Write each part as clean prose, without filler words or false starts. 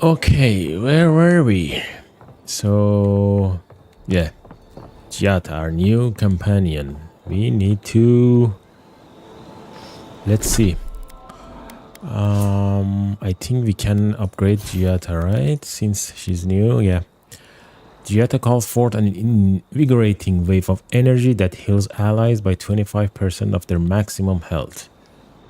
Okay, where were we? So, yeah, Giata, our new companion. We need to... Let's see. I think we can upgrade Giata, right? Since she's new, yeah. Giata calls forth an invigorating wave of energy that heals allies by 25% of their maximum health.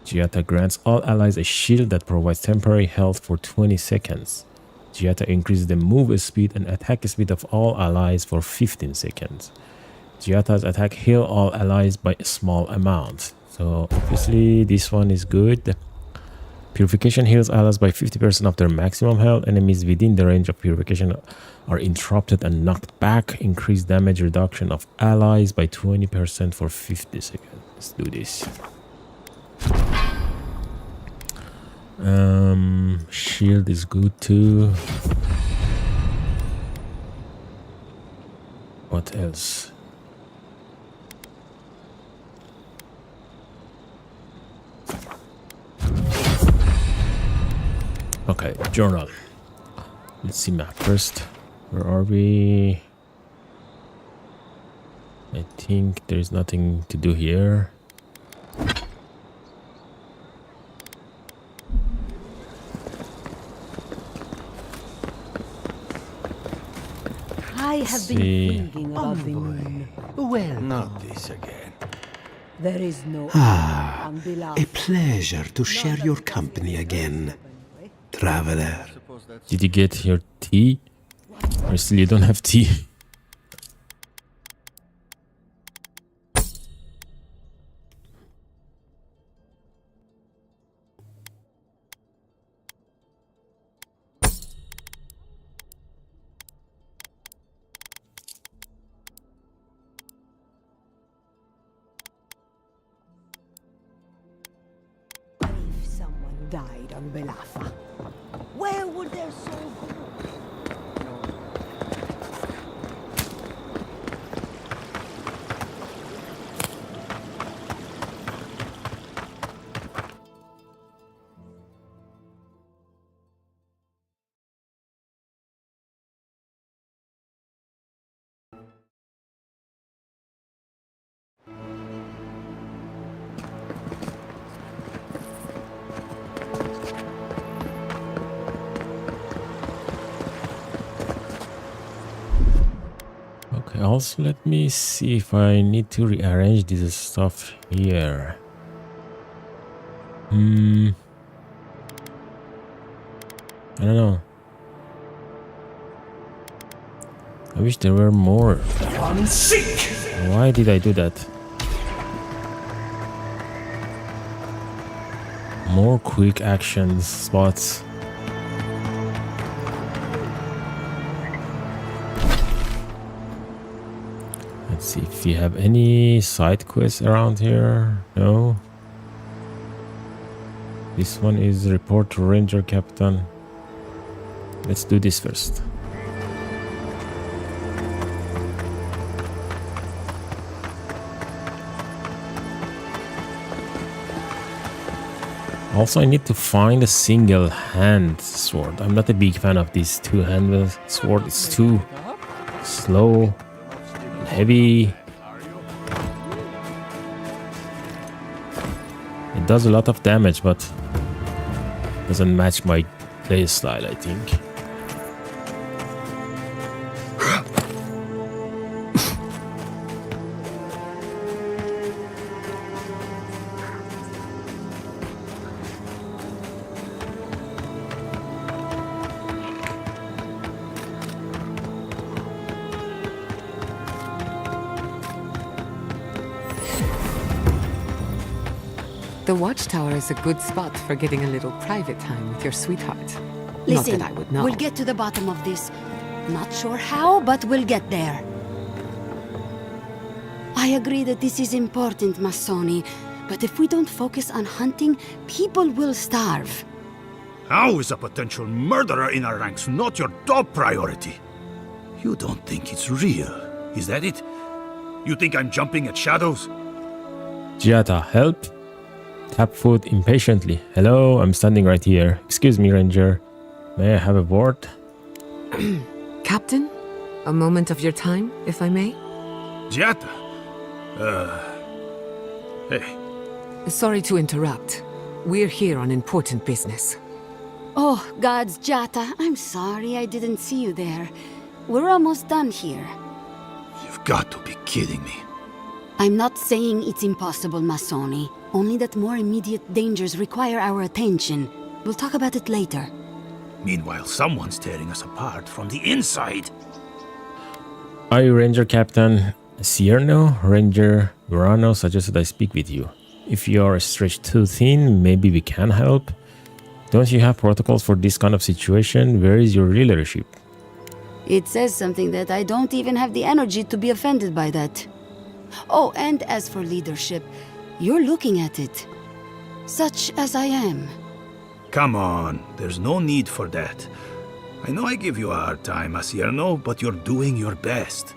Giata grants all allies a shield that provides temporary health for 20 seconds. Giata increases the move speed and attack speed of all allies for 15 seconds. Giata's attack heal all allies by a small amount. So obviously this one is good. Purification heals allies by 50% of their maximum health. Enemies within the range of purification are interrupted and knocked back. Increased damage reduction of allies by 20% for 50 seconds. Let's do this. Shield is good too. What else? Okay, journal. Let's see map first. Where are we? I think there's nothing to do here. I have been thinking about the moon. Well, not this again. There is no A pleasure to share your company again, traveler. Did you get your tea? Or still you don't have tea? If someone died on Belafa, where would their soul go? Okay, also let me see if I need to rearrange this stuff here. I don't know. I wish there were more. Why did I do that? More quick action spots. Let's see if we have any side quests around here. No. This one is report to Ranger Captain. Let's do this first. Also, I need to find a single hand sword. I'm not a big fan of this two-handed sword. It's too slow and heavy. It does a lot of damage, but doesn't match my play style, I think. The watchtower is a good spot for getting a little private time with your sweetheart. Listen, Not that I would know. we'll get to the bottom of this. Not sure how, but we'll get there. I agree that this is important, Masoni, but if we don't focus on hunting, people will starve. How is a potential murderer in our ranks not your top priority? You don't think it's real, is that it? You think I'm jumping at shadows? Giata, help? Tap foot impatiently. Hello, I'm standing right here. Excuse me, Ranger. May I have a word? Captain, a moment of your time, if I may? Giata? Hey, Sorry to interrupt. We're here on important business. Oh, gods, Jata, I'm sorry I didn't see you there. We're almost done here. you've got to be kidding me. I'm not saying it's impossible, Masoni. Only that more immediate dangers require our attention. We'll talk about it later. Meanwhile, someone's tearing us apart from the inside. Are you Ranger Captain Cierno? Ranger Verano suggested I speak with you. If you are stretched too thin, maybe we can help. Don't you have protocols for this kind of situation? Where is your leadership? It says something that I don't even have the energy to be offended by that. Oh, and as for leadership, you're looking at it. Such as I am. Come on, there's no need for that. I know I give you a hard time, Asierno, but you're doing your best.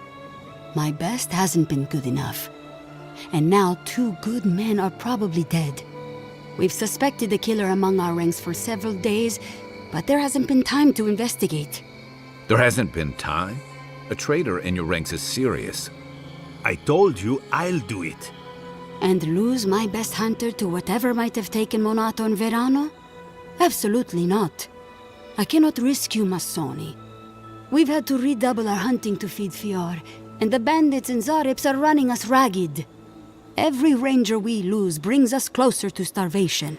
My best hasn't been good enough. And now 2 good men are probably dead. We've suspected the killer among our ranks for several days, but there hasn't been time to investigate. There hasn't been time? A traitor in your ranks is serious. I told you I'll do it. And lose my best hunter to whatever might have taken Monato and Verano? Absolutely not. I cannot risk you, Masoni. We've had to redouble our hunting to feed Fior, and the bandits and Zarips are running us ragged. Every ranger we lose brings us closer to starvation.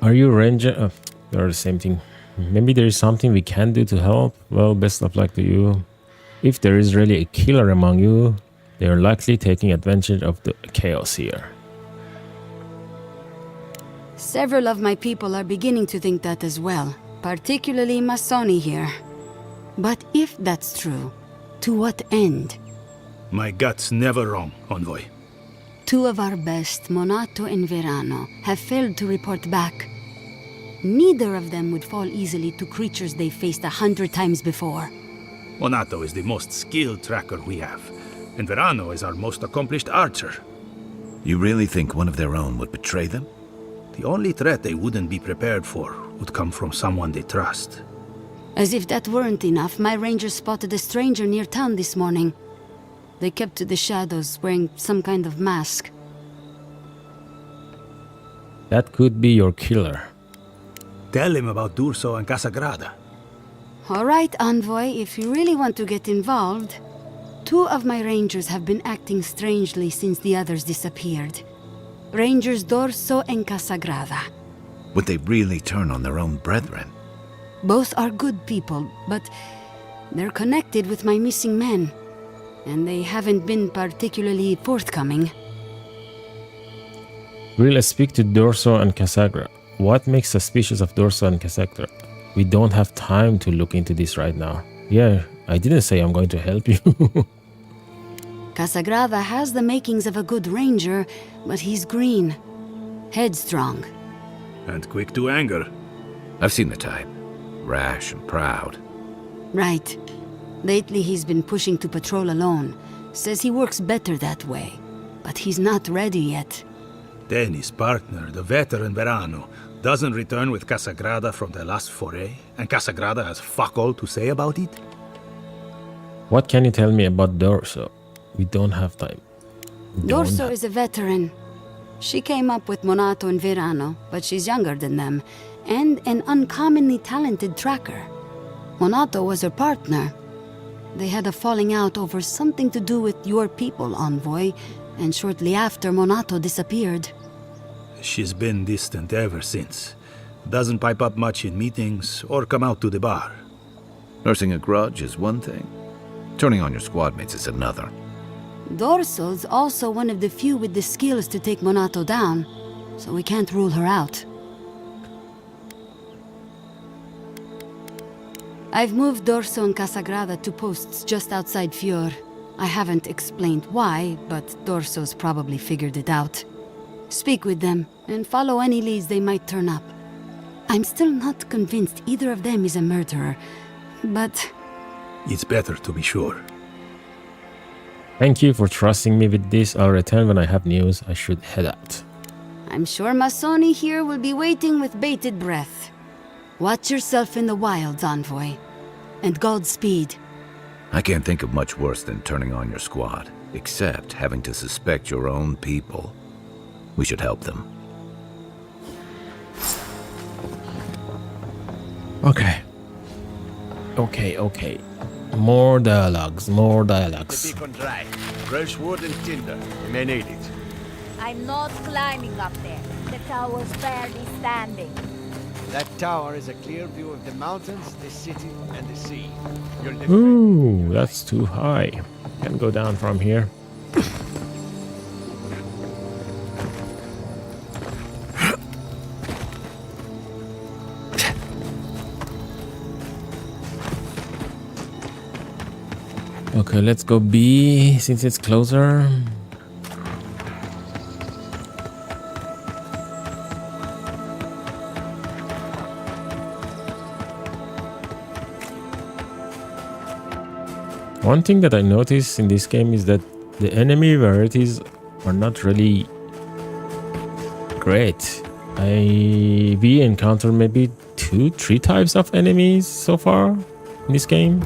Are you Ranger? They're the same thing. Maybe there is something we can do to help? Well, best of luck to you. If there is really a killer among you, they are likely taking advantage of the chaos here. Several of my people are beginning to think that as well, particularly Masoni here. But if that's true, to what end? My gut's never wrong, Envoy. 2 of our best, Monato and Verano, have failed to report back. Neither of them would fall easily to creatures they faced 100 times before. Monato is the most skilled tracker we have, and Verano is our most accomplished archer. You really think one of their own would betray them? The only threat they wouldn't be prepared for would come from someone they trust. As if that weren't enough, my rangers spotted a stranger near town this morning. They kept to the shadows, wearing some kind of mask. That could be your killer. Tell him about Durso and Casagrada. All right, Envoy, if you really want to get involved. 2 of my rangers have been acting strangely since the others disappeared. Rangers Dorso and Casagrada. Would they really turn on their own brethren? Both are good people, but they're connected with my missing men. And they haven't been particularly forthcoming. We'll speak to Dorso and Casagra. What makes suspicious of Dorso and Casagra? We don't have time to look into this right now. Yeah, I didn't say I'm going to help you. Casagrada has the makings of a good ranger, but he's green. Headstrong. And quick to anger. I've seen the type. Rash and proud. Right. Lately he's been pushing to patrol alone. Says he works better that way. But he's not ready yet. Then his partner, the veteran Verano, doesn't return with Casagrada from their last foray, and Casagrada has fuck all to say about it? What can you tell me about Dorso? We don't have time. Dorso is a veteran. She came up with Monato and Verano, but she's younger than them, and an uncommonly talented tracker. Monato was her partner. They had a falling out over something to do with your people, Envoy, and shortly after, Monato disappeared. She's been distant ever since. Doesn't pipe up much in meetings or come out to the bar. Nursing a grudge is one thing. Turning on your squad mates is another. Dorso's also one of the few with the skills to take Monato down, so we can't rule her out. I've moved Dorso and Casagrada to posts just outside Fior. I haven't explained why, but Dorso's probably figured it out. Speak with them, and follow any leads they might turn up. I'm still not convinced either of them is a murderer, but... It's better to be sure. Thank you for trusting me with this. I'll return when I have news. I should head out. I'm sure Masoni here will be waiting with bated breath. Watch yourself in the wilds, Envoy. And Godspeed. I can't think of much worse than turning on your squad, except having to suspect your own people. We should help them. Okay. Okay. More dialogues. The beacon dry. Fresh wood and tinder. You may need it. I'm not climbing up there. The tower's barely standing. That tower is a clear view of the mountains, the city, and the sea. Ooh, that's too high. Can go down from here. Okay, let's go B since it's closer. One thing that I noticed in this game is that the enemy varieties are not really great. We encountered maybe 2-3 types of enemies so far in this game.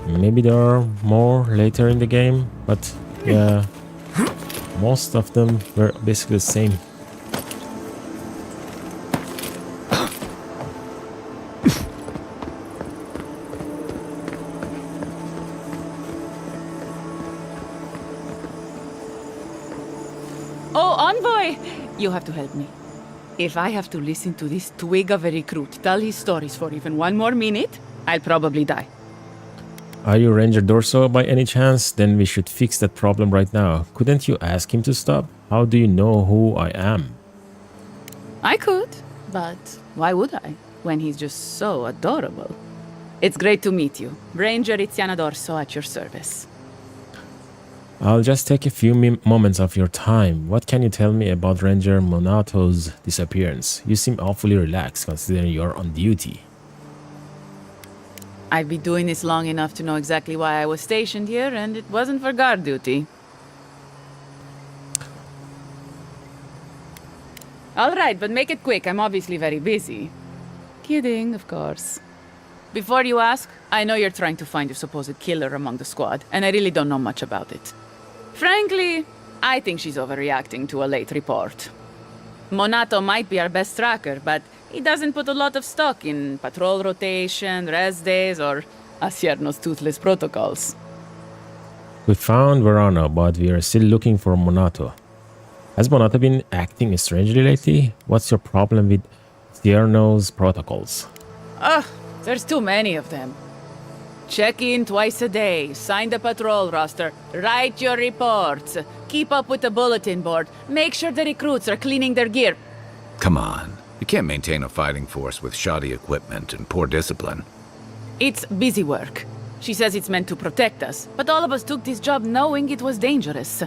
Maybe there are more later in the game, but yeah, most of them were basically the same. Oh, Envoy! You have to help me. If I have to listen to this twig of a recruit tell his stories for even one more minute, I'll probably die. Are you Ranger Dorso by any chance? Then we should fix that problem right now. Couldn't you ask him to stop? How do you know who I am? I could, but why would I, when he's just so adorable? It's great to meet you. Ranger Iziana Dorso at your service. I'll just take a few moments of your time. What can you tell me about Ranger Monato's disappearance? You seem awfully relaxed considering you're on duty. I've been doing this long enough to know exactly why I was stationed here, and it wasn't for guard duty. All right, but make it quick. I'm obviously very busy. Kidding, of course. Before you ask, I know you're trying to find your supposed killer among the squad, and I really don't know much about it. Frankly, I think she's overreacting to a late report. Monato might be our best tracker, but he doesn't put a lot of stock in patrol rotation, rest days, or Asierno's toothless protocols. We found Verano, but we are still looking for Monato. Has Monato been acting strangely lately? What's your problem with Asierno's protocols? Ugh, there's too many of them. Check in twice a day, sign the patrol roster, write your reports, keep up with the bulletin board, make sure the recruits are cleaning their gear. Come on. You can't maintain a fighting force with shoddy equipment and poor discipline. It's busy work. She says it's meant to protect us, but all of us took this job knowing it was dangerous.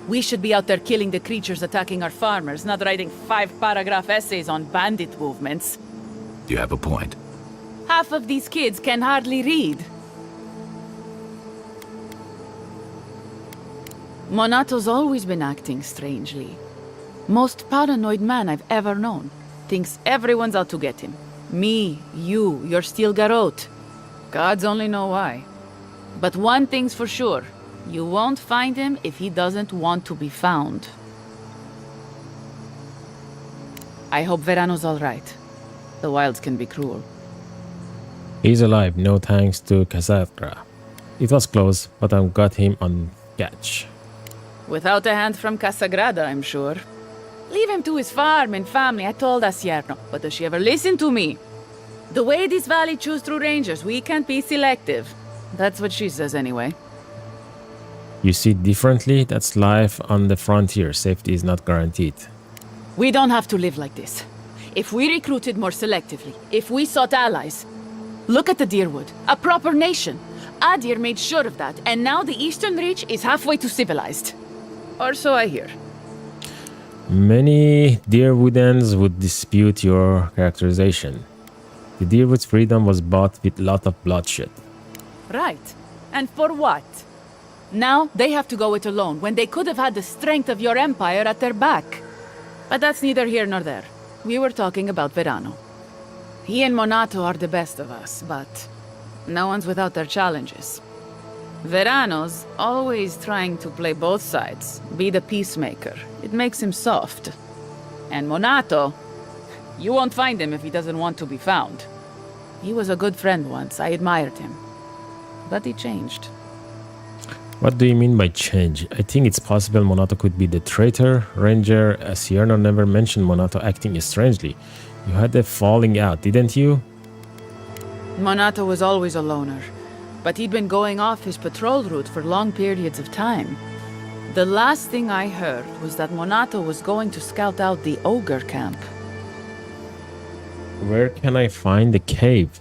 We should be out there killing the creatures attacking our farmers, not writing 5-paragraph essays on bandit movements. You have a point. Half of these kids can hardly read. Monato's always been acting strangely. Most paranoid man I've ever known. Thinks everyone's out to get him. Me, you, your steel garrote. Gods only know why. But one thing's for sure. You won't find him if he doesn't want to be found. I hope Verano's all right. The wilds can be cruel. He's alive, no thanks to Cassandra. It was close, but I got him on catch. Without a hand from Casagrada, I'm sure. Leave him to his farm and family, I told Asierno. But does she ever listen to me? The way this valley chews through rangers, we can't be selective. That's what she says anyway. You see it differently? That's life on the frontier. Safety is not guaranteed. We don't have to live like this. If we recruited more selectively, if we sought allies... Look at the Deerwood, a proper nation. Adir made sure of that, and now the Eastern Reach is halfway to civilized. Or so I hear. Many Deerwoodens would dispute your characterization. The Deerwood's freedom was bought with a lot of bloodshed. Right. And for what? Now they have to go it alone, when they could have had the strength of your empire at their back. But that's neither here nor there. We were talking about Verano. He and Monato are the best of us, but no one's without their challenges. Verano's always trying to play both sides, be the peacemaker. It makes him soft. And Monato, you won't find him if he doesn't want to be found. He was a good friend once, I admired him. But he changed. What do you mean by change? I think it's possible Monato could be the traitor. Ranger Sierno never mentioned Monato acting strangely. You had a falling out, didn't you? Monato was always a loner, but he'd been going off his patrol route for long periods of time. The last thing I heard was that Monato was going to scout out the ogre camp. Where can I find the cave?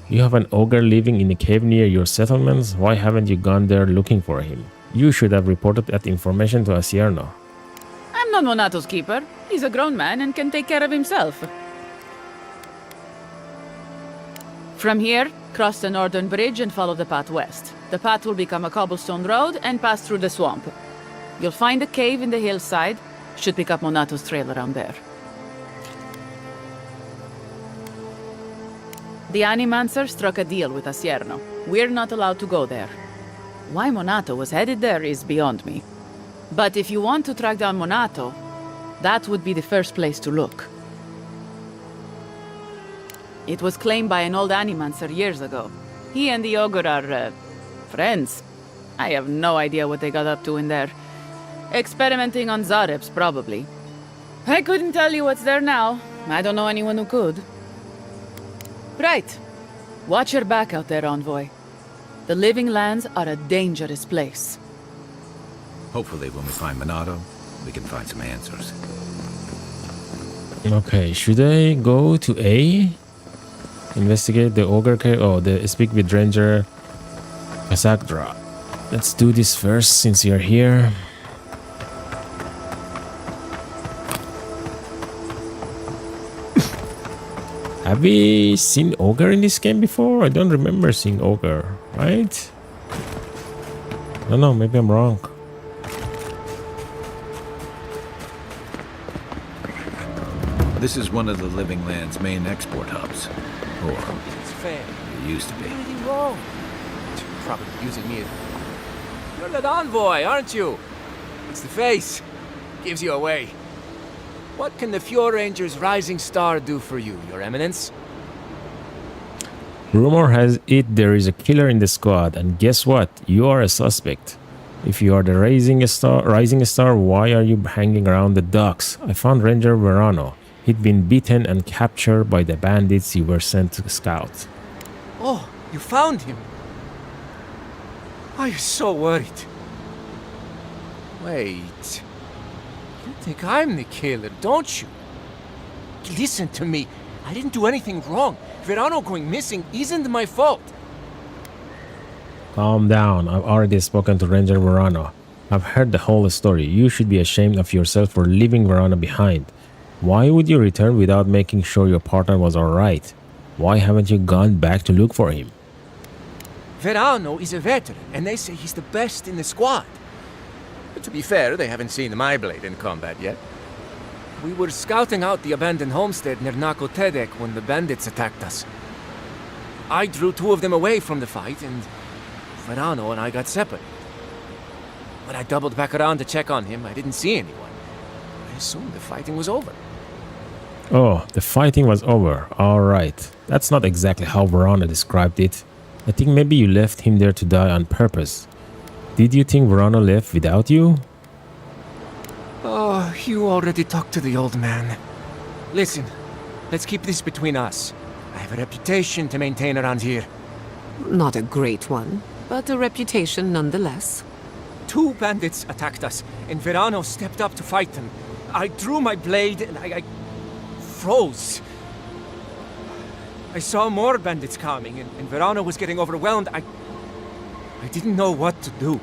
You have an ogre living in a cave near your settlements? Why haven't you gone there looking for him? You should have reported that information to Asierno. I'm not Monato's keeper. He's a grown man and can take care of himself. From here, cross the northern bridge and follow the path west. The path will become a cobblestone road and pass through the swamp. You'll find a cave in the hillside. Should pick up Monato's trail around there. The Animancer struck a deal with Asierno. We're not allowed to go there. Why Monato was headed there is beyond me. But if you want to track down Monato, that would be the first place to look. It was claimed by an old Animancer years ago. He and the ogre are, friends. I have no idea what they got up to in there. Experimenting on Zareps, probably. I couldn't tell you what's there now. I don't know anyone who could. Right. Watch your back out there, Envoy. The Living Lands are a dangerous place. Hopefully when we find Monato, we can find some answers. Okay, should I go to A? Investigate the ogre cave? Oh, speak with Ranger Cassandra. Let's do this first since you're here. Have we seen ogre in this game before? I don't remember seeing ogre, right? I don't know, maybe I'm wrong. This is one of the Living Land's main export hubs. Or It's fair. it used to be. Anything wrong? Probably using me. You're that envoy, aren't you? It's the face. Gives you away. What can the Fjord Ranger's Rising Star do for you, Your Eminence? Rumor has it there is a killer in the squad, and guess what? You are a suspect. If you are the rising star, why are you hanging around the docks? I found Ranger Verano. He'd been beaten and captured by the bandits you were sent to scout. Oh, you found him. I was so worried. Wait. You think I'm the killer, don't you? Listen to me. I didn't do anything wrong. Verano going missing isn't my fault. Calm down. I've already spoken to Ranger Verano. I've heard the whole story. You should be ashamed of yourself for leaving Verano behind. Why would you return without making sure your partner was alright? Why haven't you gone back to look for him? Verano is a veteran, and they say he's the best in the squad. But to be fair, they haven't seen my blade in combat yet. We were scouting out the abandoned homestead near Nakotedek when the bandits attacked us. I drew two of them away from the fight, and Verano and I got separated. When I doubled back around to check on him, I didn't see anyone. I assumed the fighting was over. Oh, the fighting was over. Alright. That's not exactly how Verano described it. I think maybe you left him there to die on purpose. Did you think Verano left without you? Oh, you already talked to the old man. Listen, let's keep this between us. I have a reputation to maintain around here. Not a great one, but a reputation nonetheless. Two bandits attacked us, and Verano stepped up to fight them. I drew my blade, and I froze. I saw more bandits coming, and Verano was getting overwhelmed. I didn't know what to do.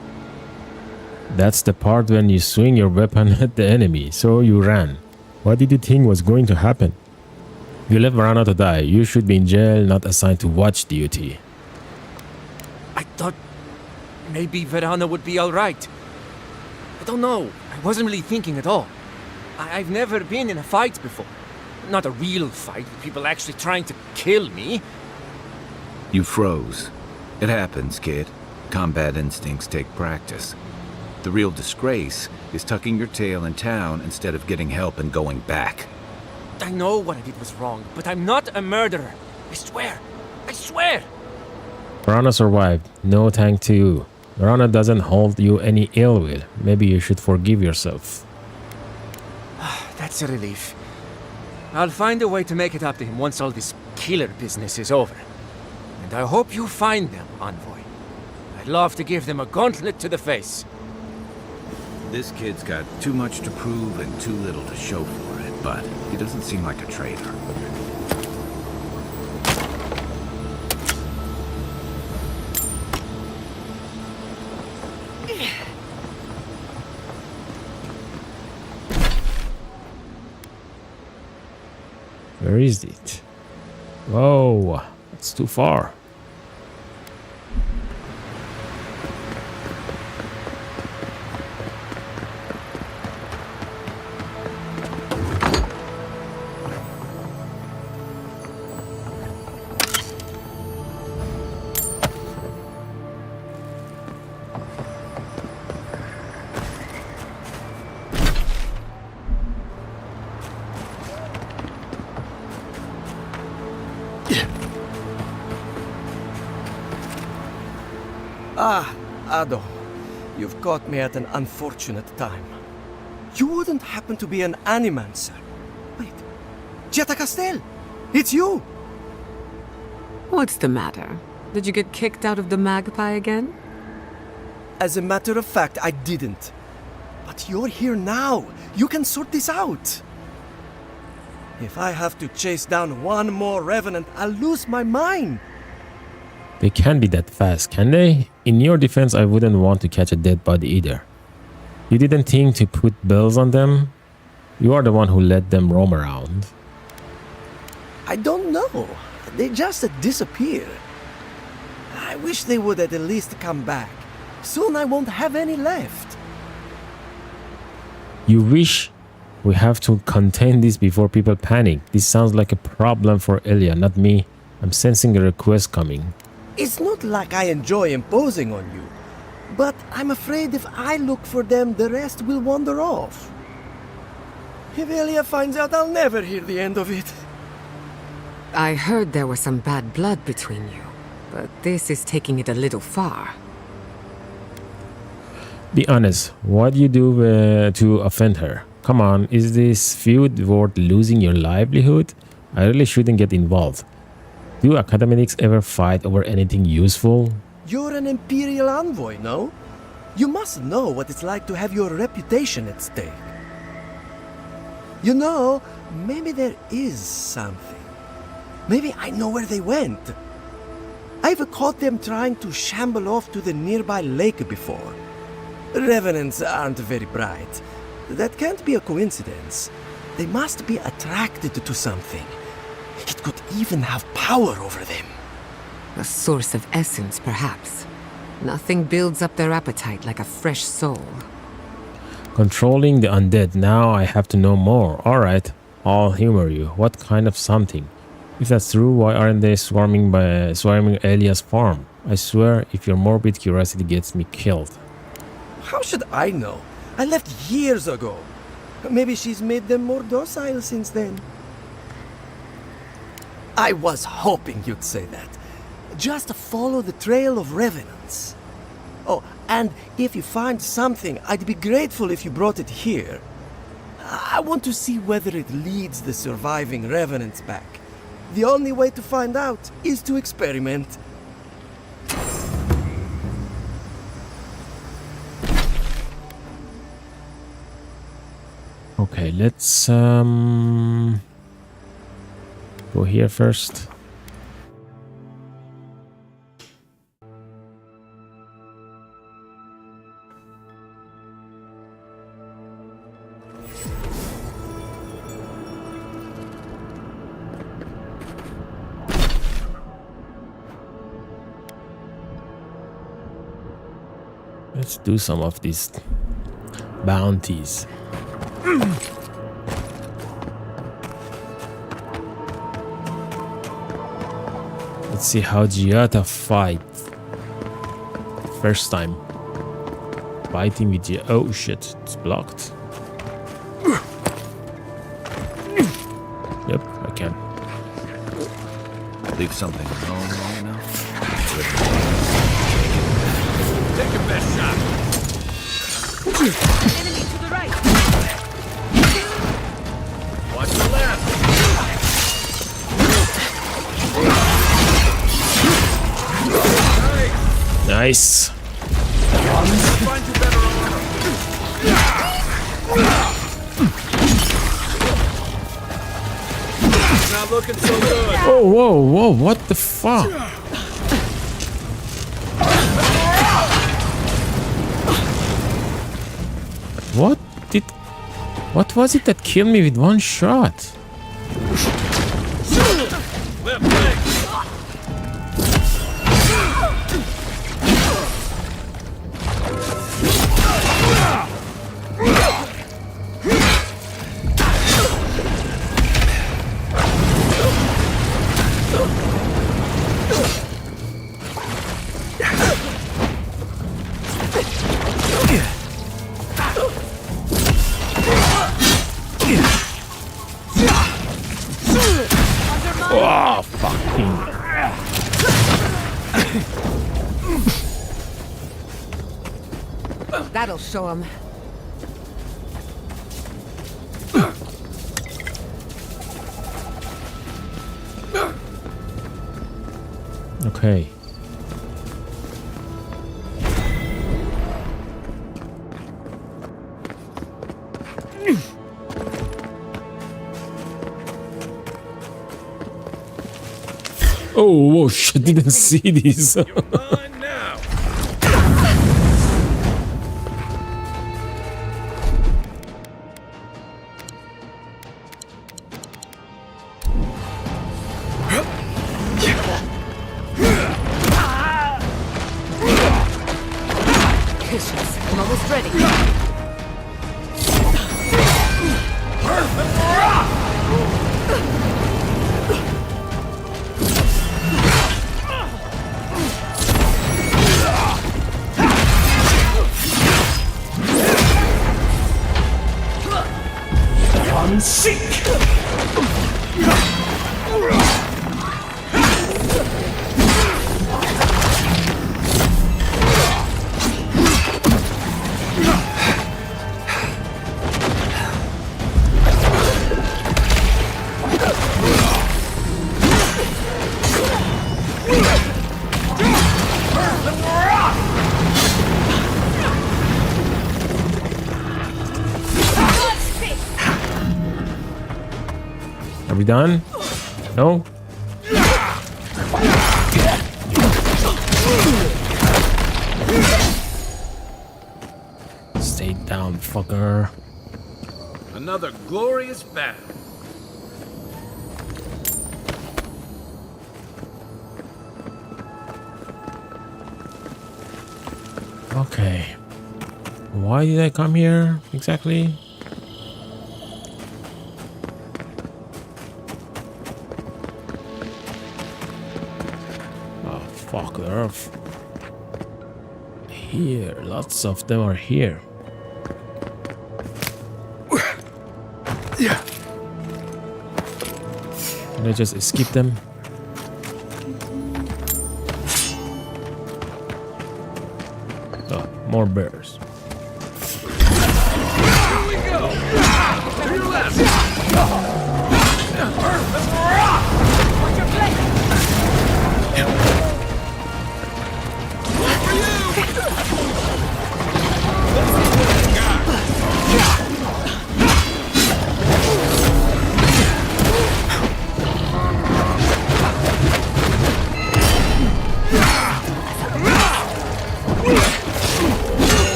That's the part when you swing your weapon at the enemy, so you ran. What did you think was going to happen? You left Verano to die. You should be in jail, not assigned to watch duty. I thought maybe Verano would be all right. I don't know. I wasn't really thinking at all. I've never been in a fight before. Not a real fight with people actually trying to kill me. You froze. It happens, kid. Combat instincts take practice. The real disgrace is tucking your tail in town instead of getting help and going back. I know what I did was wrong, but I'm not a murderer. I swear. I swear! Verana survived. No thank to you. Verana doesn't hold you any ill will. Maybe you should forgive yourself. That's a relief. I'll find a way to make it up to him once all this killer business is over. And I hope you find them, Envoy. I'd love to give them a gauntlet to the face. This kid's got too much to prove and too little to show for it, but he doesn't seem like a traitor. Where is it? Whoa, it's too far. Ah, Ado. You've caught me at an unfortunate time. You wouldn't happen to be an animancer. Wait. Jetta Castel! It's you! What's the matter? Did you get kicked out of the Magpie again? As a matter of fact, I didn't. But you're here now. You can sort this out. If I have to chase down one more Revenant, I'll lose my mind. They can't be that fast, can they? In your defense, I wouldn't want to catch a dead body either. You didn't think to put bells on them? You are the one who let them roam around. I don't know. They just disappear. I wish they would at least come back. Soon I won't have any left. You wish? We have to contain this before people panic. This sounds like a problem for Elia, not me. I'm sensing a request coming. It's not like I enjoy imposing on you, but I'm afraid if I look for them, the rest will wander off. If Elia finds out, I'll never hear the end of it. I heard there was some bad blood between you, but this is taking it a little far. Be honest, what do you do to offend her? Come on, is this feud worth losing your livelihood? I really shouldn't get involved. Do academics ever fight over anything useful? You're an Imperial envoy, no? You must know what it's like to have your reputation at stake. You know, maybe there is something. Maybe I know where they went. I've caught them trying to shamble off to the nearby lake before. Revenants aren't very bright. That can't be a coincidence. They must be attracted to something. It could even have power over them. A source of essence, perhaps. Nothing builds up their appetite like a fresh soul. Controlling the undead. Now I have to know more. Alright, I'll humor you. What kind of something? If that's true, why aren't they swarming Elia's farm? I swear, if your morbid curiosity gets me killed. How should I know? I left years ago. Maybe she's made them more docile since then. I was hoping you'd say that. Just follow the trail of revenants. Oh, and if you find something, I'd be grateful if you brought it here. I want to see whether it leads the surviving revenants back. The only way to find out is to experiment. Okay, let's go here first. Let's do some of these bounties. Let's see how Giata fight. First time. Fighting with Giata. Oh shit, it's blocked. Yep, I can. Leave something alone long enough. Take your best shot. Enemy to the right. Watch the left. Nice. Find you better armor. Not looking so good. Oh, whoa, whoa, what the fuck? What was it that killed me with one shot? Left leg. Oh, fucking. That'll show him. Okay. Oh, whoa, shit, didn't see this. You're mine now. Patience. I'm almost ready. Are we done? No? Stay down, fucker. Another glorious battle. Okay. Why did I come here exactly? Oh, fuck the earth. Here, lots of them are here. Can I just skip them? Oh, more bears. Here we go. To your left.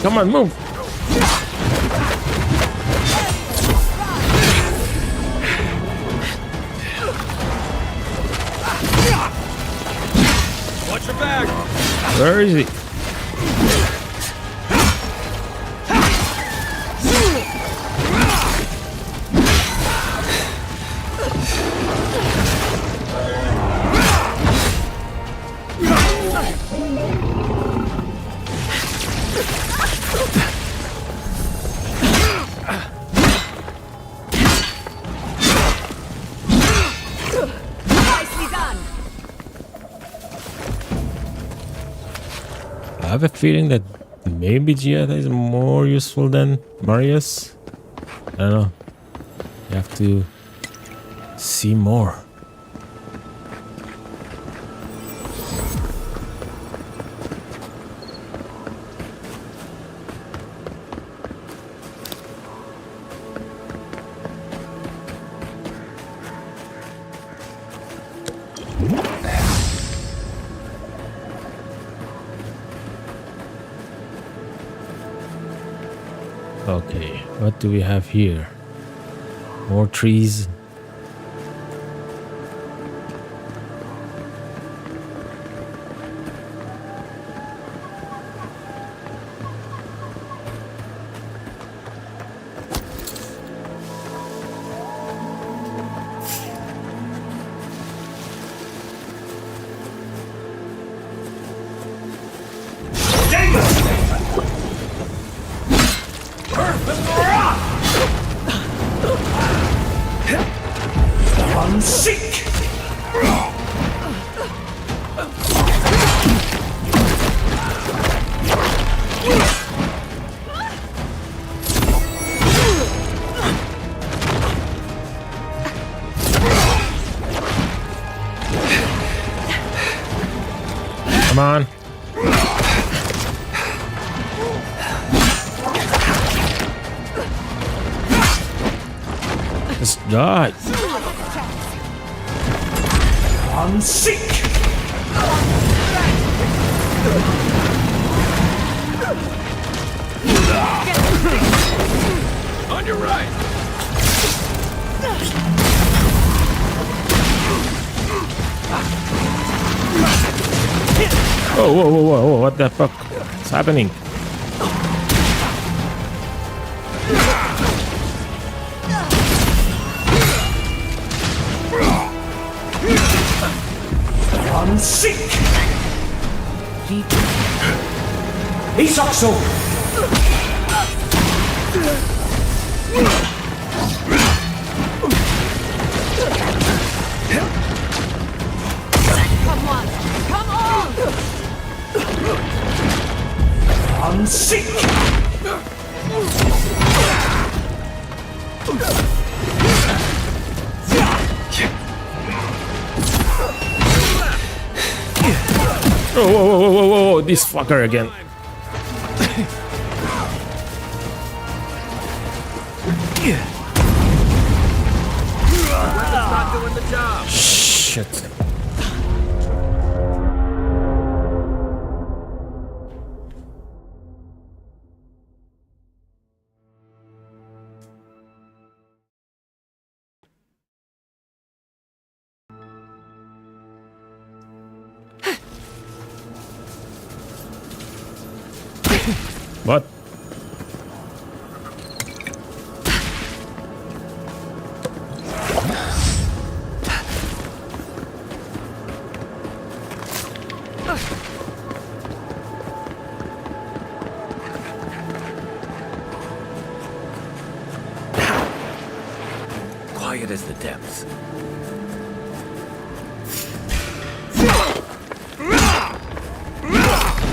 Come on, move. Watch your back. Where is he? Nicely done. I have a feeling that maybe Giada is more useful than Marius. I don't know. You have to see more. Okay, what do we have here? More trees. Come on. Just die. I'm sick. On your right. Whoa, whoa, whoa, whoa, whoa, what the fuck? What's happening? I'm sick. Isakso. Come on. Come on. I'm sick. Oh, whoa, whoa, whoa, whoa, whoa, this fucker again. Weapon's not doing the job. Shit. What? Quiet as the depths.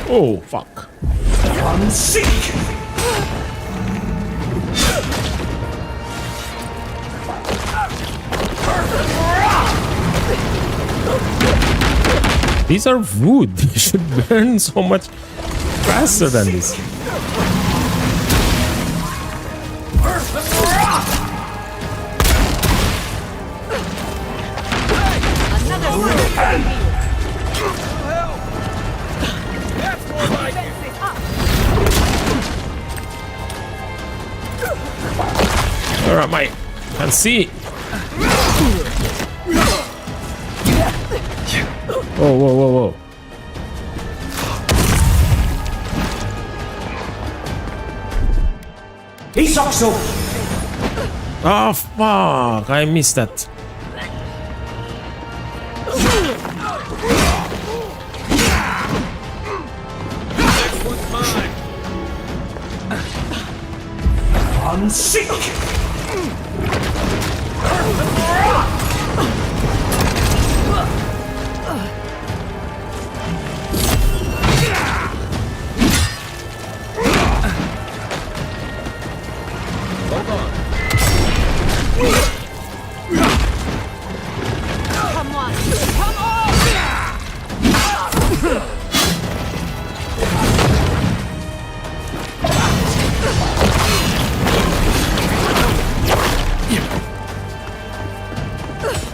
Oh, fuck. I'm sick. These are wood. They should burn so much faster than this. Where am I? Can't see. Whoa, whoa, whoa, whoa. Isakso. Oh, fuck. I missed that. Next one's mine. Unseek!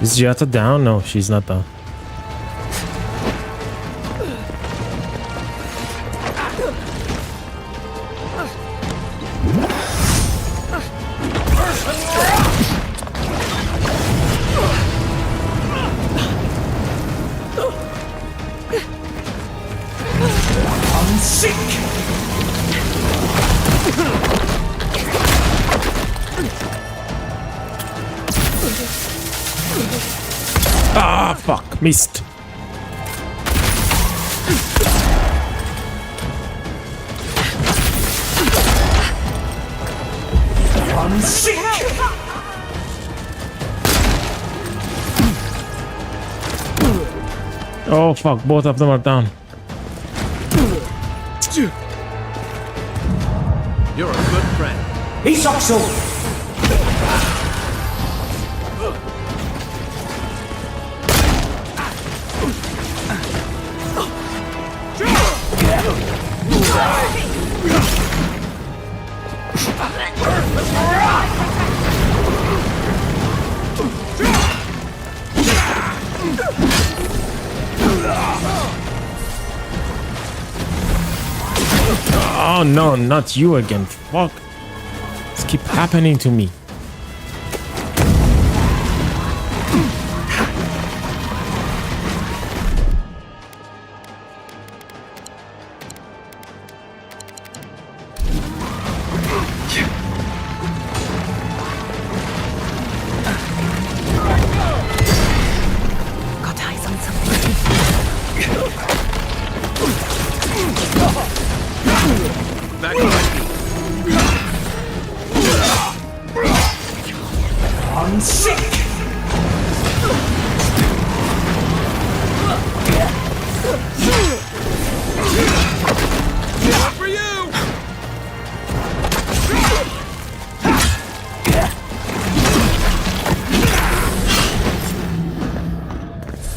Is Giata down? No, she's not down. Ah, fuck. Missed. Oh, fuck. Both of them are down. You're a good friend. Isokso! Oh no, not you again. Fuck. This keep happening to me. Got eyes on something. Back behind me. Unseek! Good for you!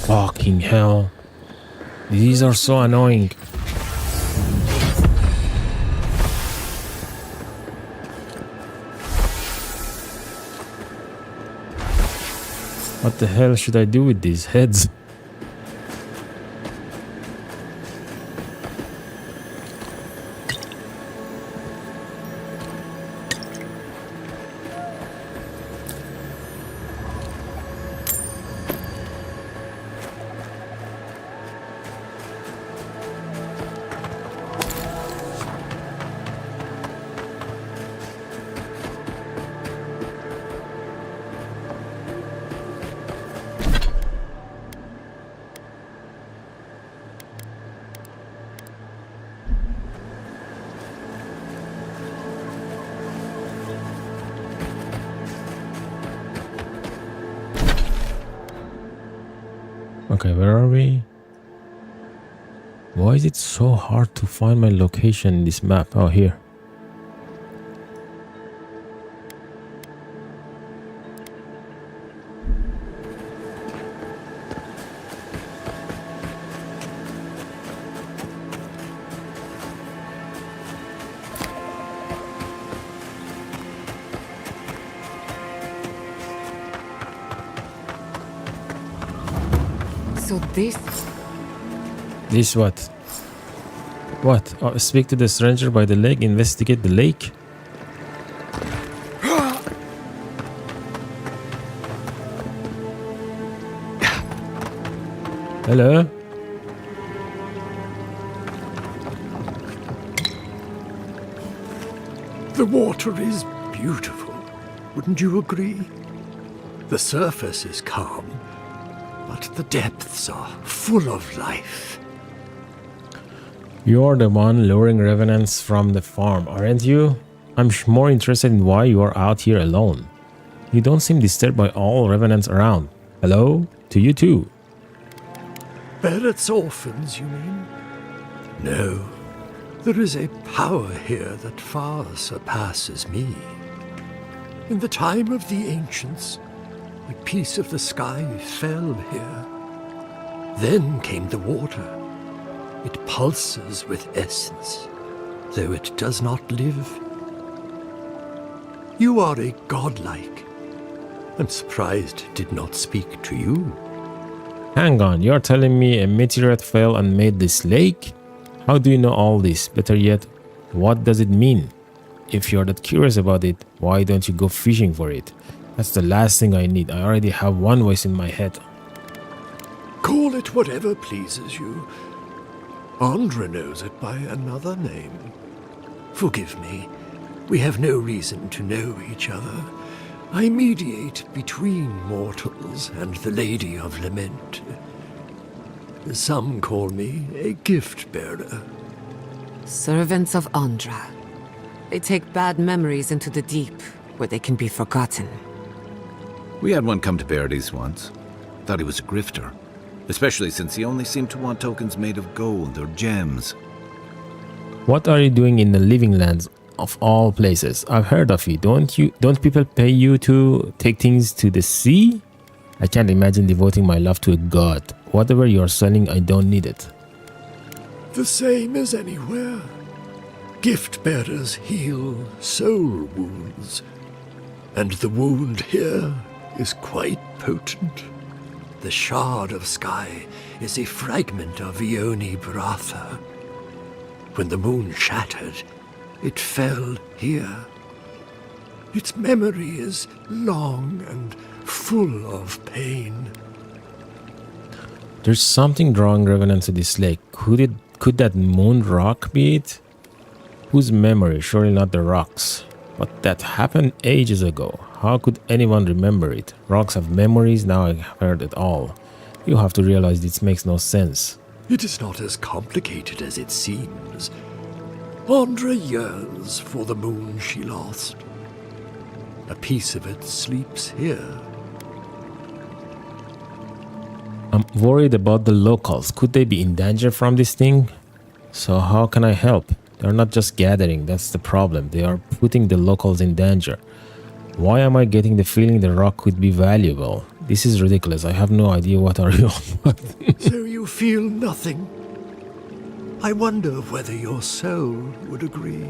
Fucking hell. These are so annoying. What the hell should I do with these heads? Okay, where are we? Why is it so hard to find my location in this map? Oh, here. So this... This what? What? Oh, speak to the stranger by the lake, investigate the lake? Hello? The water is beautiful, wouldn't you agree? The surface is calm, but the depths are full of life. You're the one luring revenants from the farm, aren't you? I'm more interested in why you are out here alone. You don't seem disturbed by all revenants around. Hello? To you too. Barrett's orphans, you mean? No. There is a power here that far surpasses me. In the time of the ancients, a piece of the sky fell here. Then came the water. It pulses with essence, though it does not live. You are a godlike. I'm surprised it did not speak to you. Hang on, you're telling me a meteorite fell and made this lake? How do you know all this? Better yet, what does it mean? If you're that curious about it, why don't you go fishing for it? That's the last thing I need. I already have one voice in my head. Call it whatever pleases you. Andra knows it by another name. Forgive me. We have no reason to know each other. I mediate between mortals and the Lady of Lament. Some call me a gift-bearer. Servants of Andra. They take bad memories into the deep, where they can be forgotten. We had one come to Paradise once. Thought he was a grifter. Especially since he only seemed to want tokens made of gold or gems. What are you doing in the Living Lands of all places? I've heard of you. Don't people pay you to take things to the sea? I can't imagine devoting my love to a god. Whatever you're selling, I don't need it. The same as anywhere. Gift-bearers heal soul wounds. And the wound here is quite potent. The shard of sky is a fragment of Ioni Bratha. When the moon shattered, it fell here. Its memory is long and full of pain. There's something drawing revenants to this lake. Could that moon rock be it? Whose memory? Surely not the rocks. But that happened ages ago. How could anyone remember it? Rocks have memories, now I've heard it all. You have to realize this makes no sense. It is not as complicated as it seems. Andra yearns for the moon she lost. A piece of it sleeps here. I'm worried about the locals. Could they be in danger from this thing? So how can I help? They're not just gathering, that's the problem. They are putting the locals in danger. Why am I getting the feeling the rock could be valuable? This is ridiculous. I have no idea what are you on about. So you feel nothing? I wonder whether your soul would agree.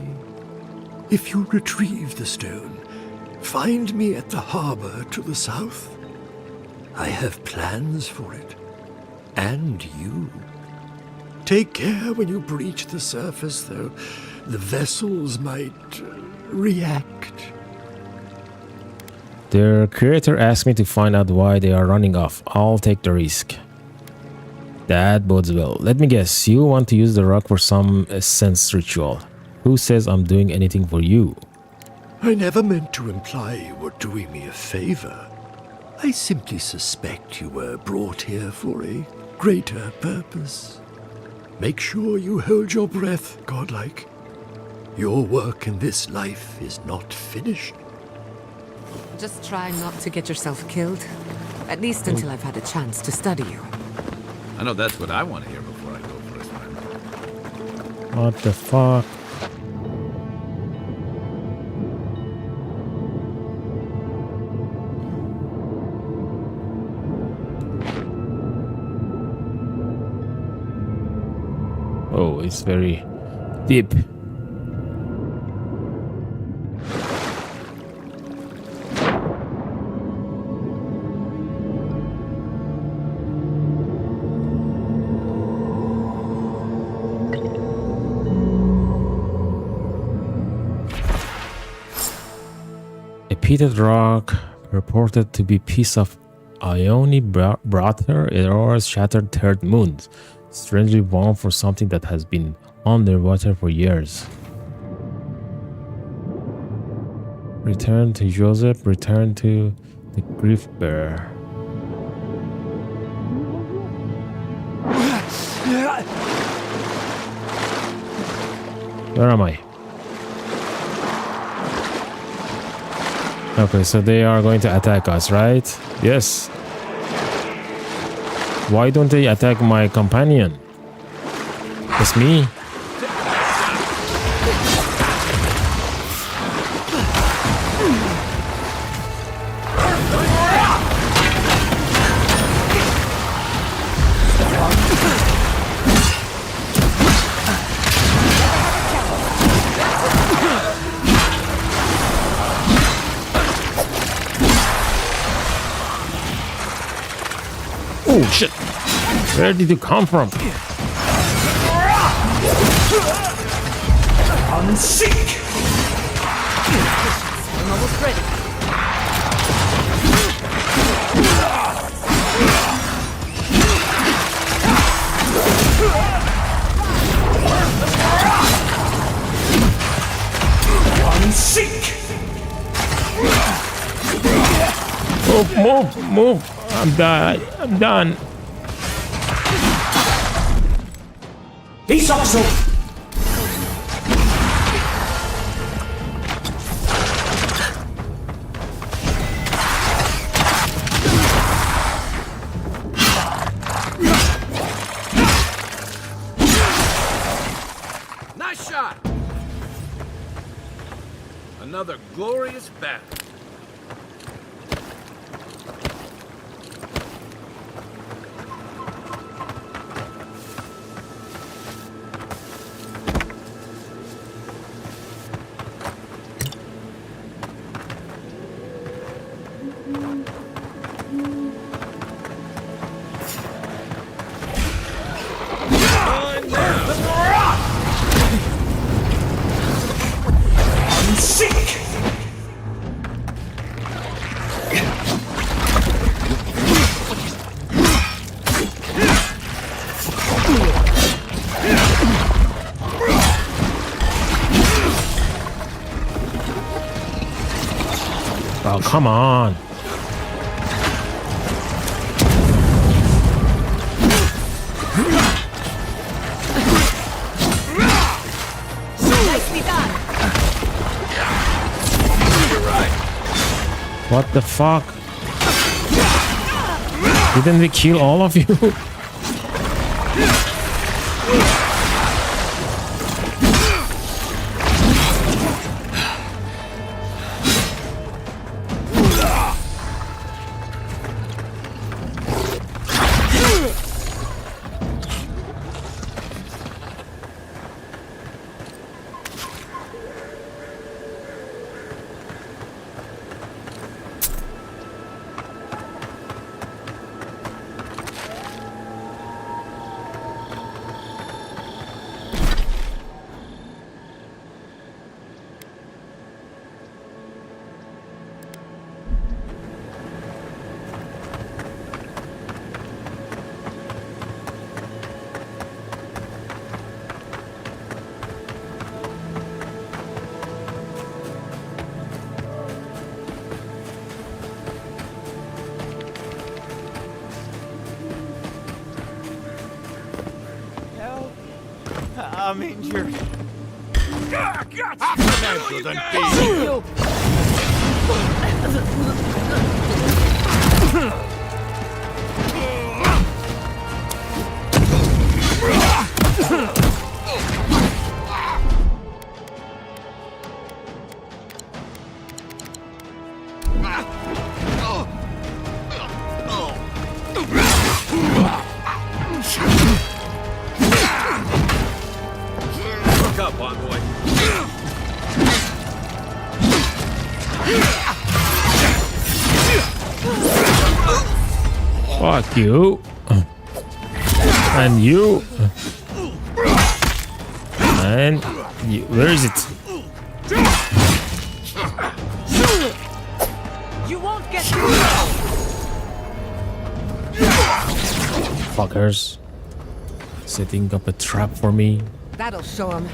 If you retrieve the stone, find me at the harbor to the south. I have plans for it. And you. Take care when you breach the surface, though. The vessels might react. Their creator asked me to find out why they are running off. I'll take the risk. That bodes well. Let me guess, you want to use the rock for some sense ritual. Who says I'm doing anything for you? I never meant to imply you were doing me a favor. I simply suspect you were brought here for a greater purpose. Make sure you hold your breath, godlike. Your work in this life is not finished. Just try not to get yourself killed. At least until I've had a chance to study you. I know that's what I want to hear before I go for a swim. What the fuck? Oh, it's very deep. A pitted rock purported to be piece of Ioni Bratha, Eora's shattered third moon. Strangely warm for something that has been underwater for years. Return to Joseph, return to the grief bearer. Where am I? Okay, so they are going to attack us, right? Yes. Why don't they attack my companion? It's me. Oh shit! Where did you come from? Unseek! I'm almost ready. Unseek! Move! I'm done. Isoxo! Nice shot! Another glorious battle. Unseek! Oh, come on. Nicely done. What the fuck? Didn't we kill all of you? I'm injured. Look up, envoy. Fuck you. And you. And you. Where is it? You won't get Fuckers. Setting up a trap for me. That'll show him.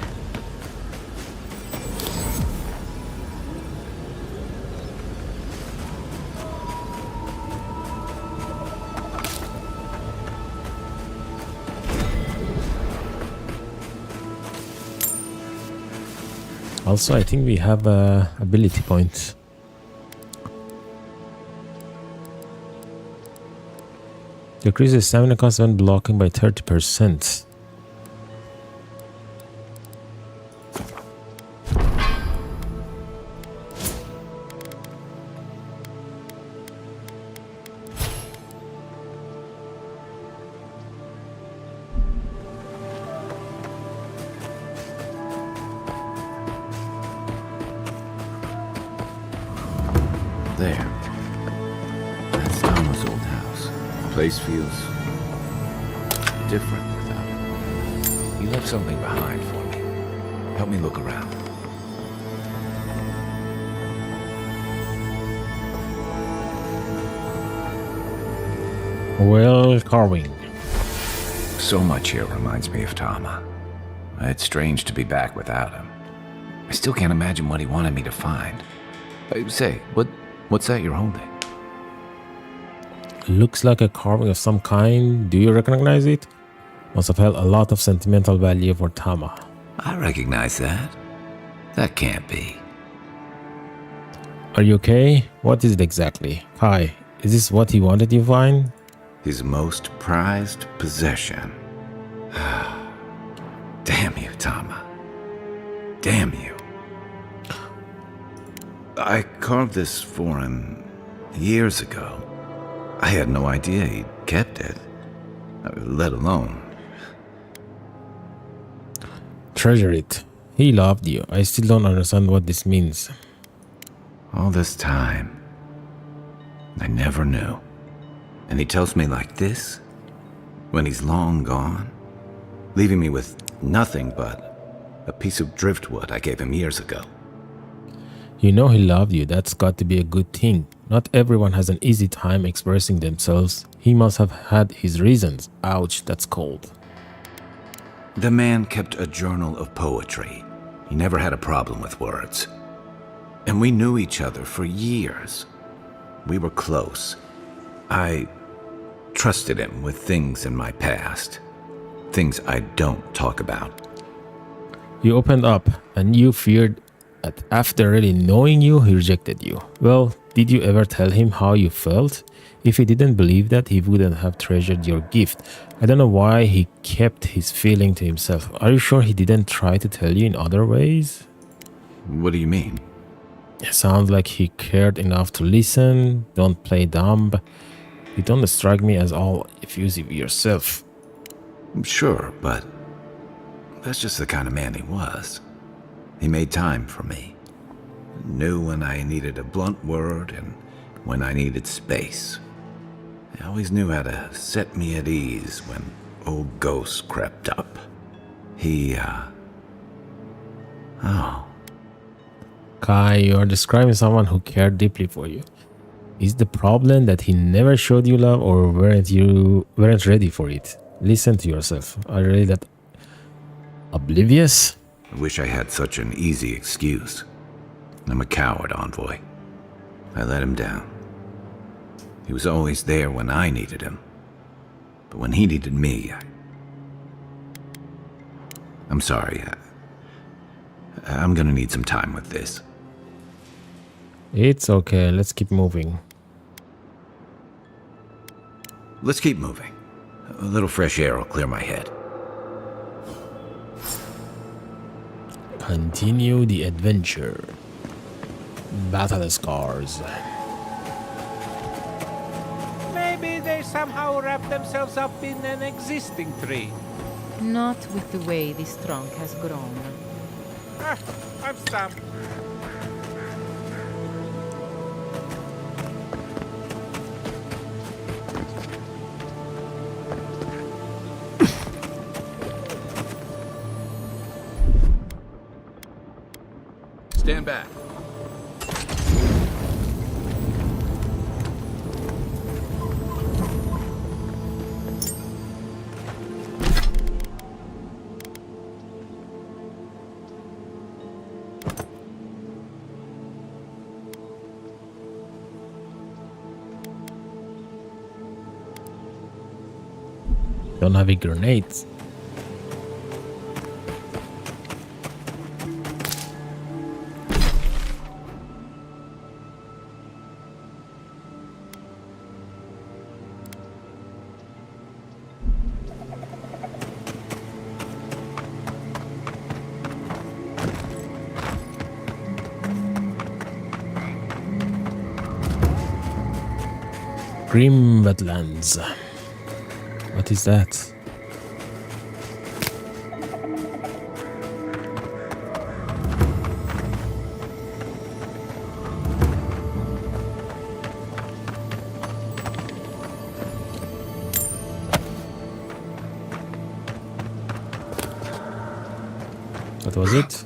Also, I think we have a ability point. Decreases stamina cost when blocking by 30%. There. That's Thomas' old house. Place feels different without him. He left something behind for me. Help me look around. Well, carving. So much here reminds me of Tama. It's strange to be back without him. I still can't imagine what he wanted me to find. Say, what's that you're holding? Looks like a carving of some kind. Do you recognize it? Must have held a lot of sentimental value for Tama. I recognize that. That can't be. Are you okay? What is it exactly? Kai, is this what he wanted you to find? His most prized possession. Damn you, Tama. Damn you. I carved this for him years ago. I had no idea he'd kept it, let alone. Treasure it. He loved you. I still don't understand what this means. All this time, I never knew. And he tells me like this, when he's long gone, leaving me with nothing but a piece of driftwood I gave him years ago. You know he loved you. That's got to be a good thing. Not everyone has an easy time expressing themselves. He must have had his reasons. Ouch, that's cold. The man kept a journal of poetry. He never had a problem with words. And we knew each other for years. We were close. I trusted him with things in my past. Things I don't talk about. You opened up and you feared that after really knowing you, he rejected you. Well, did you ever tell him how you felt? If he didn't believe that, he wouldn't have treasured your gift. I don't know why he kept his feeling to himself. Are you sure he didn't try to tell you in other ways? What do you mean? It sounds like he cared enough to listen. Don't play dumb. You don't strike me as all effusive yourself. Sure, but that's just the kind of man he was. He made time for me. Knew when I needed a blunt word and when I needed space. He always knew how to set me at ease when old ghosts crept up. Oh. Kai, you are describing someone who cared deeply for you. Is the problem that he never showed you love, or weren't ready for it? Listen to yourself. Are you really that oblivious? I wish I had such an easy excuse. I'm a coward, Envoy. I let him down. He was always there when I needed him. But when he needed me, I'm sorry. I'm gonna need some time with this. It's okay. Let's keep moving. Let's keep moving. A little fresh air will clear my head. Continue the adventure. Battle scars. Maybe they somehow wrap themselves up in an existing tree. Not with the way this trunk has grown. Ah, I'm stumped. Stand back. Don't have any grenades. Grim wetlands. What is that? What was it?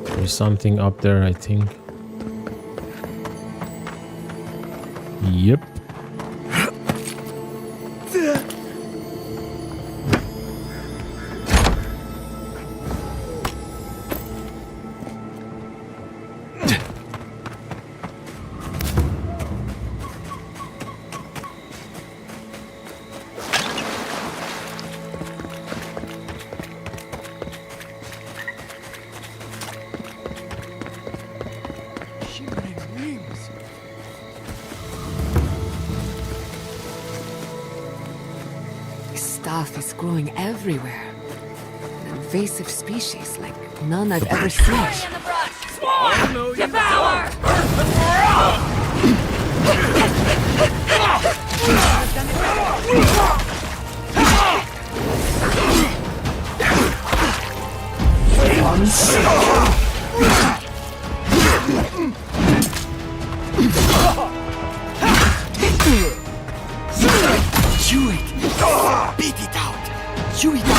There's something up there, I think. Yep. Stuff is growing everywhere. An invasive species like none I've ever seen. Oh, no, you Chew it! Beat it out! Chew it out!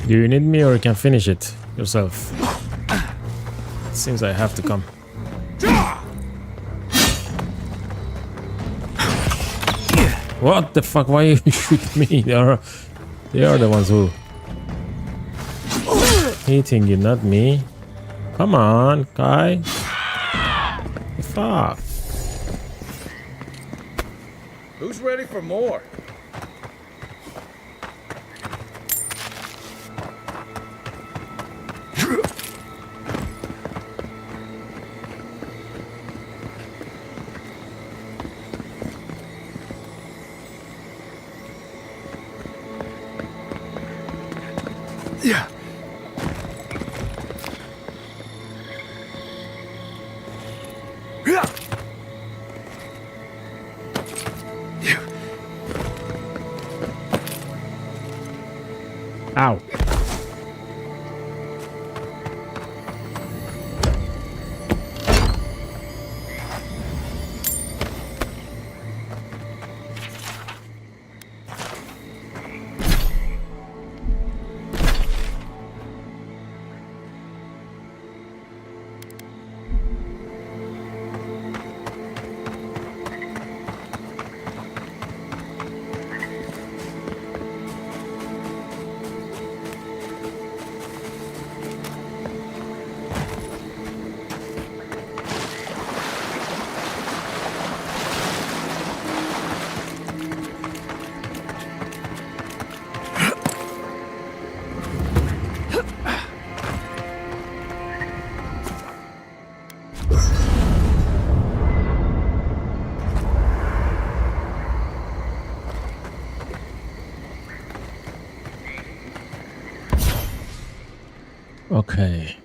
Do you need me or you can finish it yourself? It seems I have to come. What the fuck? Why you shoot me? They are the ones who hitting you, not me. Come on, guy. The fuck? Who's ready for more? Yeah. Ow. Okay.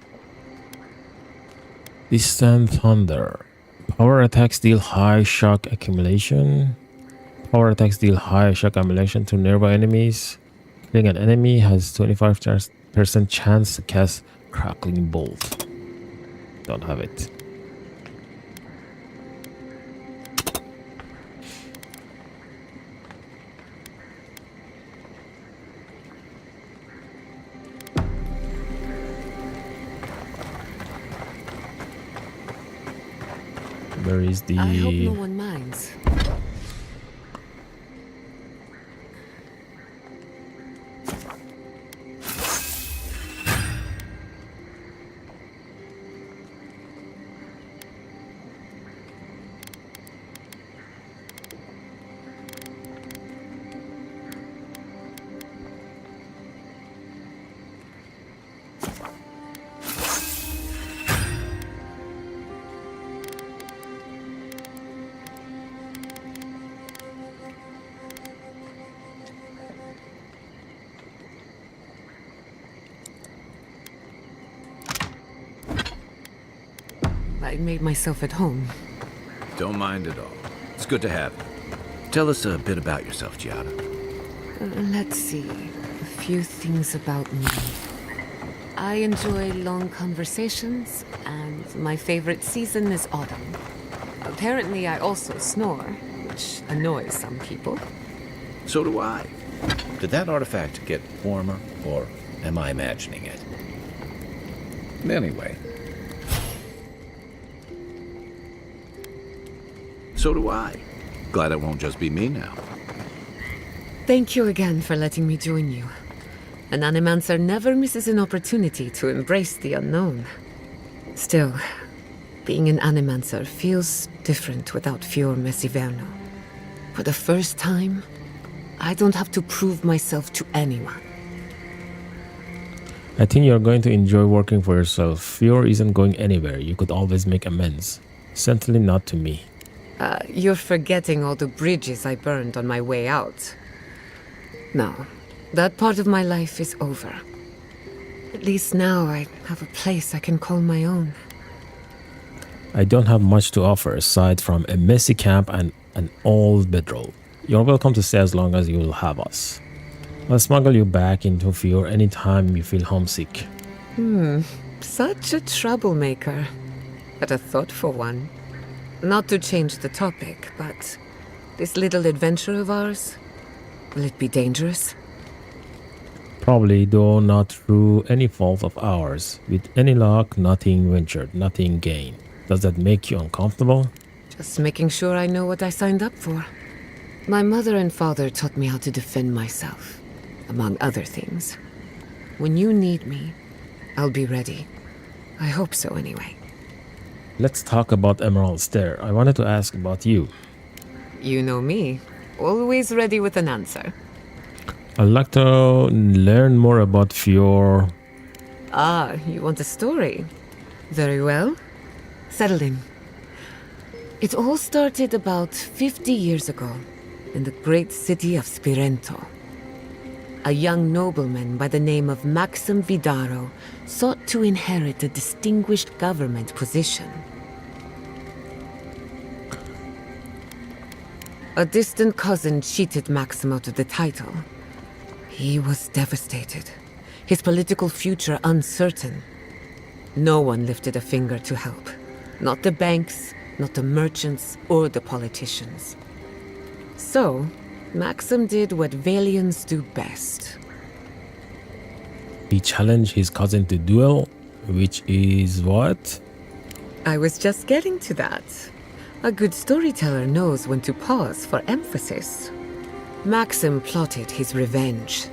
Distant thunder. Power attacks deal high shock accumulation. Power attacks deal high shock accumulation to nearby enemies. Killing an enemy has 25% chance to cast crackling bolt. Don't have it. Where is the... I hope no one minds. I made myself at home. Don't mind at all. It's good to have you. Tell us a bit about yourself, Giada. Let's see. A few things about me. I enjoy long conversations, and my favorite season is autumn. Apparently, I also snore, which annoys some people. So do I. Did that artifact get warmer, or am I imagining it? Anyway. So do I. Glad it won't just be me now. Thank you again for letting me join you. An Animancer never misses an opportunity to embrace the unknown. Still, being an Animancer feels different without Fior Messiverno. For the first time, I don't have to prove myself to anyone. I think you're going to enjoy working for yourself. Fior isn't going anywhere. You could always make amends. Certainly not to me. You're forgetting all the bridges I burned on my way out. No, that part of my life is over. At least now I have a place I can call my own. I don't have much to offer aside from a messy camp and an old bedroll. You're welcome to stay as long as you will have us. I'll smuggle you back into Fior anytime you feel homesick. Such a troublemaker. But a thoughtful one. Not to change the topic, but this little adventure of ours, will it be dangerous? Probably, though not through any fault of ours. With any luck, nothing ventured, nothing gained. Does that make you uncomfortable? Just making sure I know what I signed up for. My mother and father taught me how to defend myself, among other things. When you need me, I'll be ready. I hope so anyway. Let's talk about Emerald Stair. I wanted to ask about you. You know me. Always ready with an answer. I'd like to learn more about Fior. You want a story? Very well. Settle in. It all started about 50 years ago, in the great city of Spirento. A young nobleman by the name of Maxim Vidaro sought to inherit a distinguished government position. A distant cousin cheated Maxim out of the title. He was devastated, his political future uncertain. No one lifted a finger to help. Not the banks, not the merchants, or the politicians. So, Maxim did what Valians do best. He challenged his cousin to duel, which is what? I was just getting to that. A good storyteller knows when to pause for emphasis. Maxim plotted his revenge.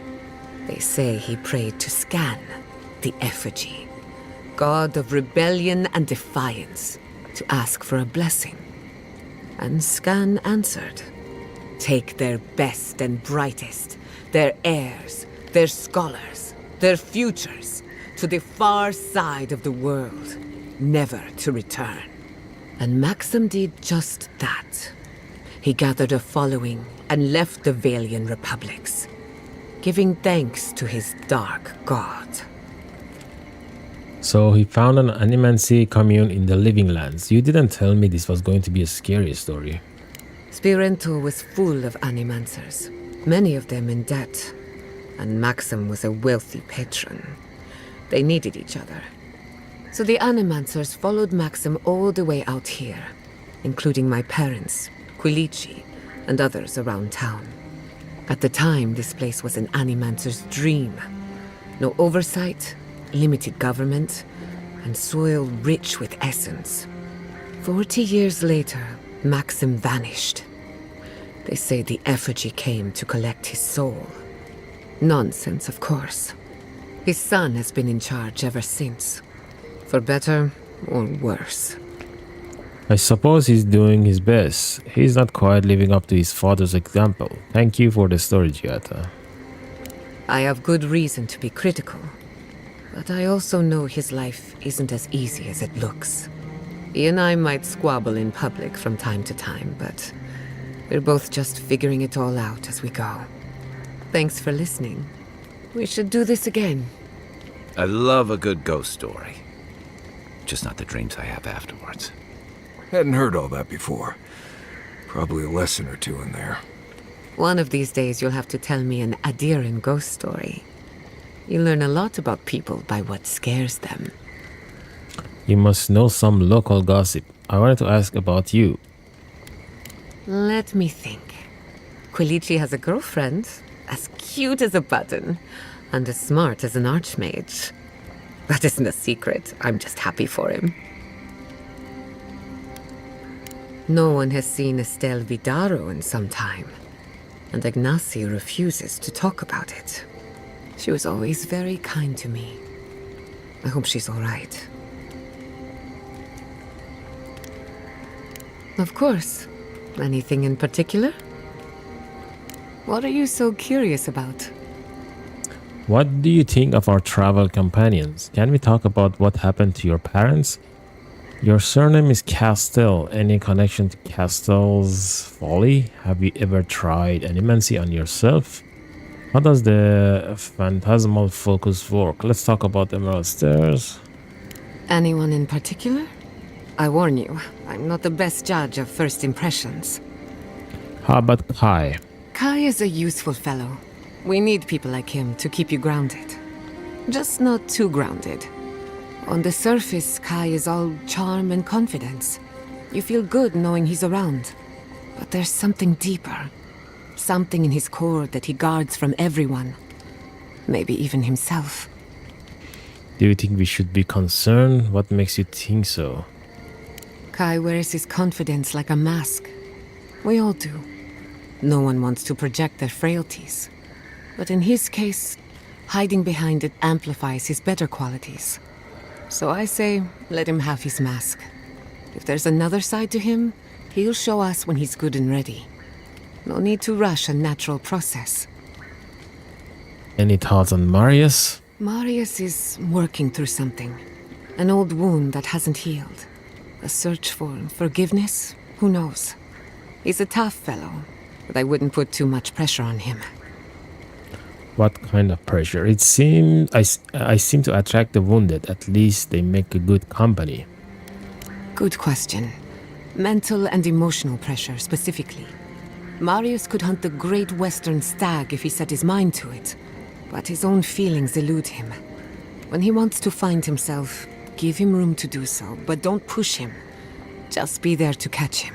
They say he prayed to Scan, the effigy, god of rebellion and defiance, to ask for a blessing. And Scan answered. Take their best and brightest, their heirs, their scholars, their futures, to the far side of the world, never to return. And Maxim did just that. He gathered a following and left the Valian republics, giving thanks to his dark god. So he found an Animancy commune in the Living Lands. You didn't tell me this was going to be a scary story. Spirento was full of Animancers, many of them in debt, and Maxim was a wealthy patron. They needed each other. So the Animancers followed Maxim all the way out here, including my parents, Quilici, and others around town. At the time, this place was an Animancer's dream. No oversight, limited government, and soil rich with essence. 40 years later, Maxim vanished. They say the effigy came to collect his soul. Nonsense, of course. His son has been in charge ever since. For better or worse. I suppose he's doing his best. He's not quite living up to his father's example. Thank you for the story, Giada. I have good reason to be critical. But I also know his life isn't as easy as it looks. He and I might squabble in public from time to time, but we're both just figuring it all out as we go. Thanks for listening. We should do this again. I love a good ghost story. Just not the dreams I have afterwards. Hadn't heard all that before. Probably a lesson or two in there. One of these days you'll have to tell me an Adiran ghost story. You learn a lot about people by what scares them. You must know some local gossip. I wanted to ask about you. Let me think. Quilici has a girlfriend, as cute as a button, and as smart as an archmage. That isn't a secret. I'm just happy for him. No one has seen Estelle Vidaro in some time, and Ignacy refuses to talk about it. She was always very kind to me. I hope she's all right. Of course. Anything in particular? What are you so curious about? What do you think of our travel companions? Can we talk about what happened to your parents? Your surname is Castell. Any connection to Castell's folly? Have you ever tried animancy on yourself? How does the phantasmal focus work? Let's talk about Emerald Stairs. Anyone in particular? I warn you, I'm not the best judge of first impressions. How about Kai? Kai is a useful fellow. We need people like him to keep you grounded. Just not too grounded. On the surface, Kai is all charm and confidence. You feel good knowing he's around. But there's something deeper. Something in his core that he guards from everyone. Maybe even himself. Do you think we should be concerned? What makes you think so? Kai wears his confidence like a mask. We all do. No one wants to project their frailties. But in his case, hiding behind it amplifies his better qualities. So I say, let him have his mask. If there's another side to him, he'll show us when he's good and ready. No need to rush a natural process. Any thoughts on Marius? Marius is working through something. An old wound that hasn't healed. A search for forgiveness? Who knows? He's a tough fellow, but I wouldn't put too much pressure on him. What kind of pressure? It seems I seem to attract the wounded. At least they make a good company. Good question. Mental and emotional pressure, specifically. Marius could hunt the great western stag if he set his mind to it, but his own feelings elude him. When he wants to find himself, give him room to do so, but don't push him. Just be there to catch him.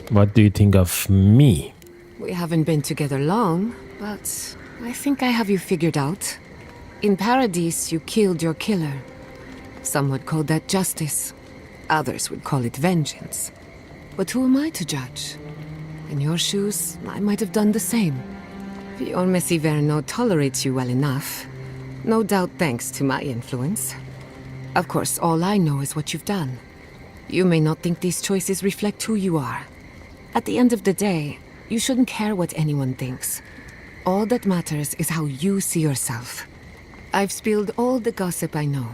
What do you think of me? We haven't been together long, but I think I have you figured out. In Paradise, you killed your killer. Some would call that justice. Others would call it vengeance. But who am I to judge? In your shoes, I might have done the same. Your Messi Verno tolerates you well enough. No doubt thanks to my influence. Of course, all I know is what you've done. You may not think these choices reflect who you are. At the end of the day, you shouldn't care what anyone thinks. All that matters is how you see yourself. I've spilled all the gossip I know.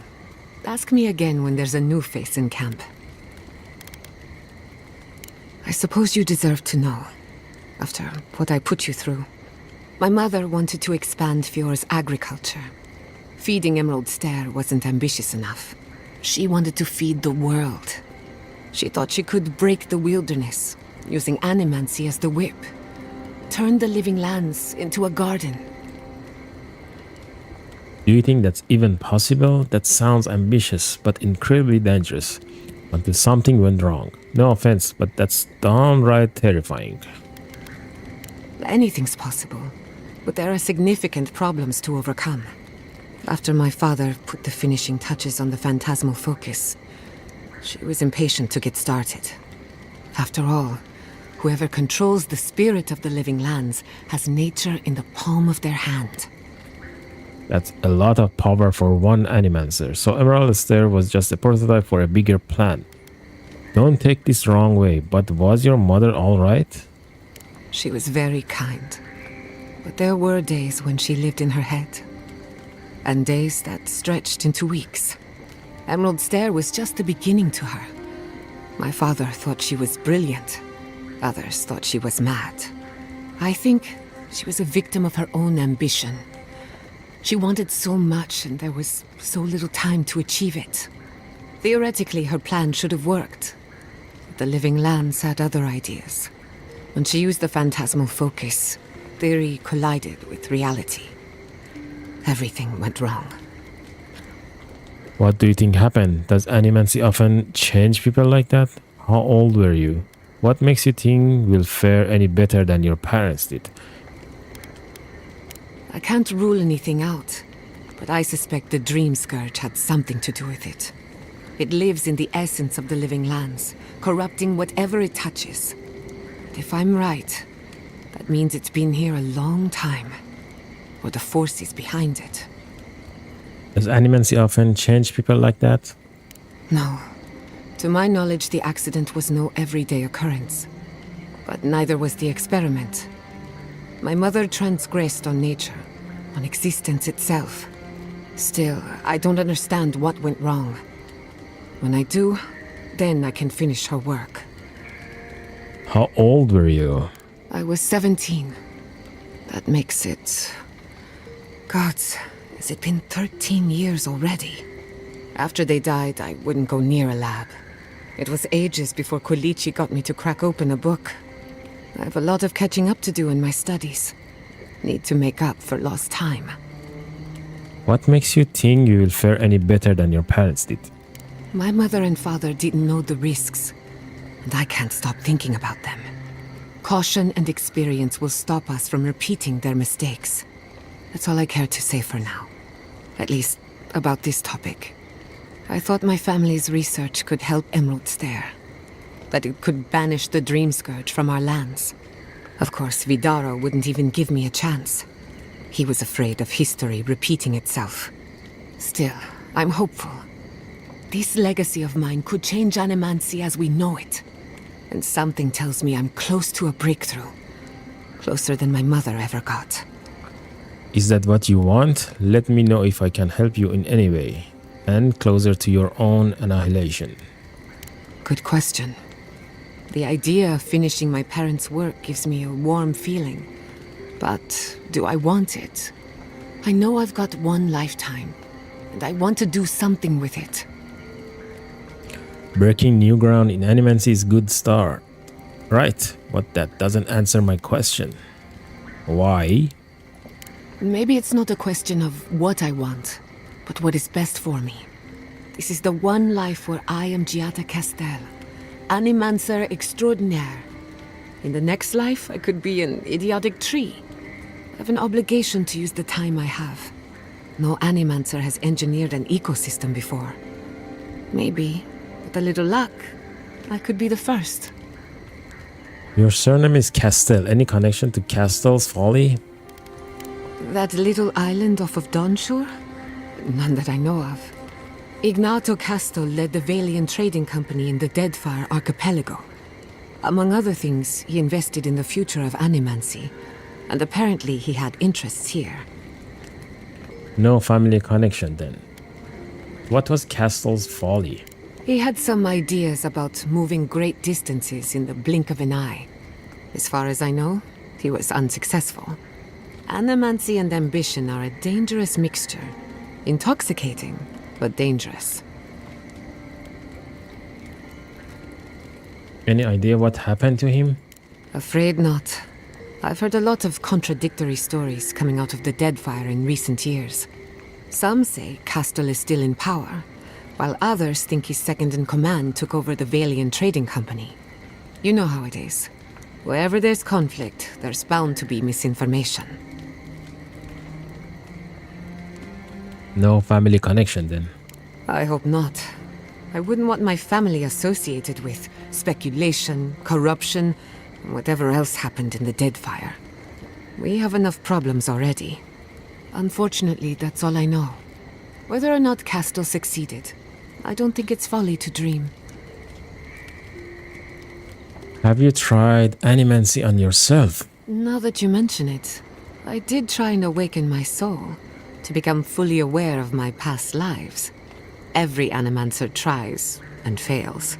Ask me again when there's a new face in camp. I suppose you deserve to know, after what I put you through. My mother wanted to expand Fiore's agriculture. Feeding Emerald Stair wasn't ambitious enough. She wanted to feed the world. She thought she could break the wilderness, using animancy as the whip. Turn the living lands into a garden. Do you think that's even possible? That sounds ambitious, but incredibly dangerous. Until something went wrong. No offense, but that's downright terrifying. Anything's possible, but there are significant problems to overcome. After my father put the finishing touches on the phantasmal focus, she was impatient to get started. After all, whoever controls the spirit of the living lands has nature in the palm of their hand. That's a lot of power for one animancer. So Emerald Stair was just a prototype for a bigger plan. Don't take this wrong way, but was your mother all right? She was very kind. But there were days when she lived in her head. And days that stretched into weeks. Emerald Stair was just the beginning to her. My father thought she was brilliant. Others thought she was mad. I think she was a victim of her own ambition. She wanted so much and there was so little time to achieve it. Theoretically, her plan should have worked. But the living lands had other ideas. When she used the phantasmal focus, theory collided with reality. Everything went wrong. What do you think happened? Does animancy often change people like that? How old were you? What makes you think we'll fare any better than your parents did? I can't rule anything out, but I suspect the Dream Scourge had something to do with it. It lives in the essence of the living lands, corrupting whatever it touches. But if I'm right, that means it's been here a long time, or the forces behind it. Does animancy often change people like that? No. To my knowledge, the accident was no everyday occurrence. But neither was the experiment. My mother transgressed on nature, on existence itself. Still, I don't understand what went wrong. When I do, then I can finish her work. How old were you? I was 17. That makes it... Gods, has it been 13 years already? After they died, I wouldn't go near a lab. It was ages before Kolichi got me to crack open a book. I have a lot of catching up to do in my studies. Need to make up for lost time. What makes you think you will fare any better than your parents did? My mother and father didn't know the risks, and I can't stop thinking about them. Caution and experience will stop us from repeating their mistakes. That's all I care to say for now. At least, about this topic. I thought my family's research could help emeralds there. That it could banish the Dream Scourge from our lands. Of course, Vidaro wouldn't even give me a chance. He was afraid of history repeating itself. Still, I'm hopeful. This legacy of mine could change animancy as we know it. And something tells me I'm close to a breakthrough. Closer than my mother ever got. Is that what you want? Let me know if I can help you in any way. And closer to your own annihilation. Good question. The idea of finishing my parents' work gives me a warm feeling. But do I want it? I know I've got one lifetime, and I want to do something with it. Breaking new ground in animancy is a good start. Right, but that doesn't answer my question. Why? Maybe it's not a question of what I want, but what is best for me. This is the one life where I am Giada Castel, animancer extraordinaire. In the next life, I could be an idiotic tree. I have an obligation to use the time I have. No animancer has engineered an ecosystem before. Maybe, with a little luck, I could be the first. Your surname is Castel. Any connection to Castel's Folly? That little island off of Dawnshore? None that I know of. Ignato Castel led the Valian trading company in the Deadfire archipelago. Among other things, he invested in the future of animancy, and apparently he had interests here. No family connection then. What was Castel's Folly? He had some ideas about moving great distances in the blink of an eye. As far as I know, he was unsuccessful. Animancy and ambition are a dangerous mixture. Intoxicating, but dangerous. Any idea what happened to him? Afraid not. I've heard a lot of contradictory stories coming out of the Deadfire in recent years. Some say Castel is still in power, while others think his second-in-command took over the Valian trading company. You know how it is. Wherever there's conflict, there's bound to be misinformation. No family connection then. I hope not. I wouldn't want my family associated with speculation, corruption, and whatever else happened in the Deadfire. We have enough problems already. Unfortunately, that's all I know. Whether or not Castel succeeded, I don't think it's folly to dream. Have you tried animancy on yourself? Now that you mention it, I did try and awaken my soul, to become fully aware of my past lives. Every animancer tries and fails.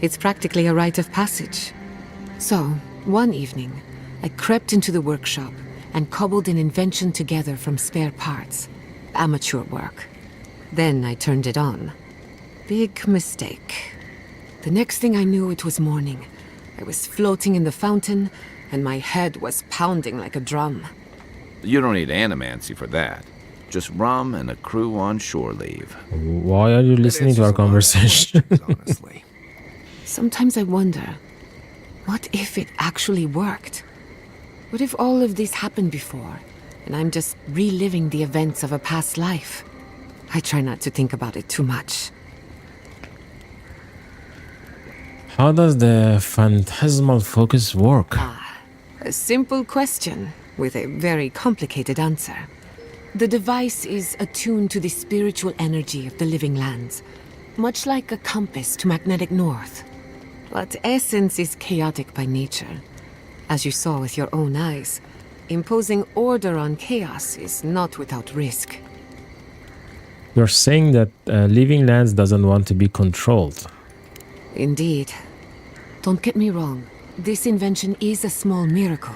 It's practically a rite of passage. So, one evening, I crept into the workshop and cobbled an invention together from spare parts. Amateur work. Then I turned it on. Big mistake. The next thing I knew, it was morning. I was floating in the fountain, and my head was pounding like a drum. You don't need animancy for that. Just rum and a crew on shore leave. Why are you listening to our conversation? Honestly. Sometimes I wonder, what if it actually worked? What if all of this happened before, and I'm just reliving the events of a past life? I try not to think about it too much. How does the phantasmal focus work? A simple question with a very complicated answer. The device is attuned to the spiritual energy of the living lands, much like a compass to magnetic north. But essence is chaotic by nature. As you saw with your own eyes, imposing order on chaos is not without risk. You're saying that Living Lands doesn't want to be controlled. Indeed. Don't get me wrong, this invention is a small miracle,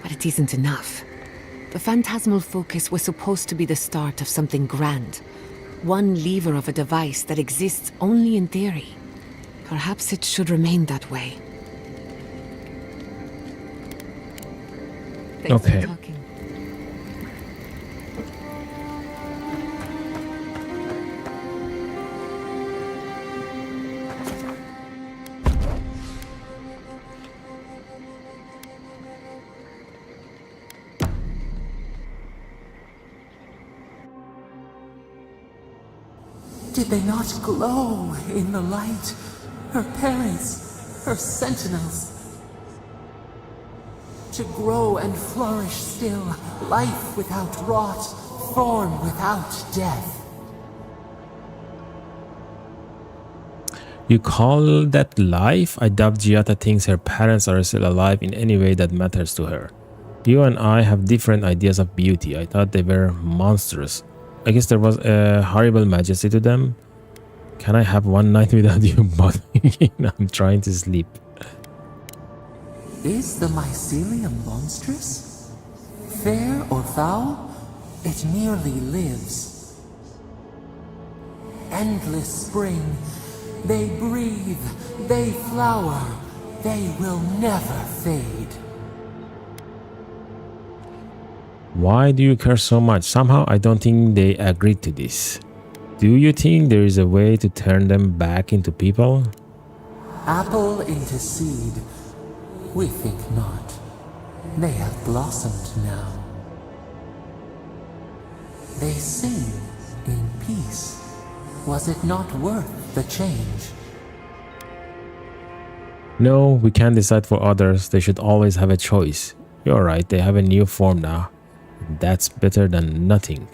but it isn't enough. The phantasmal focus was supposed to be the start of something grand. One lever of a device that exists only in theory. Perhaps it should remain that way. Thanks Okay. for talking. Did they not glow in the light? Her parents, her sentinels. To grow and flourish still, life without rot, form without death. You call that life? I doubt Giata thinks her parents are still alive in any way that matters to her. You and I have different ideas of beauty. I thought they were monstrous. I guess there was a horrible majesty to them. Can I have one night without you bothering? I'm trying to sleep. Is the mycelium monstrous? Fair or foul? It merely lives. Endless spring. They breathe. They flower. They will never fade. Why do you care so much? Somehow I don't think they agreed to this. Do you think there is a way to turn them back into people? Apple into seed. We think not. They have blossomed now. They sing in peace. Was it not worth the change? No, we can't decide for others. They should always have a choice. You're right, they have a new form now. That's better than nothing.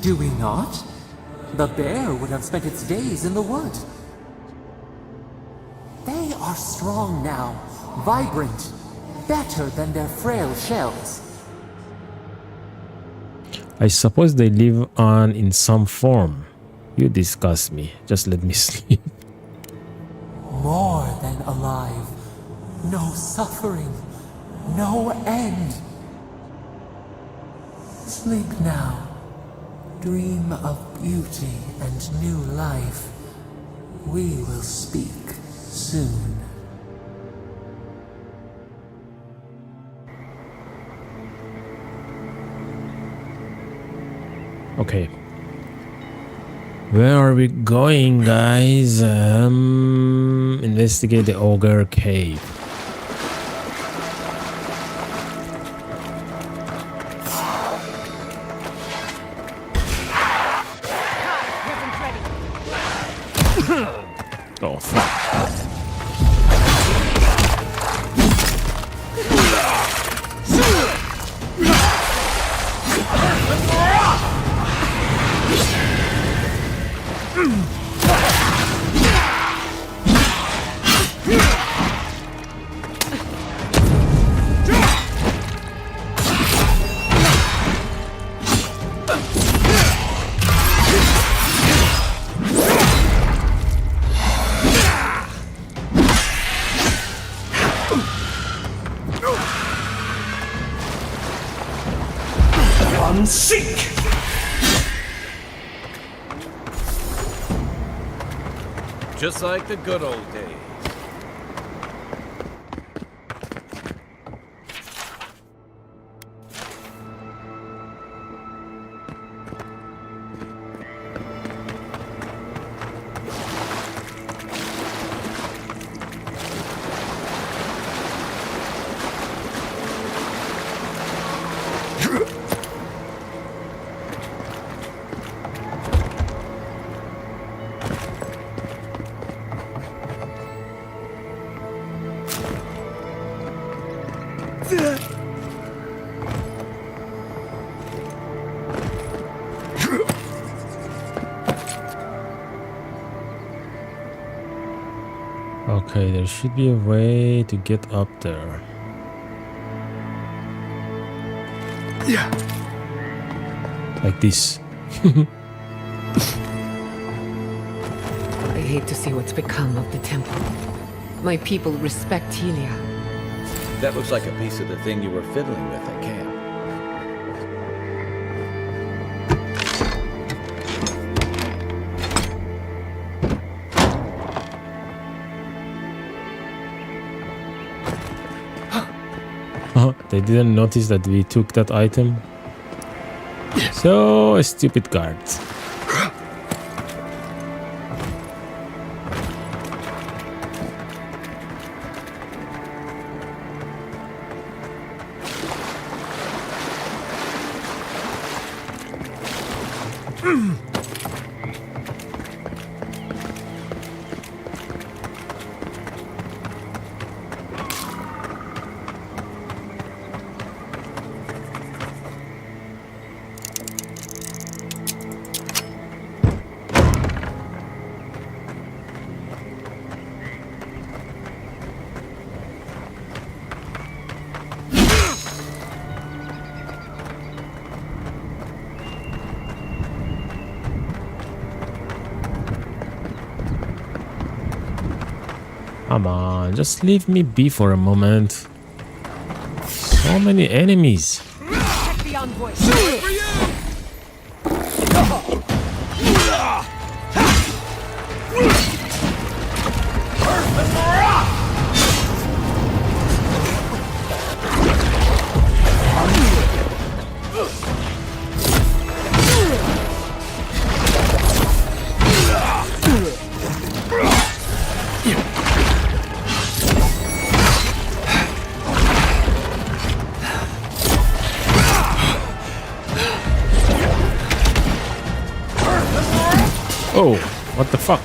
Do we not? The bear would have spent its days in the wood. They are strong now, vibrant, better than their frail shells. I suppose they live on in some form. You disgust me. Just let me sleep. More than alive. No suffering. No end. Sleep now. Dream of beauty and new life. We will speak soon. Okay. Where are we going, guys? Investigate the ogre cave. Oh, fuck. Sink! Just like the good old days. Okay, there should be a way to get up there. Yeah. Like this. I hate to see what's become of the temple. My people respect Helia. That looks like a piece of the thing you were fiddling with at camp. They didn't notice that we took that item. So stupid guards. Come on, just leave me be for a moment. So many enemies. Check the envoy. For you! Oh, what the fuck?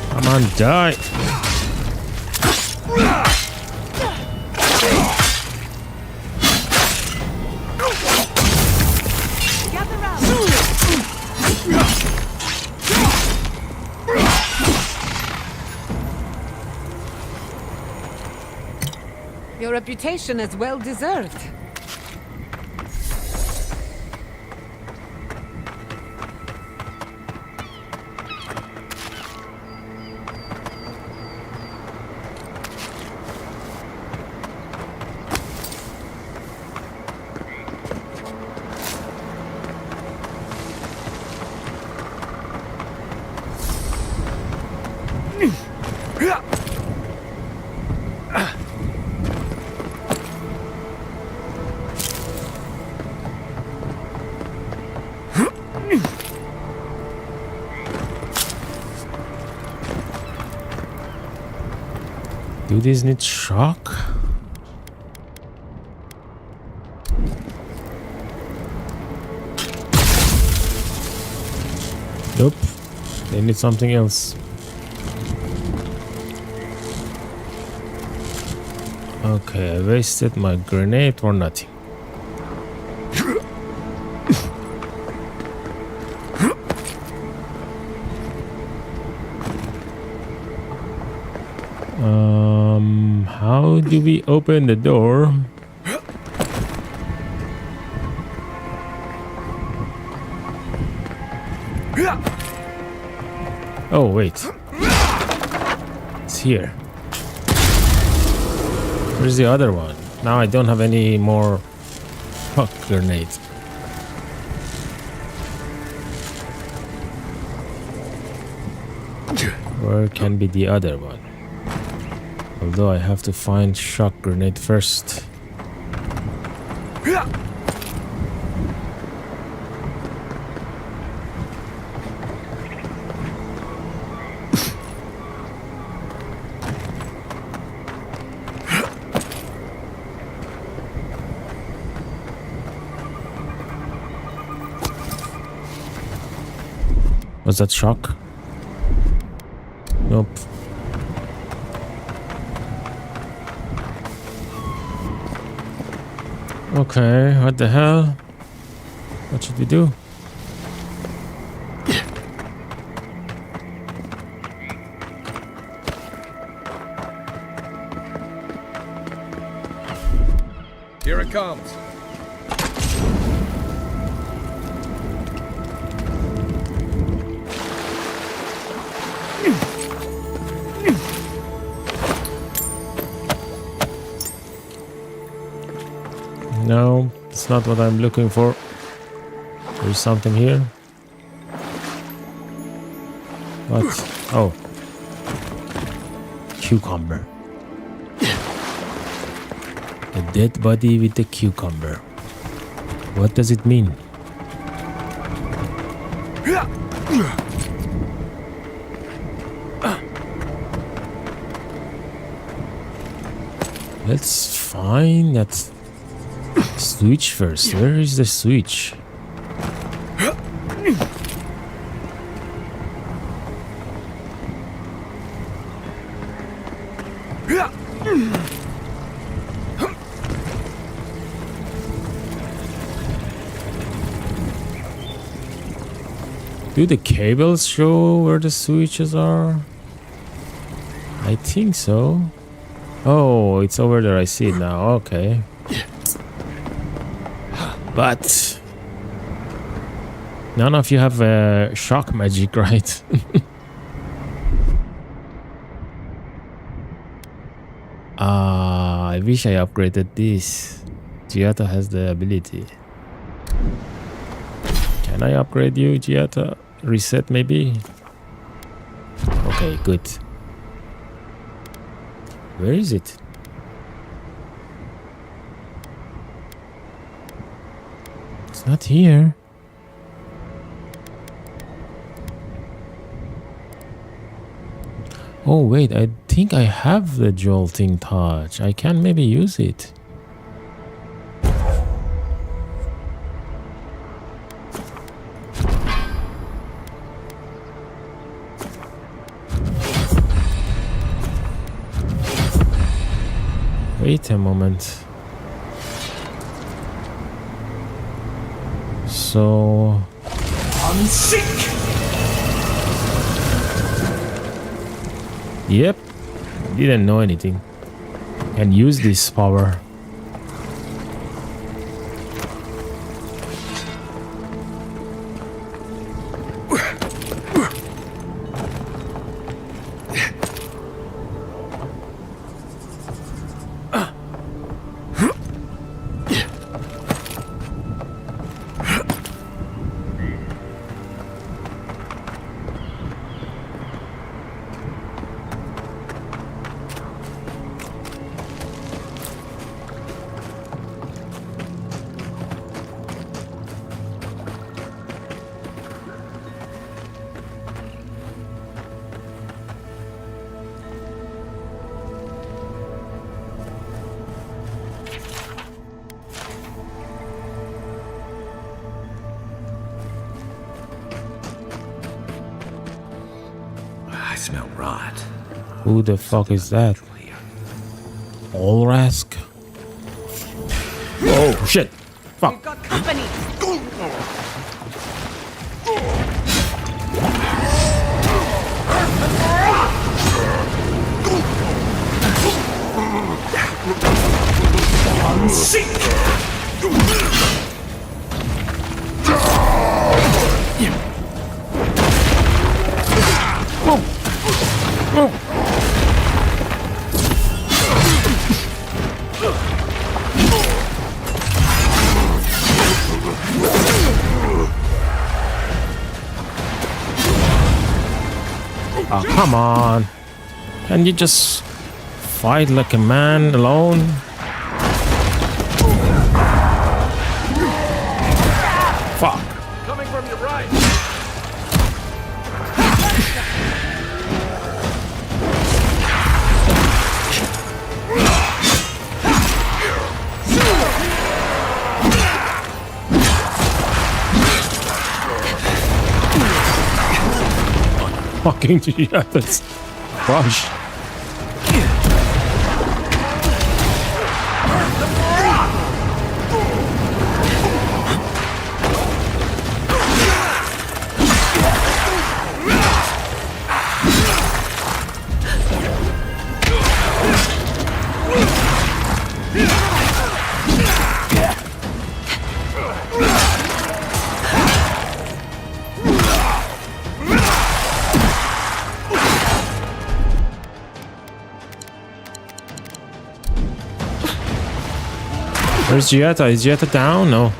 Come on, die. Your reputation is well deserved. Do these need shock? Nope. They need something else. Okay, I wasted my grenade for nothing. How do we open the door? Oh, wait. It's here. Where's the other one? Now I don't have any more fuck grenades. Where can be the other one? Although I have to find shock grenade first. Was that shock? Nope. Okay, what the hell? What should we do? Here it comes. No, it's not what I'm looking for. There's something here. What? Oh. Cucumber. A dead body with a cucumber. What does it mean? Let's find that switch first. Where is the switch? Do the cables show where the switches are? I think so. Oh, it's over there. I see it now. Okay. But none of you have shock magic, right? I wish I upgraded this. Giata has the ability. Can I upgrade you, Giata? Reset maybe? Okay, good. Where is it? It's not here. Oh wait, I think I have the jolting touch. I can maybe use it. Wait a moment. So I'm sick. Yep. Didn't know anything. Can use this power. I smell rot. Who the fuck is that? All Rask. Oh shit! Fuck. We've got company. Oh, come on. Can you just fight like a man alone? Fuck. Coming from your right. Fucking yeah, that's crush. Where's Gietta? Is Gietta down? No.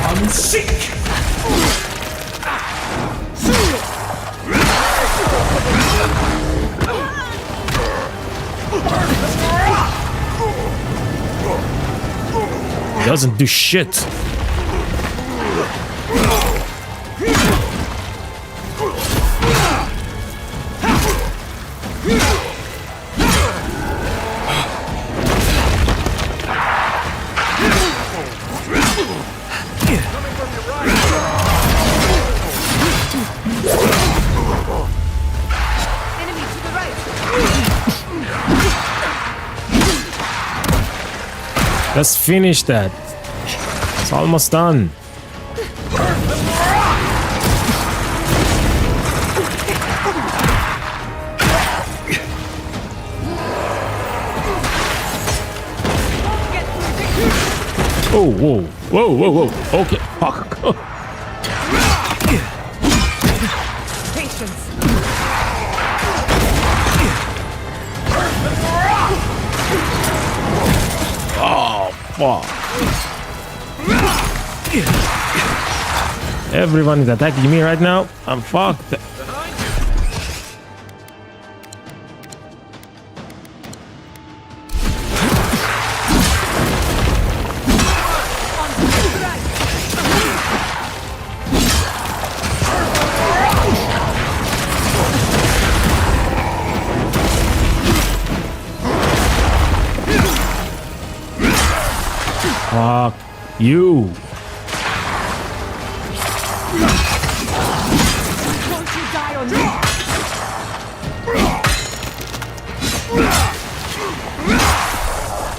I'm sick. Doesn't do shit. Let's finish that. It's almost done. Oh, whoa, whoa, whoa, whoa. Okay, fuck. Patience. Oh, fuck. Everyone is attacking me right now. I'm fucked. Fuck you. Don't you die on me.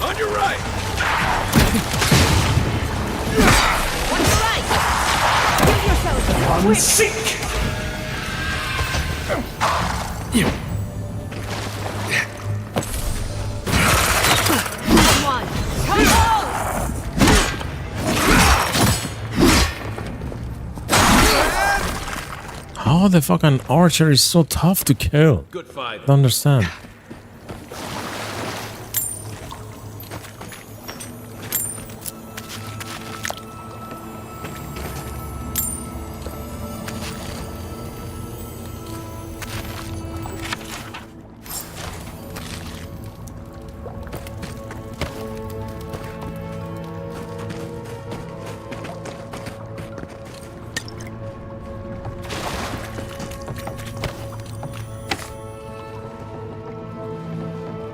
On your right. On your right. Give yourself. I'm sick. Come on. Come on. How the fucking archer is so tough to kill? Good fight. I don't understand.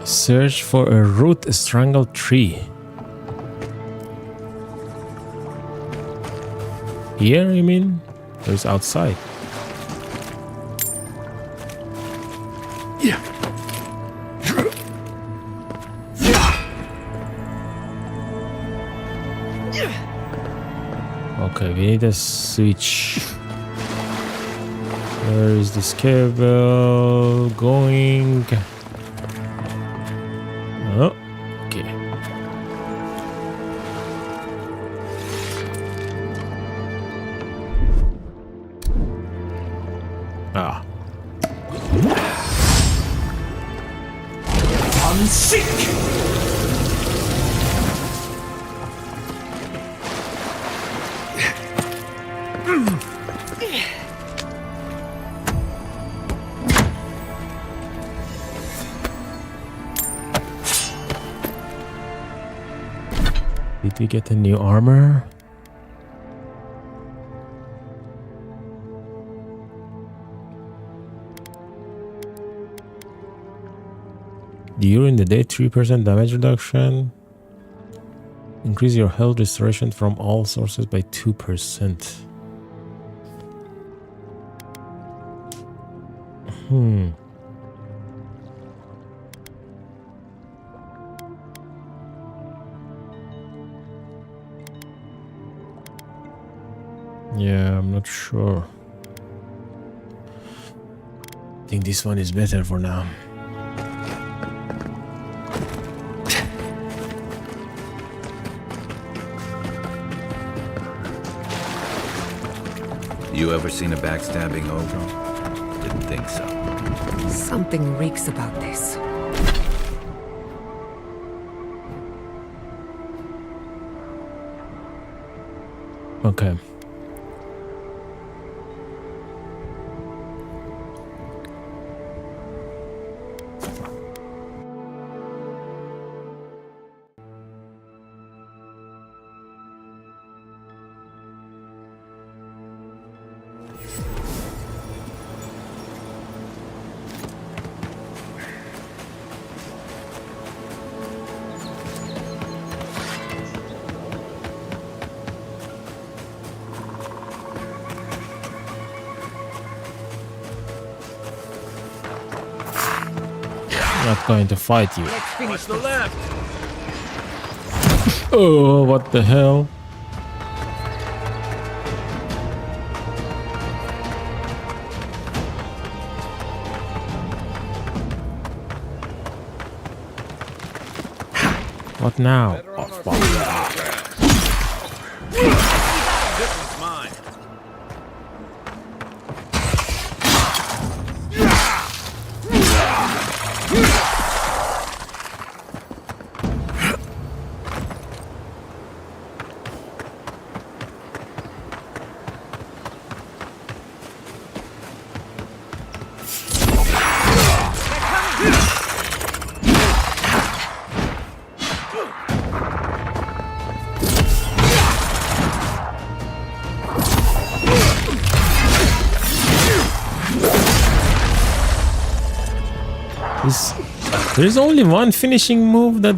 Search for a root strangled tree. Here, you mean? Or is outside? Yeah. Okay, we need a switch. Where is this cable going? Oh, okay. Ah. Unseek! Did we get a new armor? During the day, 3% damage reduction. Increase your health restoration from all sources by 2%. Yeah, I'm not sure. I think this one is better for now. You ever seen a backstabbing ogre? Didn't think so. Something reeks about this. Okay. Not going to fight you. Watch the left. Oh, what the hell? What now? Oh, fuck. This one's mine. There's only one finishing move that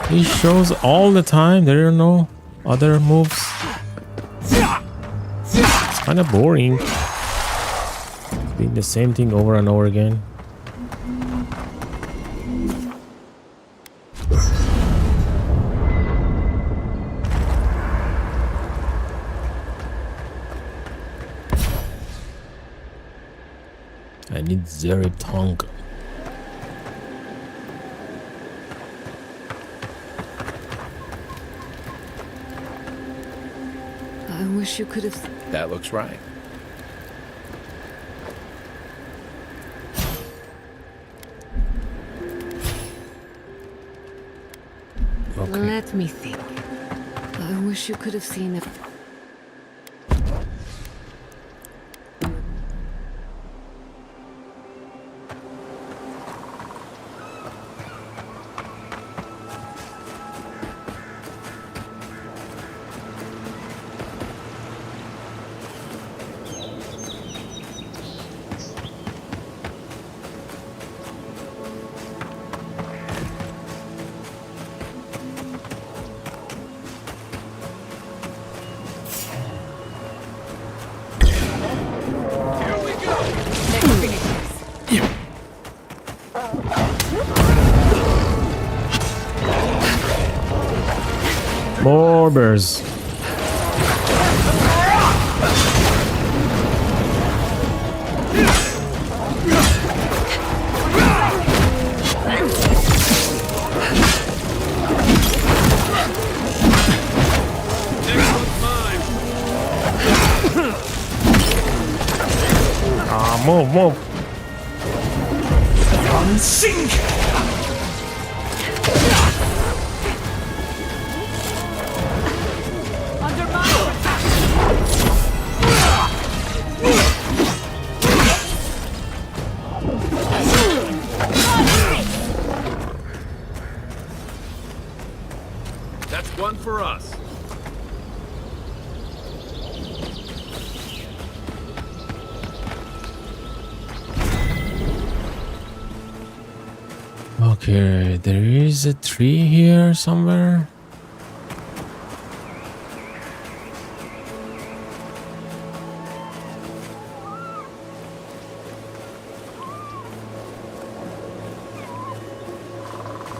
he shows all the time. There are no other moves. It's kind of boring. Doing the same thing over and over again. I need Zeri tongue. I wish you could have... That looks right. Okay. Let me think. I wish you could have seen it. More bears. Move. Sink! That's one for us. Okay, there is a tree here somewhere.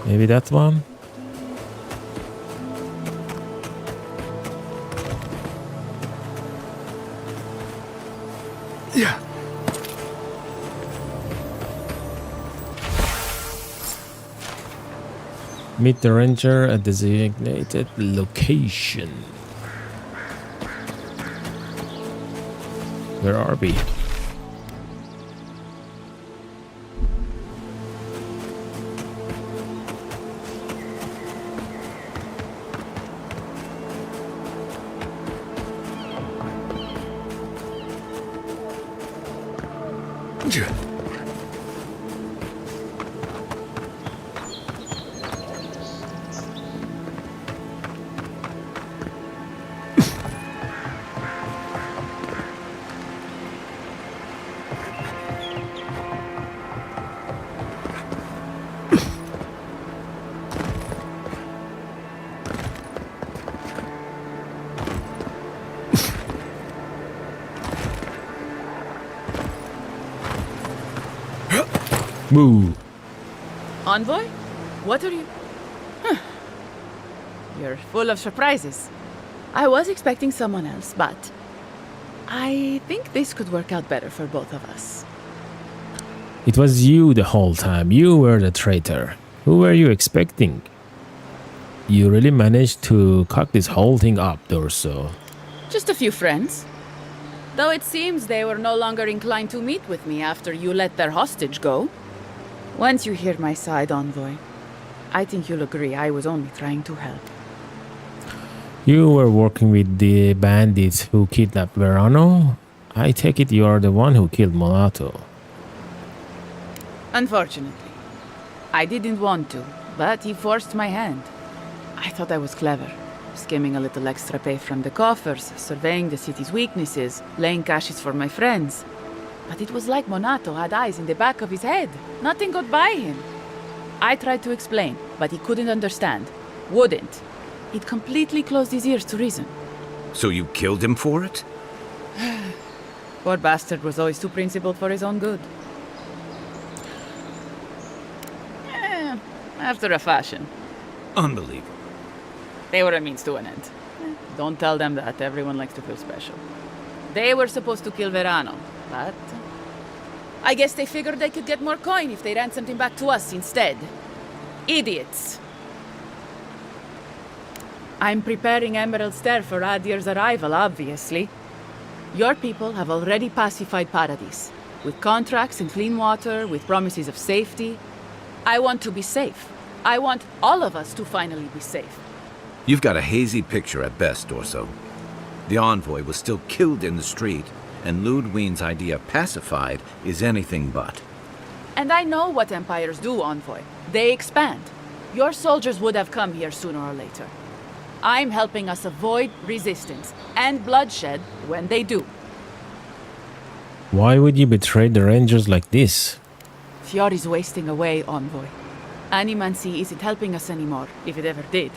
Maybe that one? Yeah. Meet the ranger at the designated location. Where are we? Moo. Envoy? What are you... Huh. You're full of surprises. I was expecting someone else, but... I think this could work out better for both of us. It was you the whole time. You were the traitor. Who were you expecting? You really managed to cock this whole thing up, Dorso. Just a few friends. Though it seems they were no longer inclined to meet with me after you let their hostage go. Once you hear my side, Envoy, I think you'll agree I was only trying to help. You were working with the bandits who kidnapped Verano? I take it you are the one who killed Molato. Unfortunately. I didn't want to, but he forced my hand. I thought I was clever, skimming a little extra pay from the coffers, surveying the city's weaknesses, laying caches for my friends. But it was like Monato had eyes in the back of his head. Nothing got by him. I tried to explain, but he couldn't understand. Wouldn't. He'd completely closed his ears to reason. So you killed him for it? Poor bastard was always too principled for his own good. After a fashion. Unbelievable. They were a means to an end. Don't tell them that. Everyone likes to feel special. They were supposed to kill Verano, but... I guess they figured they could get more coin if they ransomed him back to us instead. Idiots. I'm preparing Emerald Stair for Adir's arrival, obviously. Your people have already pacified Paradis, with contracts and clean water, with promises of safety. I want to be safe. I want all of us to finally be safe. You've got a hazy picture at best, Dorso. The envoy was still killed in the street, and Ludwine's idea of pacified is anything but. And I know what empires do, Envoy. They expand. Your soldiers would have come here sooner or later. I'm helping us avoid resistance and bloodshed when they do. Why would you betray the Rangers like this? Fiori's wasting away, Envoy. Animancy isn't helping us anymore, if it ever did.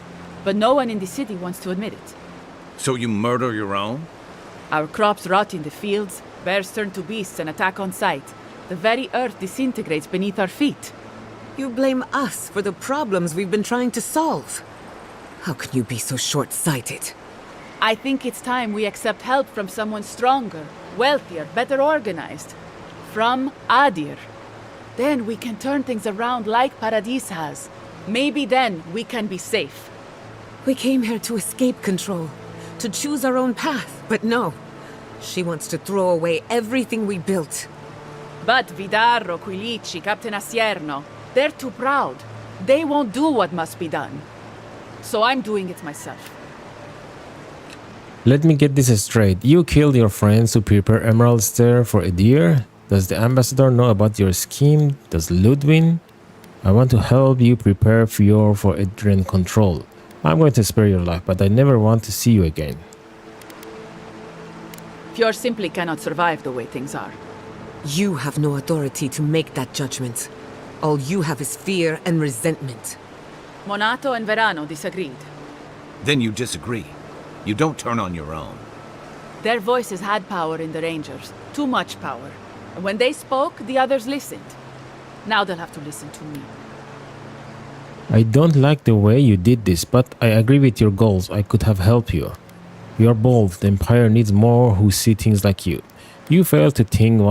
But no one in the city wants to admit it. So you murder your own? Our crops rot in the fields, bears turn to beasts and attack on sight. The very earth disintegrates beneath our feet. You blame us for the problems we've been trying to solve. How can you be so short-sighted? I think it's time we accept help from someone stronger, wealthier, better organized. From Adir. Then we can turn things around like Paradis has. Maybe then we can be safe. We came here to escape control, to choose our own path, but no. She wants to throw away everything we built. But Vidarro, Quilici, Captain Asierno, they're too proud. They won't do what must be done. So I'm doing it myself. Let me get this straight. You killed your friends to prepare Emerald Stair for Adir? Does the ambassador know about your scheme? Does Ludwin? I want to help you prepare Fior for Adrian control. I'm going to spare your life, but I never want to see you again. Fior simply cannot survive the way things are. You have no authority to make that judgment. All you have is fear and resentment. Monato and Verano disagreed. Then you disagree. You don't turn on your own. Their voices had power in the Rangers. Too much power. And when they spoke, the others listened. Now they'll have to listen to me. I don't like the way you did this, but I agree with your goals. I could have helped you. You're bold. The Empire needs more who see things like you. You failed to think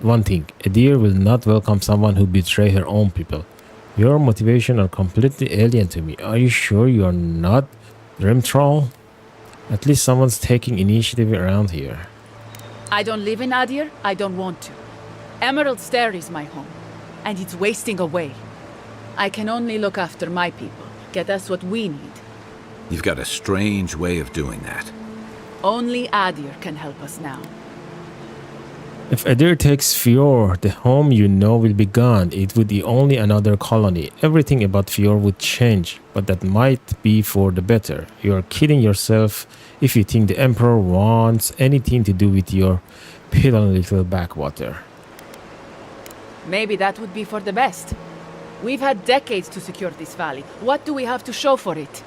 one thing. Adir will not welcome someone who betrays her own people. Your motivation are completely alien to me. Are you sure you are not Rimtroll? At least someone's taking initiative around here. I don't live in Adir. I don't want to. Emerald Stair is my home, and it's wasting away. I can only look after my people, get us what we need. You've got a strange way of doing that. Only Adir can help us now. If Adir takes Fior, the home you know will be gone. It would be only another colony. Everything about Fior would change, but that might be for the better. You are kidding yourself if you think the Emperor wants anything to do with your piddling little backwater. Maybe that would be for the best. We've had decades to secure this valley. What do we have to show for it?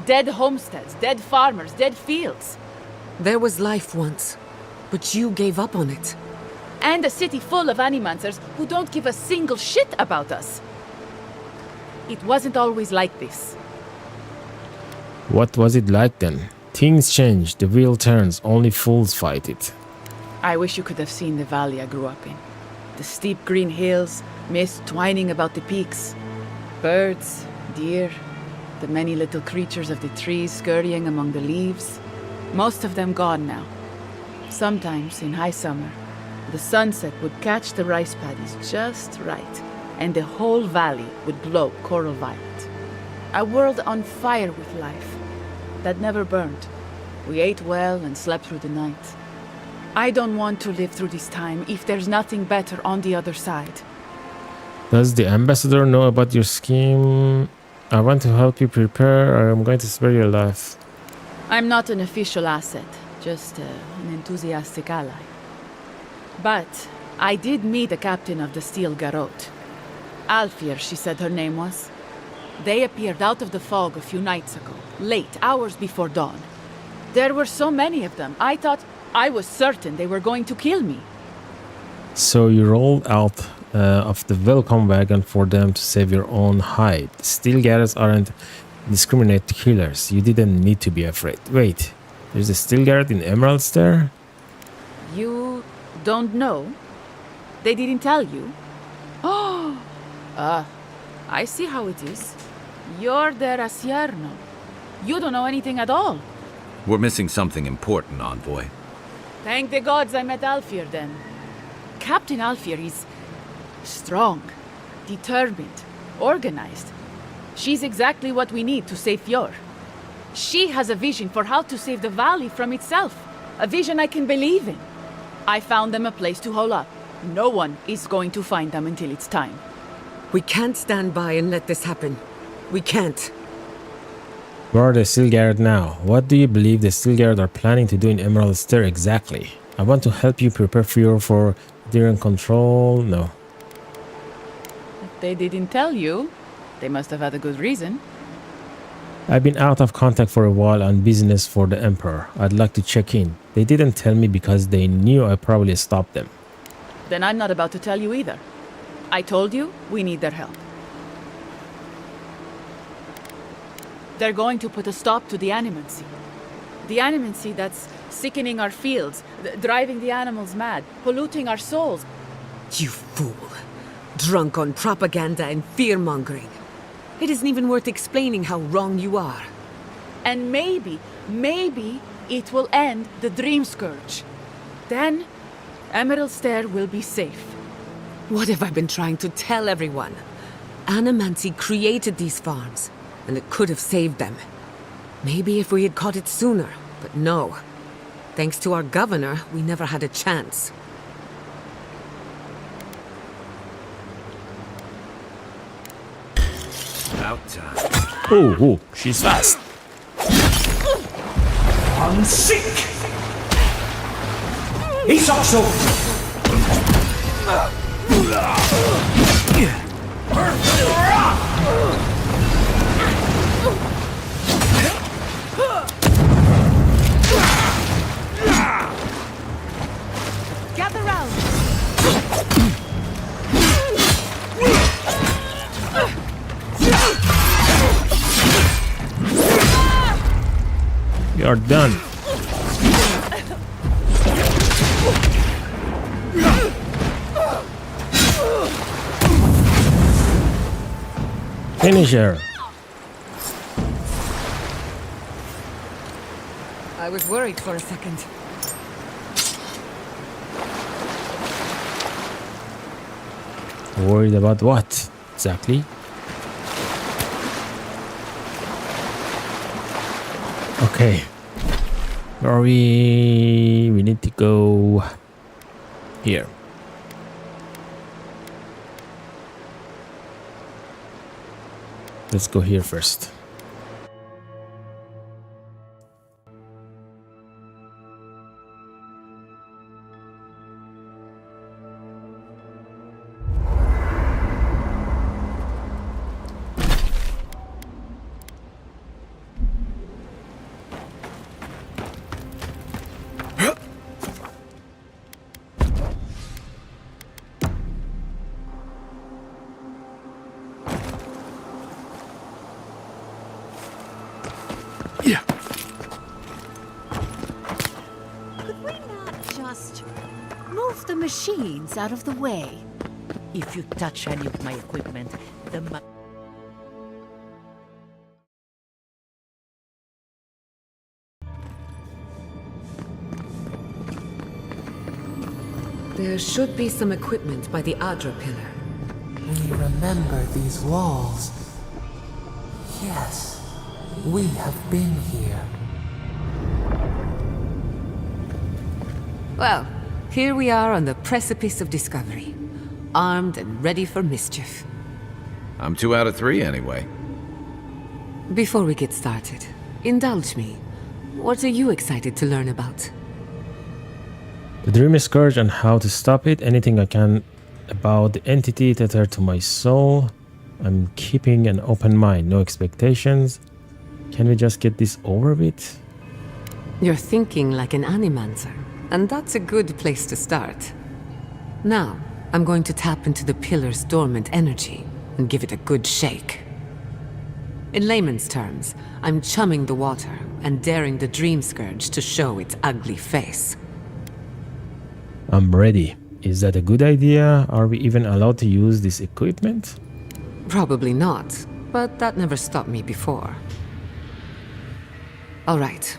Dead homesteads, dead farmers, dead fields. There was life once, but you gave up on it. And a city full of animancers who don't give a single shit about us. It wasn't always like this. What was it like then? Things change, the wheel turns, only fools fight it. I wish you could have seen the valley I grew up in. The steep green hills, mist twining about the peaks. Birds, deer, the many little creatures of the trees scurrying among the leaves. Most of them gone now. Sometimes, in high summer, the sunset would catch the rice paddies just right, and the whole valley would glow coral violet. A world on fire with life that never burned. We ate well and slept through the night. I don't want to live through this time if there's nothing better on the other side. Does the ambassador know about your scheme? I want to help you prepare, or I'm going to spare your life. I'm not an official asset, just an enthusiastic ally. But I did meet the captain of the Steel Garrote. Alfir, she said her name was. They appeared out of the fog a few nights ago, late, hours before dawn. There were so many of them, I was certain they were going to kill me. So you rolled out of the welcome wagon for them to save your own hide. Steel Garrotes aren't discriminate killers. You didn't need to be afraid. Wait, there's a Steel Garrote in Emerald Stair? You don't know? They didn't tell you? Oh, I see how it is. You're their Asierno. You don't know anything at all. We're missing something important, Envoy. Thank the gods I met Alfir then. Captain Alfir is strong, determined, organized. She's exactly what we need to save Fior. She has a vision for how to save the valley from itself. A vision I can believe in. I found them a place to hole up. No one is going to find them until it's time. We can't stand by and let this happen. We can't. Where are the Steel Garrote now? What do you believe the Steel Garrote are planning to do in Emerald Stair exactly? I want to help you prepare Fior for Adirian control. No. If they didn't tell you, they must have had a good reason. I've been out of contact for a while on business for the Emperor. I'd like to check in. They didn't tell me because they knew I probably stopped them. Then I'm not about to tell you either. I told you we need their help. They're going to put a stop to the animancy. The animancy that's sickening our fields, driving the animals mad, polluting our souls. You fool. Drunk on propaganda and fear-mongering. It isn't even worth explaining how wrong you are. And maybe it will end the Dream Scourge. Then, Emerald Stair will be safe. What have I been trying to tell everyone? Animancy created these farms, and it could have saved them. Maybe if we had caught it sooner, but no. Thanks to our governor, we never had a chance. About time. Oh, she's fast. Unseek! He's also... Gather round! We are done. Finish her. I was worried for a second. Worried about what exactly? Okay. Where are we? We need to go here. Let's go here first. Move the machines out of the way. If you touch any of my equipment, There should be some equipment by the Adra pillar. We remember these walls. Yes, we have been here. Well, here we are on the precipice of discovery. Armed and ready for mischief. I'm 2 out of 3 anyway. Before we get started, indulge me. What are you excited to learn about? The Dream Scourge and how to stop it. Anything I can about the entity tethered to my soul. I'm keeping an open mind, no expectations. Can we just get this over with? You're thinking like an animancer, and that's a good place to start. Now, I'm going to tap into the pillar's dormant energy and give it a good shake. In layman's terms, I'm chumming the water and daring the Dream Scourge to show its ugly face. I'm ready. Is that a good idea? Are we even allowed to use this equipment? Probably not, but that never stopped me before. All right.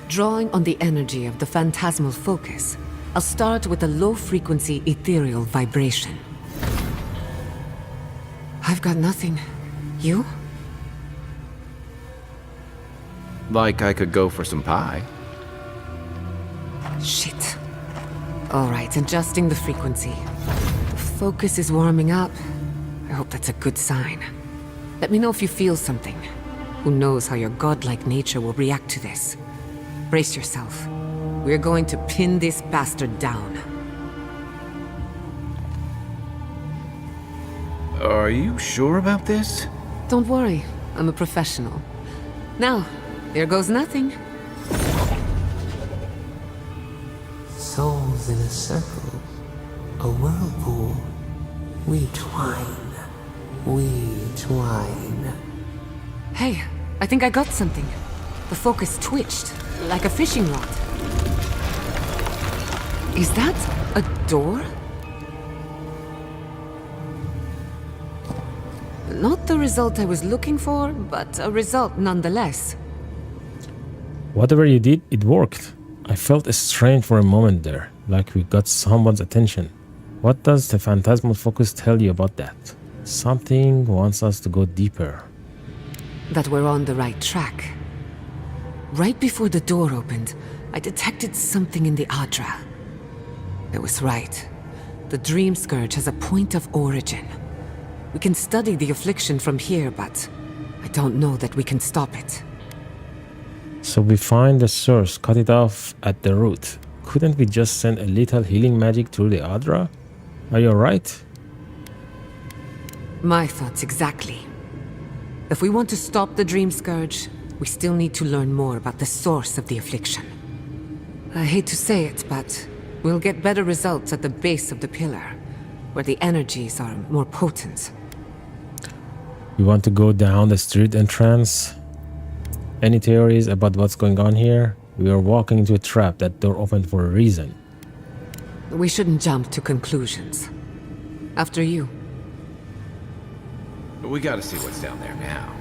Drawing on the energy of the phantasmal focus, I'll start with a low-frequency ethereal vibration. I've got nothing. You? Like I could go for some pie. Shit. All right, adjusting the frequency. The focus is warming up. I hope that's a good sign. Let me know if you feel something. Who knows how your godlike nature will react to this. Brace yourself. We're going to pin this bastard down. Are you sure about this? Don't worry, I'm a professional. Now, there goes nothing. Souls in a circle, a whirlpool. We twine, we twine. Hey, I think I got something. The focus twitched, like a fishing rod. Is that a door? Not the result I was looking for, but a result nonetheless. Whatever you did, it worked. I felt strange for a moment there, like we got someone's attention. What does the phantasmal focus tell you about that? Something wants us to go deeper. That we're on the right track. Right before the door opened, I detected something in the Adra. It was right. The Dream Scourge has a point of origin. We can study the affliction from here, but I don't know that we can stop it. So we find the source, cut it off at the root. Couldn't we just send a little healing magic through the Adra? Are you alright? My thoughts exactly. If we want to stop the Dream Scourge, we still need to learn more about the source of the affliction. I hate to say it, but we'll get better results at the base of the pillar, where the energies are more potent. We want to go down the street entrance. Any theories about what's going on here? We are walking into a trap. That door opened for a reason. We shouldn't jump to conclusions. After you. We gotta see what's down there now.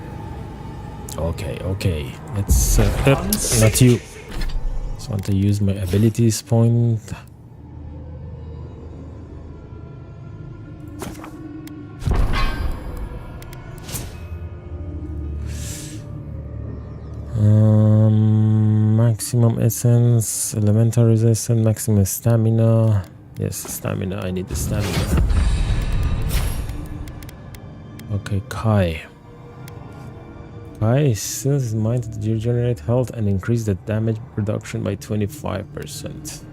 Okay. Let's... not you. Just want to use my abilities point. Maximum essence, elemental resistance, maximum stamina. Yes, stamina. I need the stamina. Okay, Kai. Kai still is mind to regenerate health and increase the damage reduction by 25%.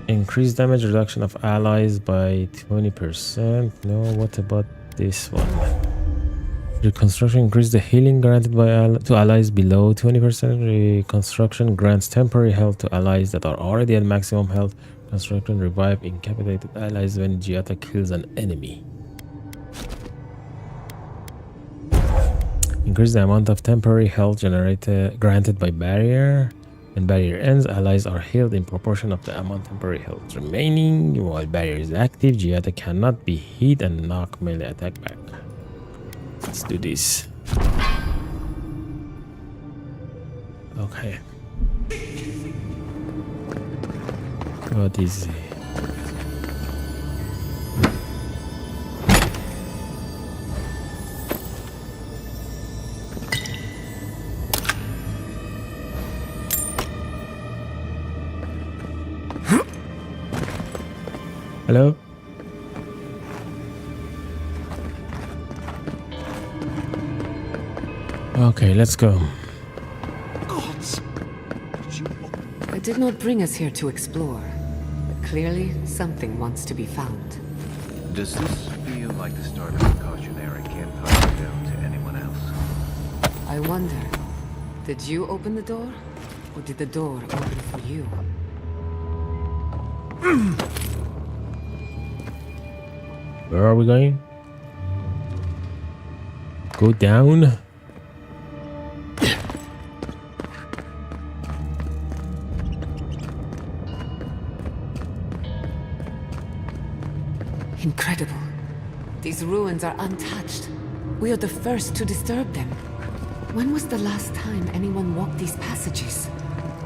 Increase damage reduction of allies by 20%. No, what about this one? Reconstruction increase the healing granted by to allies below 20%. Reconstruction grants temporary health to allies that are already at maximum health. Reconstruction revive incapacitated allies when Giata kills an enemy. Increase the amount of temporary health granted by barrier. When barrier ends, allies are healed in proportion of the amount temporary health remaining. While barrier is active, Giata cannot be hit and knock melee attack back. Let's do this. Okay. What is it? Hello? Okay, let's go. I did not bring us here to explore, but clearly something wants to be found. Does this feel like the start of a cautionary campfire tale to anyone else? I wonder, did you open the door? Or did the door open for you? Where are we going? Go down. Incredible. These ruins are untouched. We are the first to disturb them. When was the last time anyone walked these passages?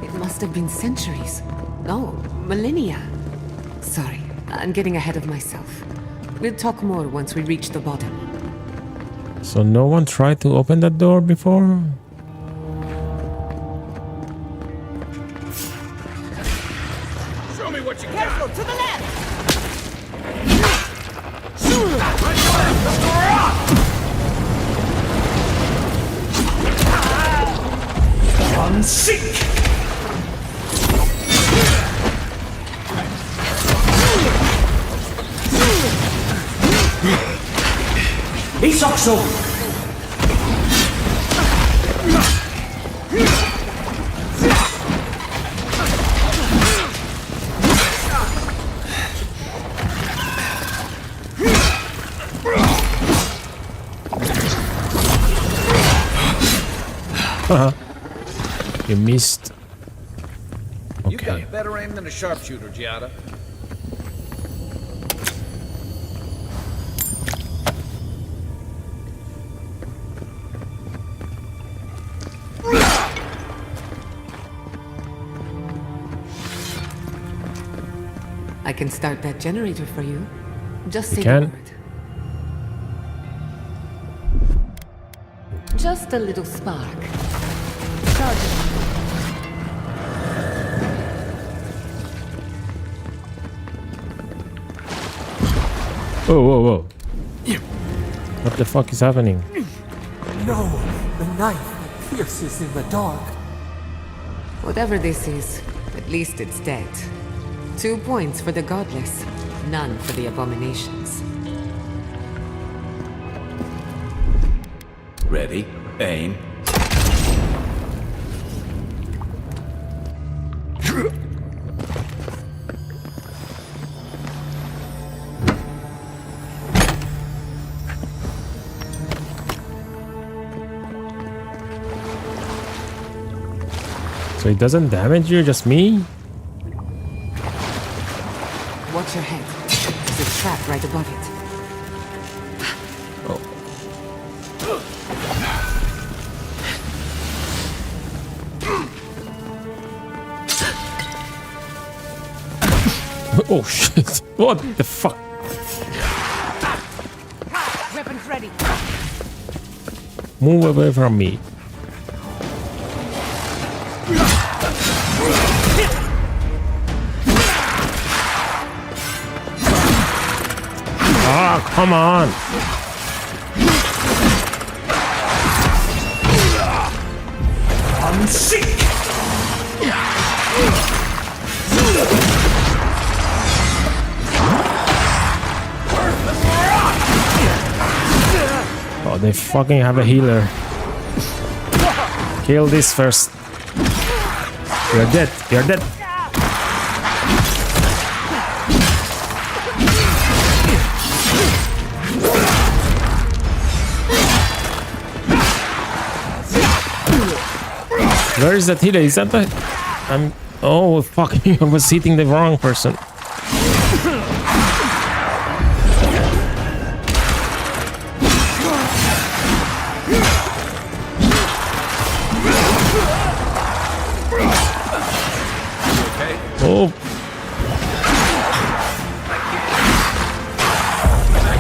It must have been centuries. No, millennia. Sorry, I'm getting ahead of myself. We'll talk more once we reach the bottom. So no one tried to open that door before? Show me what you Careful, to the left! One sink! Ace Oxo! You missed. You've got better aim than a sharpshooter, Giada. I can start that generator for you. Just You say can? the word. Just a little spark. Charging. Whoa, whoa, whoa. What the fuck is happening? No, the knife that pierces in the dark. Whatever this is, at least it's dead. 2 points for the godless, none for the abominations. Ready, aim. So it doesn't damage you, just me? Watch your head. There's a trap right above it. Oh shit. What the fuck? Weapons ready. Move away from me. Ah, come on. Unseek! Oh, they fucking have a healer. Kill this first. You're dead. You're dead. Where is that healer? Is that the... Oh, fuck. I was hitting the wrong person. Oh.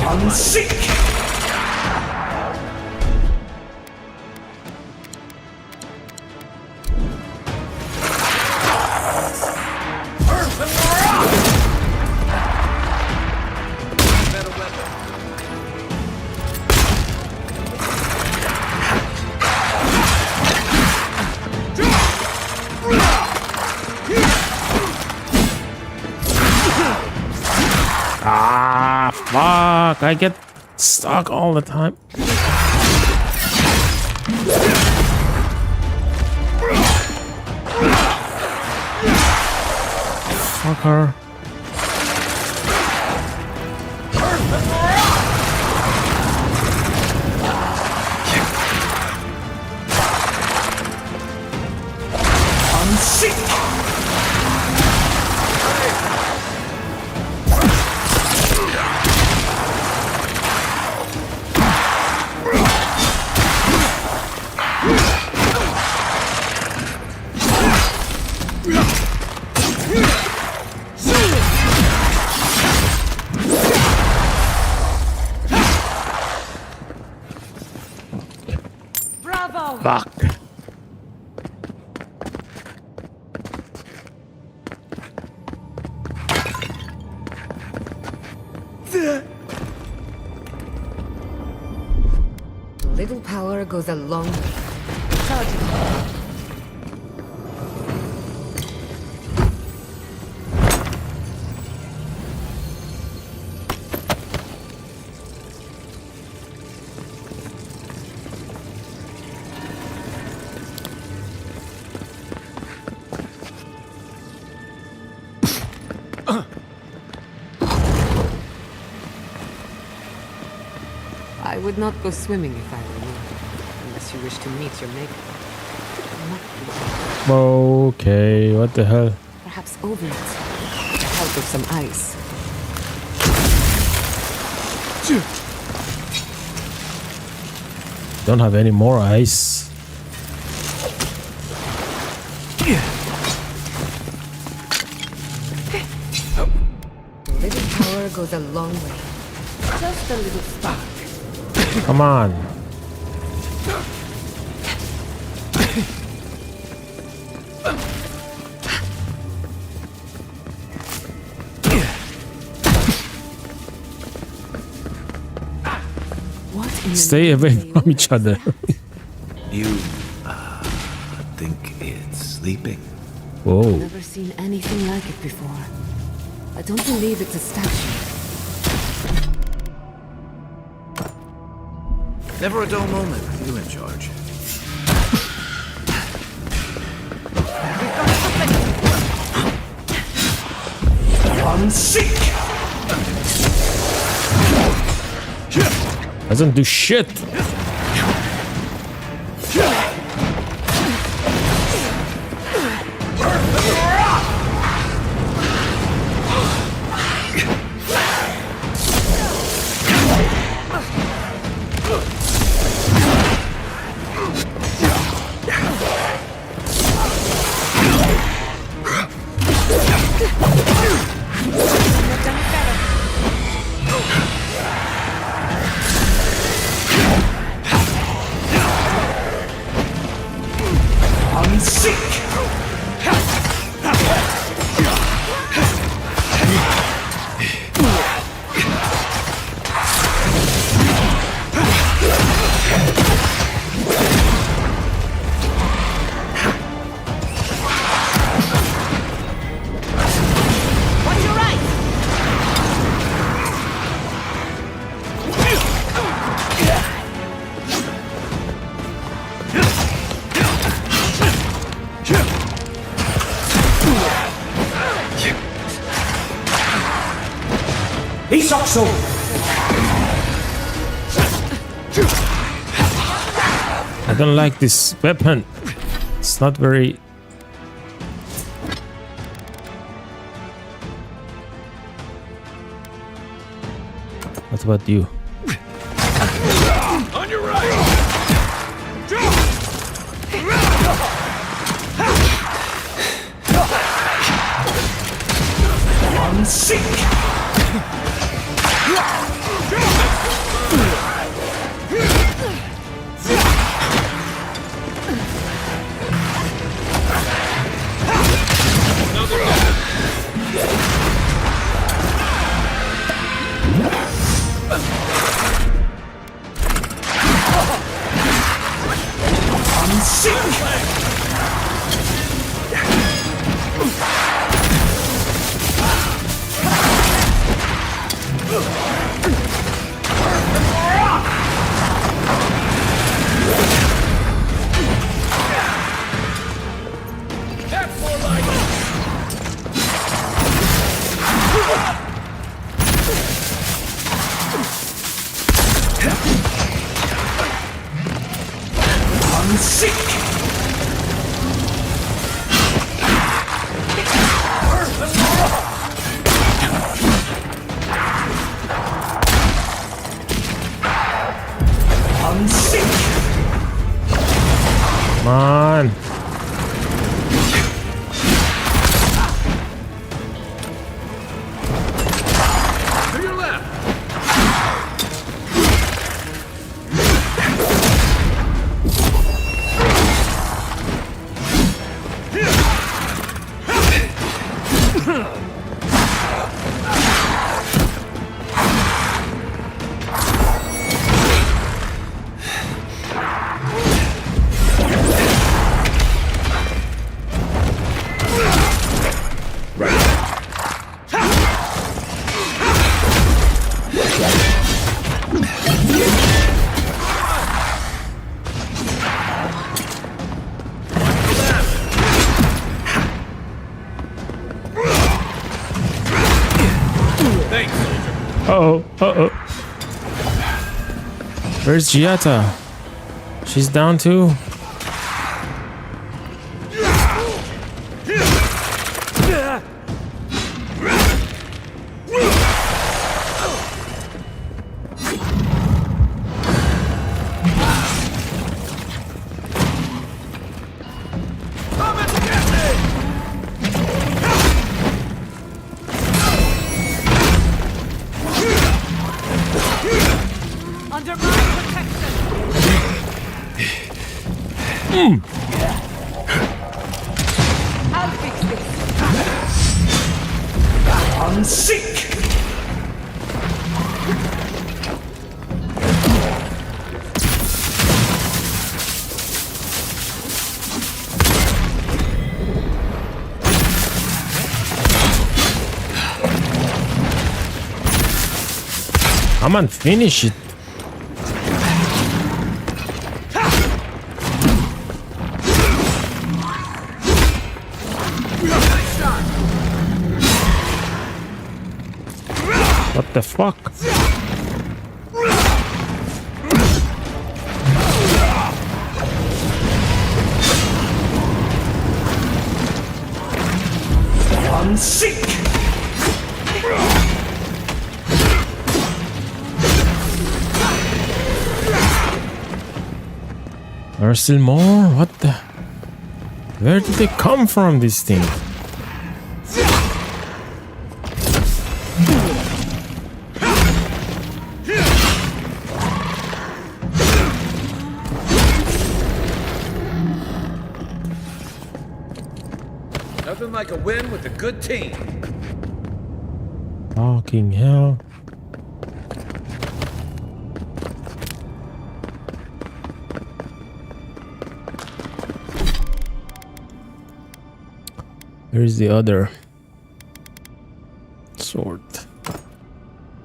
Unseek! Ah, fuck. I get stuck all the time. Fucker. Unseek! Bravo! Fuck. Little power goes a long way. Charging. I would not go swimming if I were you, unless you wish to meet your maker. Okay, what the hell? Perhaps over it, with the help of some ice. Don't have any more ice. Little power goes a long way. Just a little spark. Come on. Stay away from each other. You, think it's sleeping? Whoa. Never seen anything like it before. I don't believe it's a statue. Never a dull moment with you in charge. Unseek! Doesn't do shit. I don't like this weapon. It's not very... What about you? On your right! Come on. To your left! Uh-oh. Uh-oh. Where's Giata? She's down too. Under my protection! I'll fix this. I'm sick! Come on, finish it. What the fuck? I'm sick! There are still more? What the? Where did they come from, this thing? Nothing like a win with a good team. Fucking hell. Where's the other sword?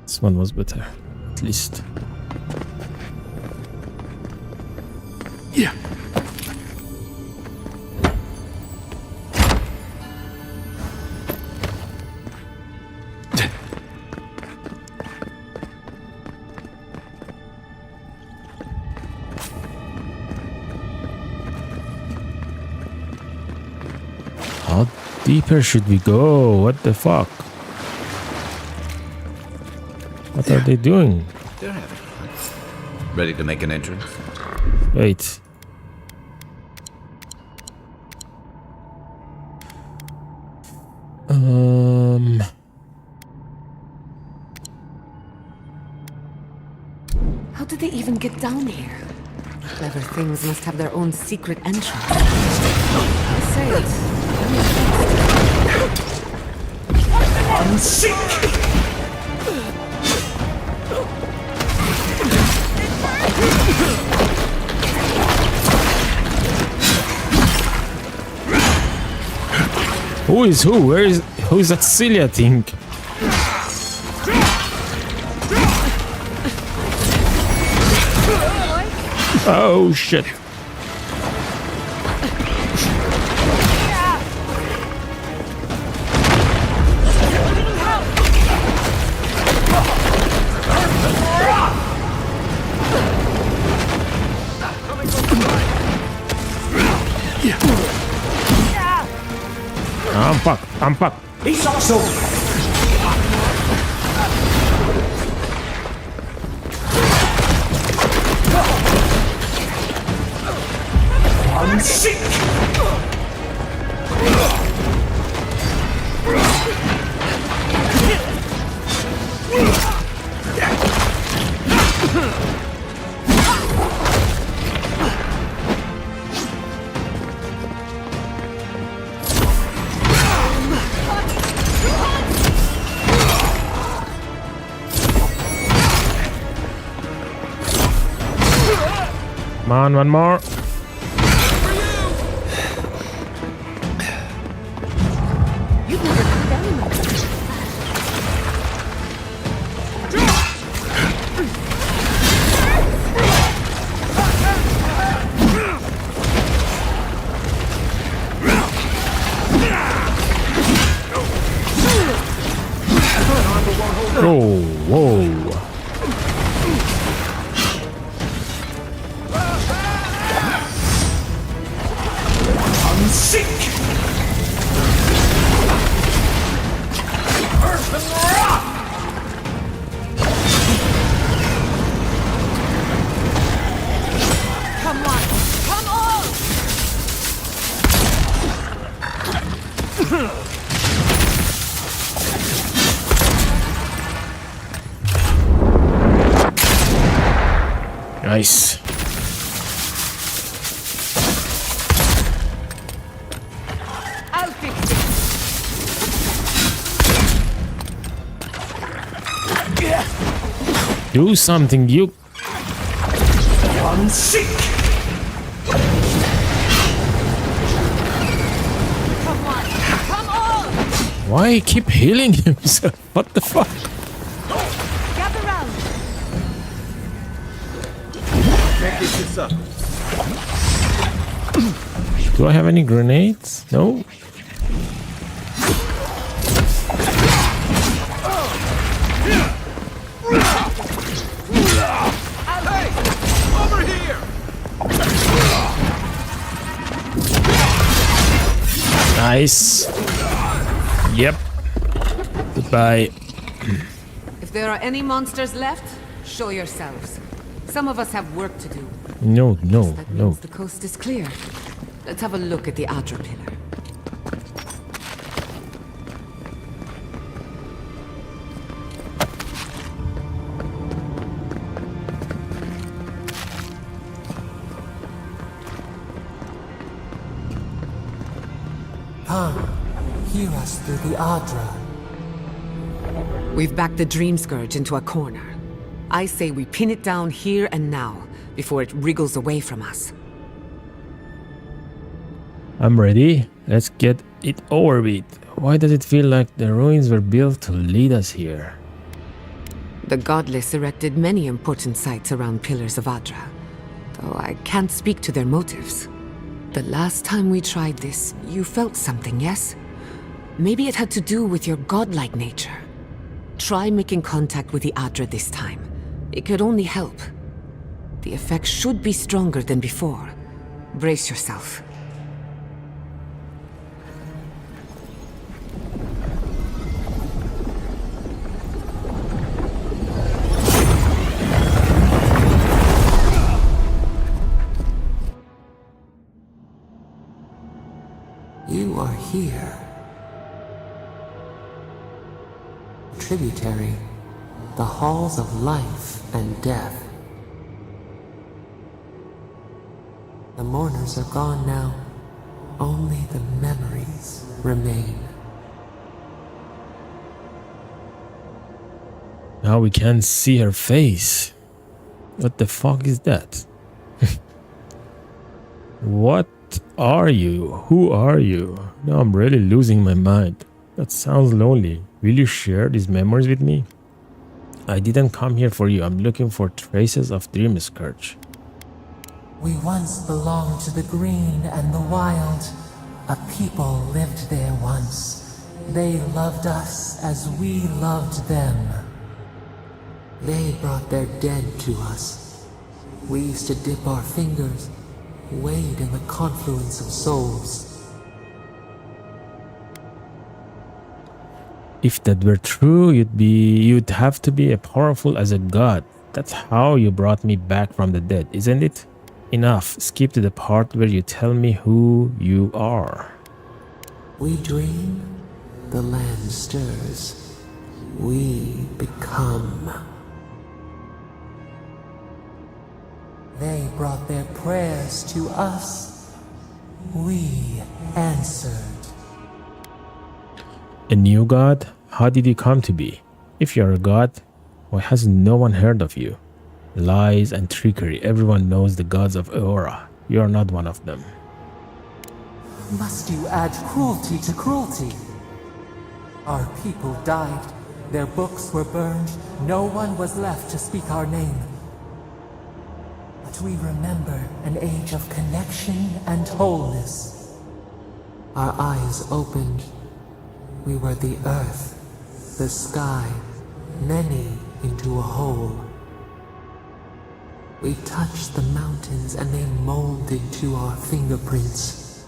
This one was better, at least. Yeah. How deeper should we go? What the fuck? What are they doing? They're having fun. Ready to make an entrance? Wait. How did they even get down here? Clever things must have their own secret entrance. I say it. I'm sick! Who is who? Who's that Celia thing? Oh shit. I'm fucked. I'm fucked. He's also... I'm sick! Come on, one more. Oh, whoa. Nice. I'll fix this. Do something, you. One sick. Come on. Come on. Why he keep healing himself? What the fuck? Gather round. Can't get this up. Do I have any grenades? No. Over here! Nice. Yep. Goodbye. If there are any monsters left, show yourselves. Some of us have work to do. No, no, That no. means the coast is clear. Let's have a look at the Adra pillar. Come, hear us through the Adra. We've backed the Dream Scourge into a corner. I say we pin it down here and now, before it wriggles away from us. I'm ready. Let's get it over with. Why does it feel like the ruins were built to lead us here? The Godless erected many important sites around Pillars of Adra, though I can't speak to their motives. The last time we tried this, you felt something, yes? Maybe it had to do with your godlike nature. Try making contact with the Adra this time. It could only help. The effect should be stronger than before. Brace yourself. You are here. Tributary, the halls of life and death. The mourners are gone now. Only the memories remain. Now we can't see her face. What the fuck is that? What are you? Who are you? Now I'm really losing my mind. That sounds lonely. Will you share these memories with me? I didn't come here for you. I'm looking for traces of Dream Scourge. We once belonged to the green and the wild. A people lived there once. They loved us as we loved them. They brought their dead to us. We used to dip our fingers, wade in the confluence of souls. If that were true, you'd have to be as powerful as a god. That's how you brought me back from the dead, isn't it? Enough. Skip to the part where you tell me who you are. We dream, the land stirs. We become. They brought their prayers to us. We answered. A new god? How did you come to be? If you're a god, why has no one heard of you? Lies and trickery. Everyone knows the gods of Eora. You're not one of them. Must you add cruelty to cruelty? Our people died. Their books were burned. No one was left to speak our name. But we remember an age of connection and wholeness. Our eyes opened. We were the earth, the sky, many into a whole. We touched the mountains and they molded to our fingerprints.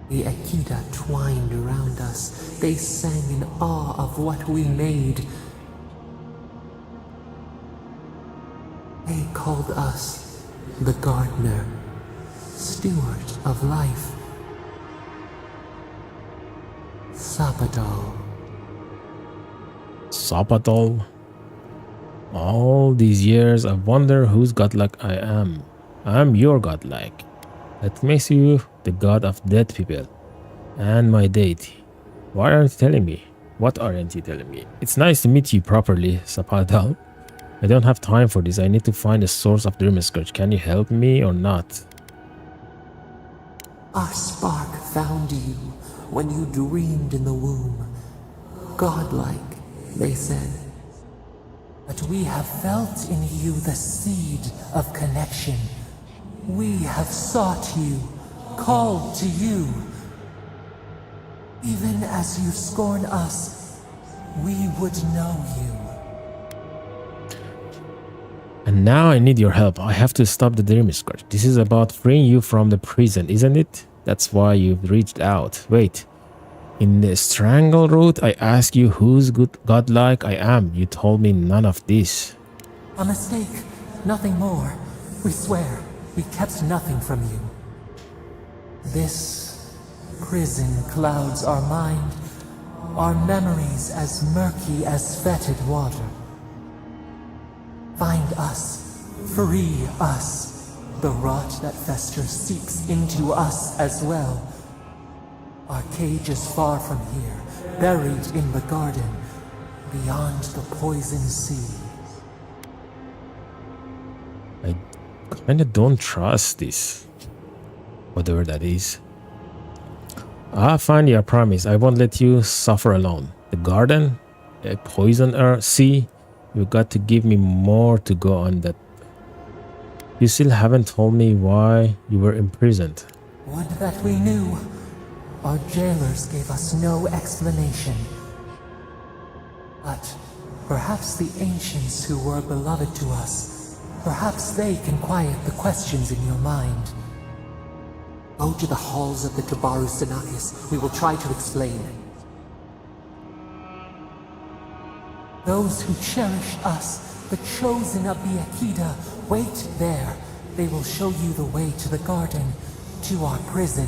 The Akita twined around us. They sang in awe of what we made. They called us the gardener, steward of life. Sapadol. Sapadol? All these years, I wonder whose godlike I am. I'm your godlike. That makes you the god of dead people and my deity. Why aren't you telling me? What aren't you telling me? It's nice to meet you properly, Sapadal. I don't have time for this. I need to find the source of Dream Scourge. Can you help me or not? Our spark found you when you dreamed in the womb. Godlike, they said. But we have felt in you the seed of connection. We have sought you, called to you. Even as you scorn us, we would know you. And now I need your help. I have to stop the Dream Scourge. This is about freeing you from the prison, isn't it? That's why you've reached out. Wait. In the strangle route, I asked you whose godlike I am. You told me none of this. A mistake, nothing more. We swear, we kept nothing from you. This prison clouds our mind, our memories as murky as fetid water. Find us, free us. The rot that festers seeps into us as well. Our cage is far from here, buried in the garden, beyond the poison sea. I kinda don't trust this. Whatever that is. Finally, I promise. I won't let you suffer alone. The garden, a poison sea. You got to give me more to go on that. You still haven't told me why you were imprisoned. Would that we knew. Our jailers gave us no explanation. But perhaps the ancients who were beloved to us, perhaps they can quiet the questions in your mind. Go to the halls of the Tabaru Sanakis. We will try to explain. Those who cherish us, the chosen of the Akita, wait there. They will show you the way to the garden, to our prison.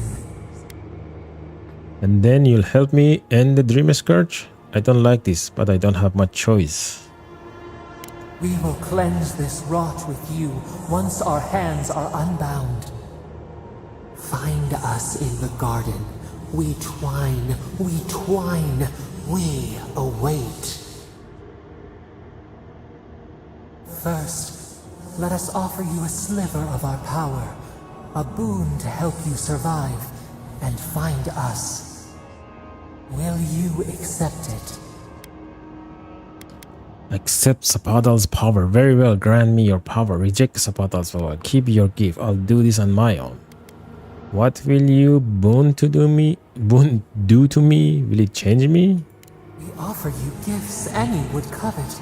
And then you'll help me end the Dream Scourge? I don't like this, but I don't have much choice. We will cleanse this rot with you once our hands are unbound. Find us in the garden. We twine, we await. First, let us offer you a sliver of our power, a boon to help you survive and find us. Will you accept it? Accept Sapadal's power. Very well, grant me your power. Reject Sapadal's power. Keep your gift. I'll do this on my own. What will you boon do to me? Will it change me? We offer you gifts any would covet,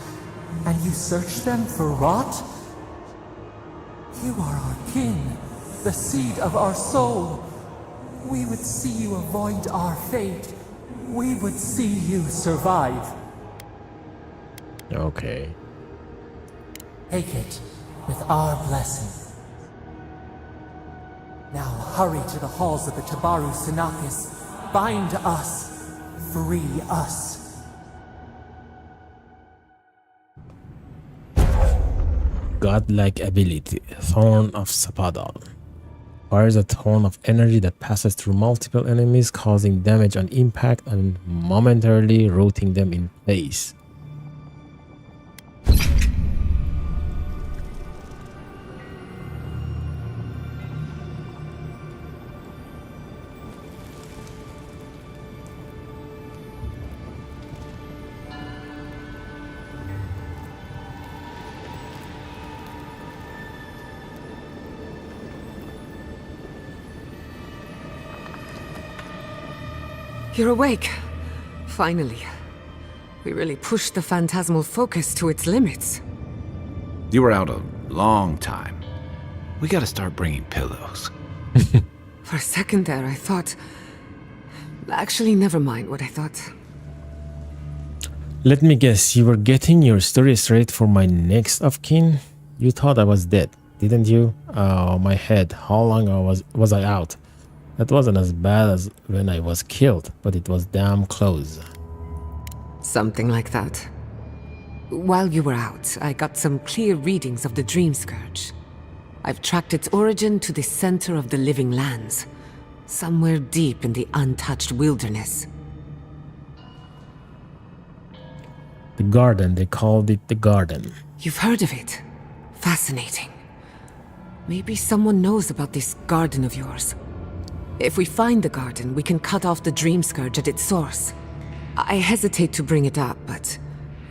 and you search them for rot? You are our kin, the seed of our soul. We would see you avoid our fate. We would see you survive. Okay. Take it with our blessing. Now hurry to the halls of the Tabaru Sanakis. Bind us. Free us. Godlike ability. Thorn of Sapadal. Fires a thorn of energy that passes through multiple enemies, causing damage on impact and momentarily rooting them in place. You're awake. Finally. We really pushed the phantasmal focus to its limits. You were out a long time. We gotta start bringing pillows. For a second there, I thought... Actually, never mind what I thought. Let me guess, you were getting your story straight for my next of kin? You thought I was dead, didn't you? Oh, my head. How long was I out? That wasn't as bad as when I was killed, but it was damn close. Something like that. While you were out, I got some clear readings of the Dream Scourge. I've tracked its origin to the center of the living lands, somewhere deep in the untouched wilderness. The garden, they called it the garden. You've heard of it? Fascinating. Maybe someone knows about this garden of yours. If we find the garden, we can cut off the Dream Scourge at its source. I hesitate to bring it up, but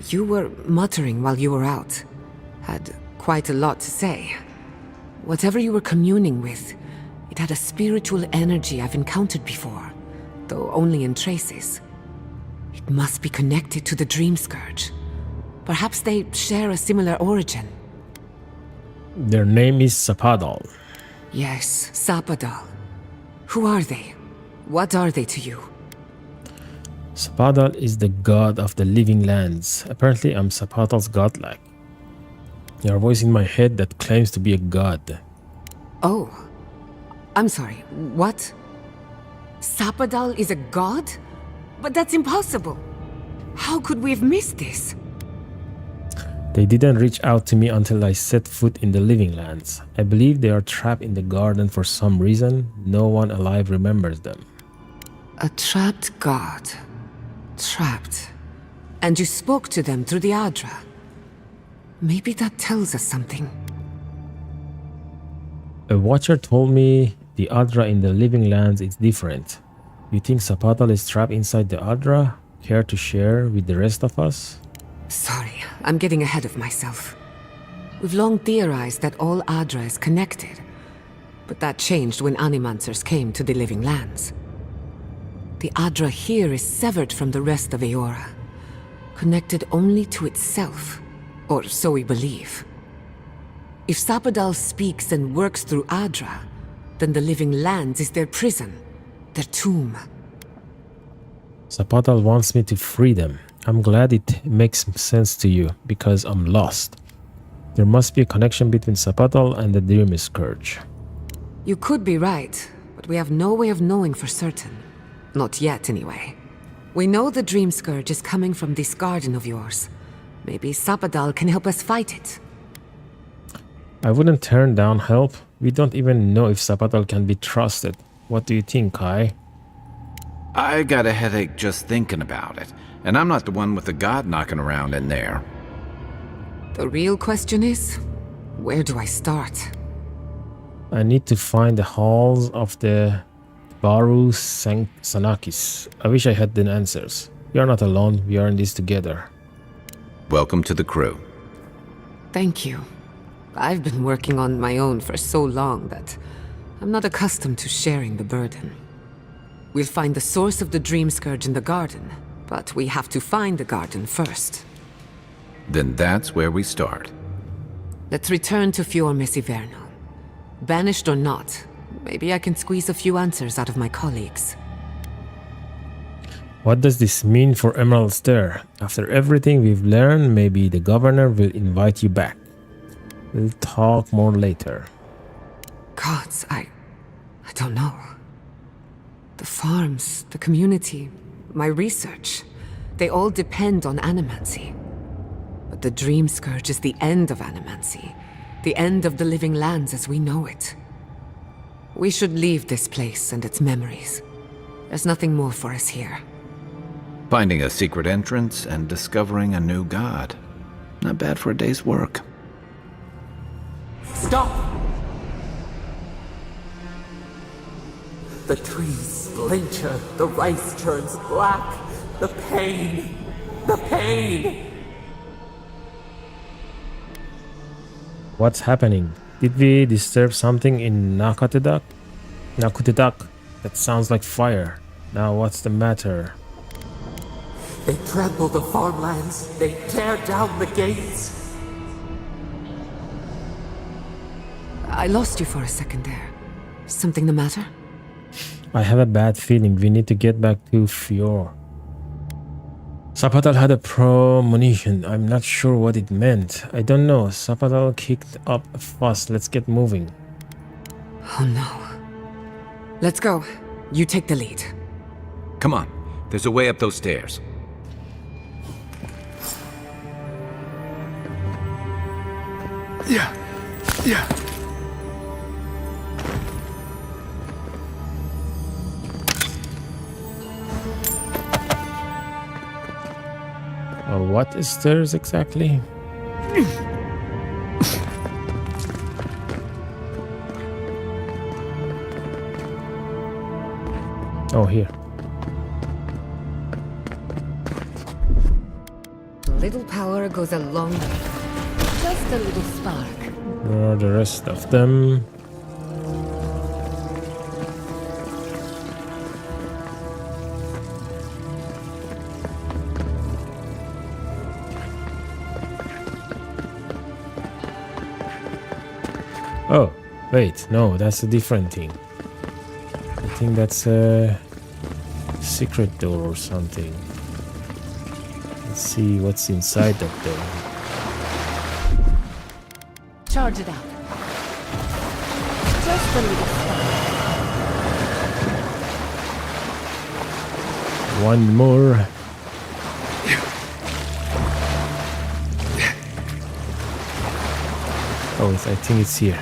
you were muttering while you were out. Had quite a lot to say. Whatever you were communing with, it had a spiritual energy I've encountered before, though only in traces. It must be connected to the Dream Scourge. Perhaps they share a similar origin. Their name is Sapadal. Yes, Sapadal. Who are they? What are they to you? Sapadal is the god of the living lands. Apparently, I'm Sapadal's godlike. There are a voice in my head that claims to be a god. Oh. I'm sorry, what? Sapadal is a god? But that's impossible. How could we have missed this? They didn't reach out to me until I set foot in the living lands. I believe they are trapped in the garden for some reason. No one alive remembers them. A trapped god. Trapped. And you spoke to them through the Adra. Maybe that tells us something. A watcher told me the Adra in the living lands is different. You think Sapadal is trapped inside the Adra? Care to share with the rest of us? Sorry, I'm getting ahead of myself. We've long theorized that all Adra is connected, but that changed when Animancers came to the living lands. The Adra here is severed from the rest of Eora, connected only to itself, or so we believe. If Sapadal speaks and works through Adra, then the living lands is their prison, their tomb. Sapadal wants me to free them. I'm glad it makes sense to you, because I'm lost. There must be a connection between Sapadal and the Dream Scourge. You could be right, but we have no way of knowing for certain. Not yet, anyway. We know the Dream Scourge is coming from this garden of yours. Maybe Sapadal can help us fight it. I wouldn't turn down help. We don't even know if Sapadal can be trusted. What do you think, Kai? I got a headache just thinking about it, and I'm not the one with the god knocking around in there. The real question is, where do I start? I need to find the halls of the Baru Sanakis. I wish I had the answers. We are not alone. We are in this together. Welcome to the crew. Thank you. I've been working on my own for so long that I'm not accustomed to sharing the burden. We'll find the source of the Dream Scourge in the garden, but we have to find the garden first. Then that's where we start. Let's return to Fior Messiverno. Banished or not, maybe I can squeeze a few answers out of my colleagues. What does this mean for Emerald Stair? After everything we've learned, maybe the governor will invite you back. We'll talk more later. Gods, I don't know. The farms, the community, my research, they all depend on animancy. But the Dream Scourge is the end of animancy, the end of the living lands as we know it. We should leave this place and its memories. There's nothing more for us here. Finding a secret entrance and discovering a new god. Not bad for a day's work. Stop! The trees splinter, the rice turns black. The pain! The pain! What's happening? Did we disturb something in Nakutedak? That sounds like fire. Now what's the matter? They trample the farmlands. They tear down the gates. I lost you for a second there. Something the matter? I have a bad feeling. We need to get back to Fior. Sapadal had a premonition. I'm not sure what it meant. I don't know. Sapadal kicked up a fuss. Let's get moving. Oh no. Let's go. You take the lead. Come on. There's a way up those stairs. What is theirs exactly? Oh, here. Little power goes a long way. Just a little spark. Where are the rest of them? Oh, wait, no, that's a different thing. I think that's a secret door or something. Let's see what's inside that door. Charge it out. Just a little. One more. Oh, I think it's here.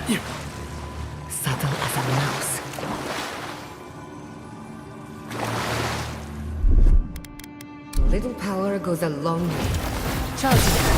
Subtle as a mouse. Little power goes a long way. Charge it out.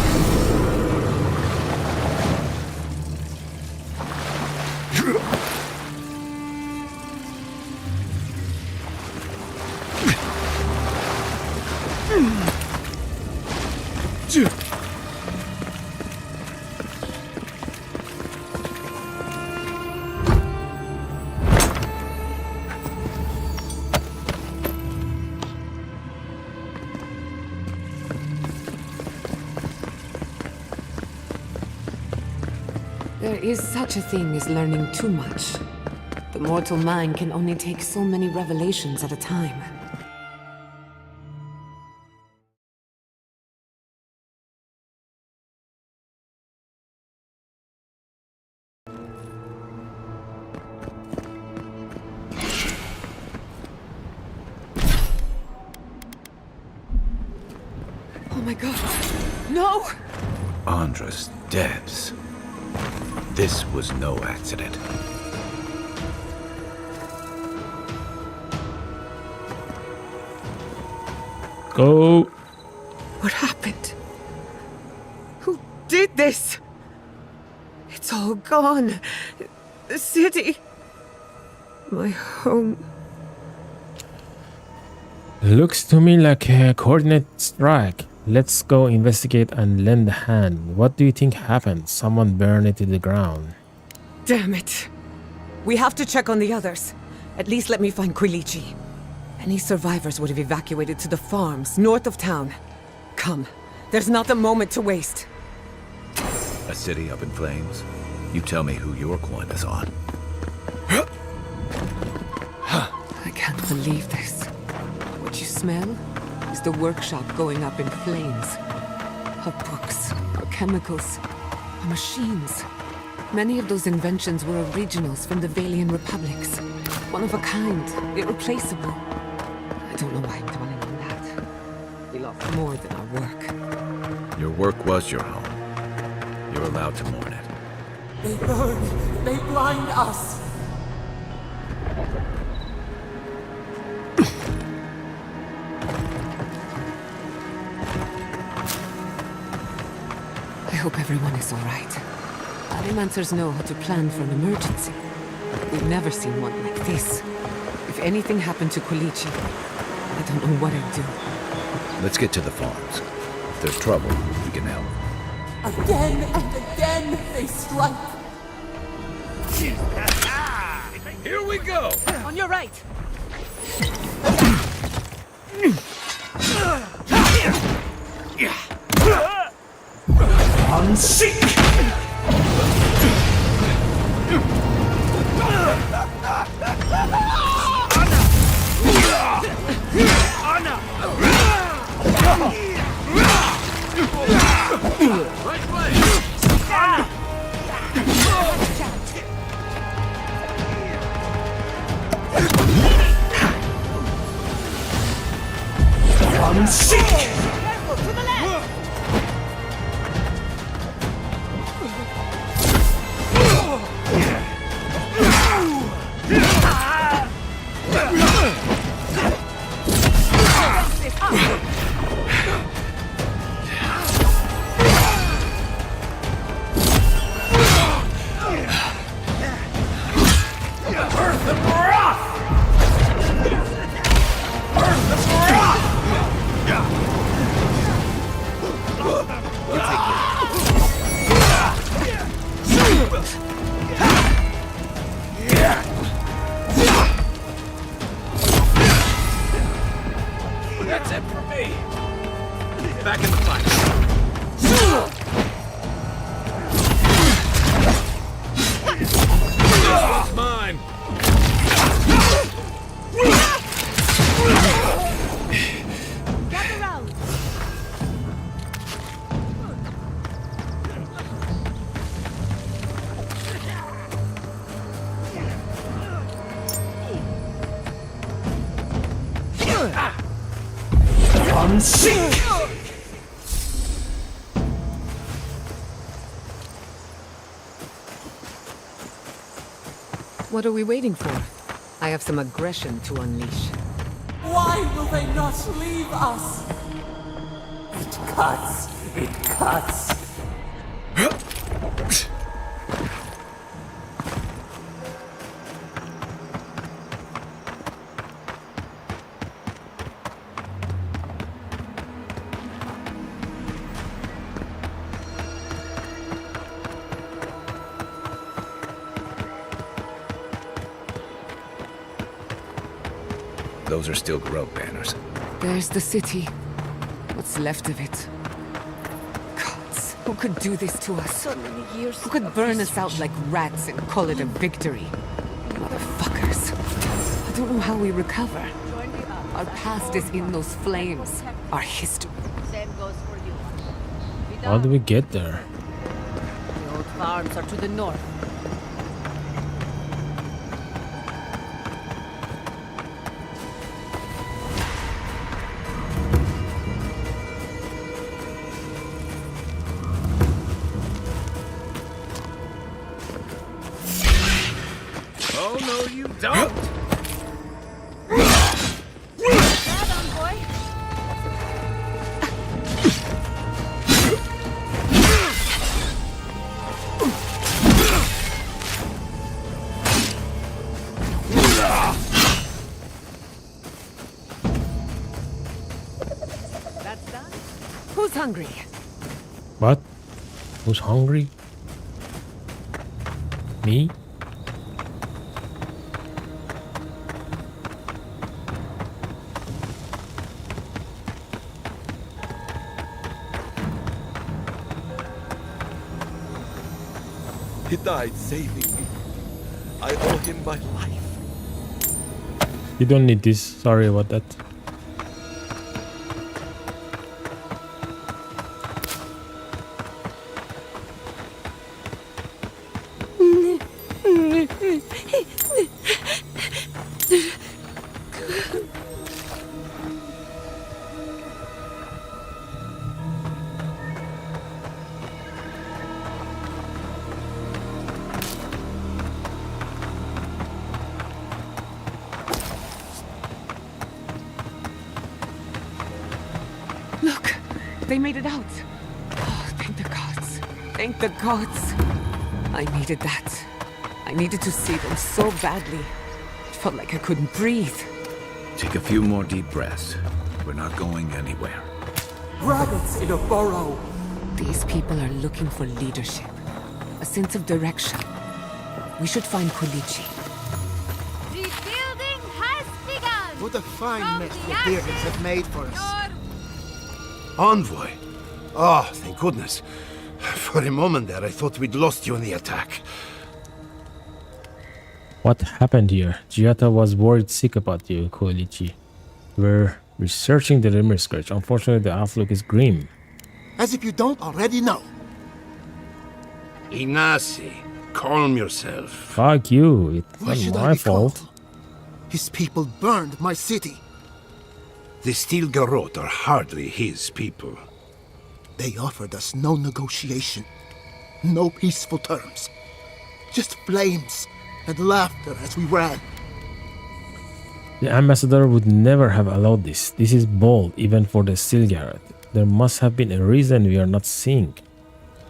There is such a thing as learning too much. The mortal mind can only take so many revelations at a time. Oh my god. No! Andra's depths. This was no accident. Go. What happened? Who did this? It's all gone. The city. My home. Looks to me like a coordinate strike. Let's go investigate and lend a hand. What do you think happened? Someone burned it to the ground. Damn it. We have to check on the others. At least let me find Quilici. Any survivors would have evacuated to the farms north of town. Come, there's not a moment to waste. A city up in flames? You tell me who your coin is on. I can't believe this. What you smell is the workshop going up in flames. Our books, our chemicals, our machines. Many of those inventions were originals from the Valian republics. One of a kind, irreplaceable. I don't know why I'm dwelling on that. We lost more than our work. Your work was your home. You're allowed to mourn it. They burn. They blind us. I hope everyone is all right. Animancers know how to plan for an emergency. We've never seen one like this. If anything happened to Quilici, I don't know what I'd do. Let's get to the farms. If there's trouble, we can help. Again and again they strike. Here we go! On your right! Unseek! Careful, to the left! Back in the fight. It's mine. Gather round. Unsink! What are we waiting for? I have some aggression to unleash. Why will they not leave us? It cuts. It cuts. Those are still Garrote banners. There's the city. What's left of it? Gods, who could do this to us? So many years. Who could burn us out like rats and call it a victory? Motherfuckers. I don't know how we recover. Our past is in those flames. Our history. Same goes for you. How do we get there? The old farms are to the north. Oh, no, you don't! Grab on, boy. That's done. Who's hungry? What? Who's hungry? Me? He died saving me. I owe him my life. You don't need this. Sorry about that. Look, they made it out. Oh, thank the gods. Thank the gods. I needed that. I needed to see them so badly. It felt like I couldn't breathe. Take a few more deep breaths. We're not going anywhere. Rabbits in a burrow. These people are looking for leadership, a sense of direction. We should find Kolichi. Rebuilding has begun! What a fine From mess the the Beards ashes, have made for us. your Envoy? Oh, thank goodness. For a moment there, I thought we'd lost you in the attack. What happened here? Giata was worried sick about you, Koichi. We're researching the rumor scratch. Unfortunately, the outlook is grim. As if you don't already know. Ignacy, calm yourself. Fuck you. Why It's should not I my be calm? fault. His people burned my city. The Steel Garrote are hardly his people. They offered us no negotiation, no peaceful terms. Just flames and laughter as we ran. The ambassador would never have allowed this. This is bold, even for the Steel Garrote. There must have been a reason we are not seeing.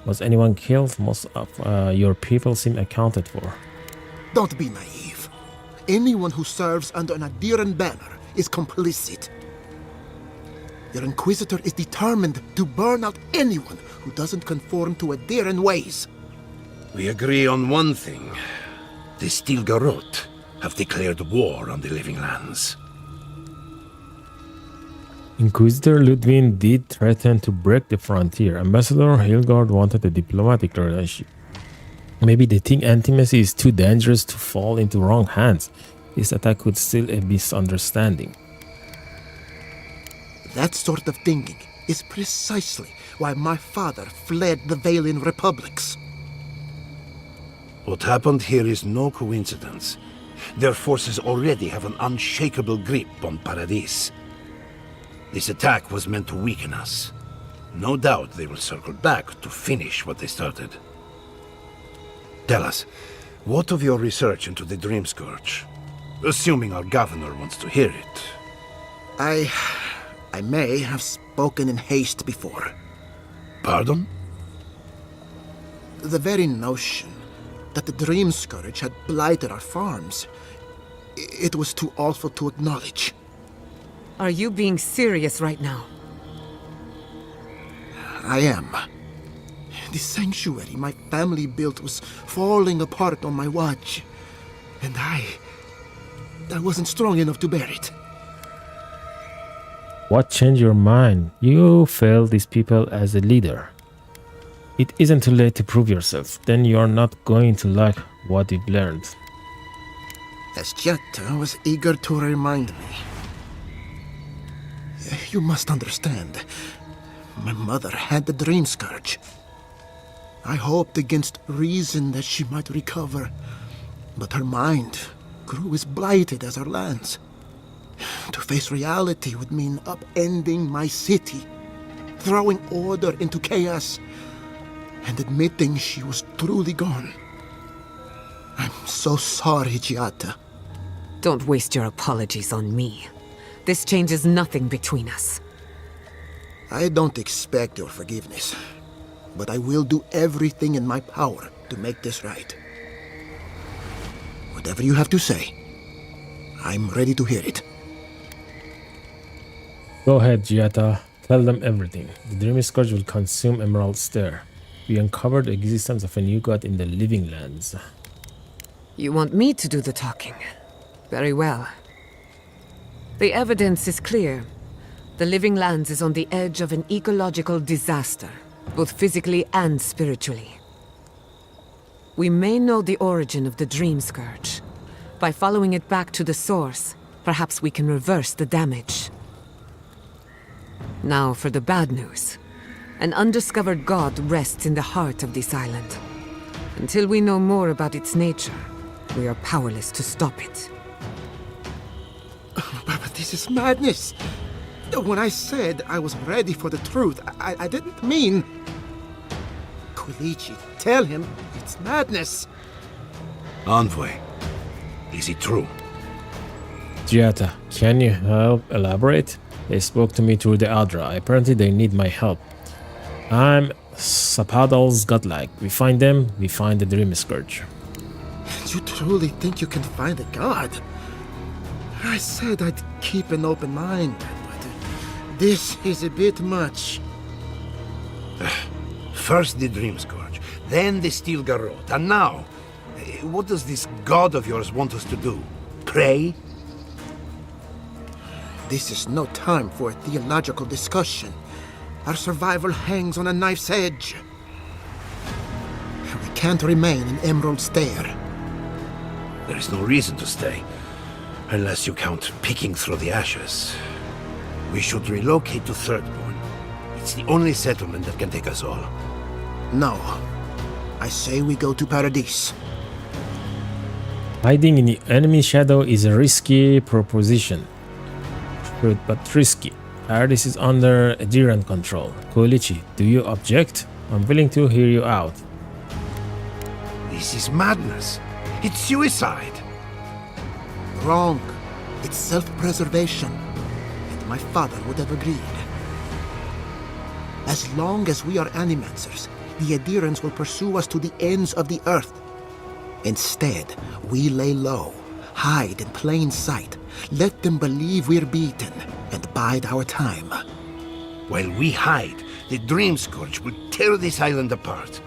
Was anyone killed? Most of your people seem accounted for. Don't be naive. Anyone who serves under an Adiran banner is complicit. Your Inquisitor is determined to burn out anyone who doesn't conform to Adiran ways. We agree on one thing. The Steel Garrote have declared war on the Living Lands. Inquisitor Ludwig did threaten to break the frontier. Ambassador Hilgard wanted a diplomatic relationship. Maybe they think intimacy is too dangerous to fall into wrong hands. This attack could still a misunderstanding. That sort of thinking is precisely why my father fled the Valian republics. What happened here is no coincidence. Their forces already have an unshakable grip on Paradis. This attack was meant to weaken us. No doubt they will circle back to finish what they started. Tell us, what of your research into the Dream Scourge? Assuming our governor wants to hear it. I may have spoken in haste before. Pardon? The very notion that the Dream Scourge had blighted our farms, it was too awful to acknowledge. Are you being serious right now? I am. The sanctuary my family built was falling apart on my watch, and I wasn't strong enough to bear it. What changed your mind? You failed these people as a leader. It isn't too late to prove yourself. Then you're not going to like what you've learned. As Giatta was eager to remind me. You must understand. My mother had the Dream Scourge. I hoped against reason that she might recover, but her mind grew as blighted as her lands. To face reality would mean upending my city, throwing order into chaos, and admitting she was truly gone. I'm so sorry, Giatta. Don't waste your apologies on me. This changes nothing between us. I don't expect your forgiveness, but I will do everything in my power to make this right. Whatever you have to say, I'm ready to hear it. Go ahead, Giatta. Tell them everything. The Dream Scourge will consume Emerald Stair. We uncovered the existence of a new god in the Living Lands. You want me to do the talking? Very well. The evidence is clear. The Living Lands is on the edge of an ecological disaster, both physically and spiritually. We may know the origin of the Dream Scourge. By following it back to the source, perhaps we can reverse the damage. Now for the bad news. An undiscovered god rests in the heart of this island. Until we know more about its nature, we are powerless to stop it. But this is madness! When I said I was ready for the truth, I didn't mean... Quilici, tell him it's madness! Envoy, is it true? Giatta, can you help elaborate? They spoke to me through the Adra. Apparently they need my help. I'm Sapadal's godlike. We find them, we find the Dream Scourge. You truly think you can find a god? I said I'd keep an open mind, but this is a bit much. First the Dream Scourge, then the Steel Garrote, and now, what does this god of yours want us to do? Pray? This is no time for a theological discussion. Our survival hangs on a knife's edge. We can't remain in Emerald Stair. There is no reason to stay, unless you count picking through the ashes. We should relocate to Thirdborn. It's the only settlement that can take us all. No. I say we go to Paradis. Hiding in the enemy shadow is a risky proposition. Good, but risky. Paradis is under Ediran control. Quilici, do you object? I'm willing to hear you out. This is madness. It's suicide. Wrong. It's self-preservation. And my father would have agreed. As long as we are animancers, the Edirans will pursue us to the ends of the earth. Instead, we lay low, hide in plain sight, let them believe we're beaten, and bide our time. While we hide, the Dream Scourge will tear this island apart.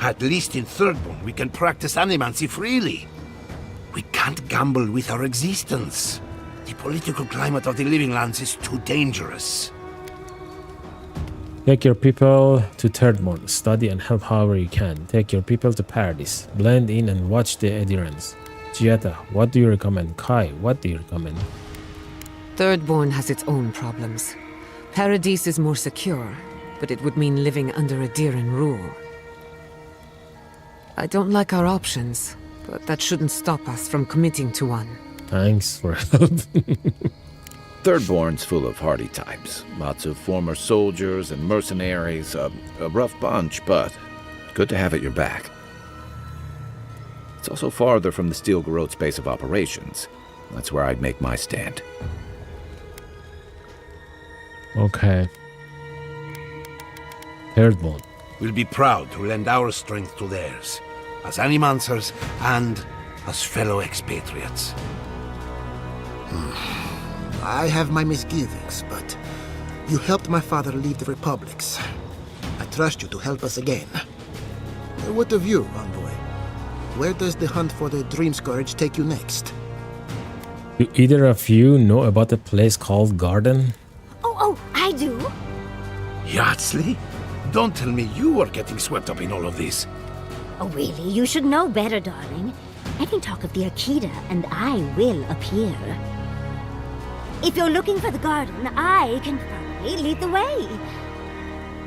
At least in Thirdborn, we can practice animancy freely. We can't gamble with our existence. The political climate of the Living Lands is too dangerous. Take your people to Thirdmore. Study and help however you can. Take your people to Paradise. Blend in and watch the adherents. Gietta, what do you recommend? Kai, what do you recommend? Thirdborn has its own problems. Paradise is more secure, but it would mean living under Adiran rule. I don't like our options, but that shouldn't stop us from committing to one. Thanks for help. Thirdborn's full of hardy types. Lots of former soldiers and mercenaries. A rough bunch, but good to have at your back. It's also farther from the Steel Garrote's base of operations. That's where I'd make my stand. Okay. Thirdborn. We'll be proud to lend our strength to theirs, as Animancers and as fellow expatriates. I have my misgivings, but you helped my father leave the Republics. I trust you to help us again. What of you, Envoy? Where does the hunt for the Dream Scourge take you next? Do either of you know about a place called Garden? Oh, I do. Yardsley? Don't tell me you are getting swept up in all of this. Oh, really? You should know better, darling. I can talk of the Akita, and I will appear. If you're looking for the garden, I can probably lead the way.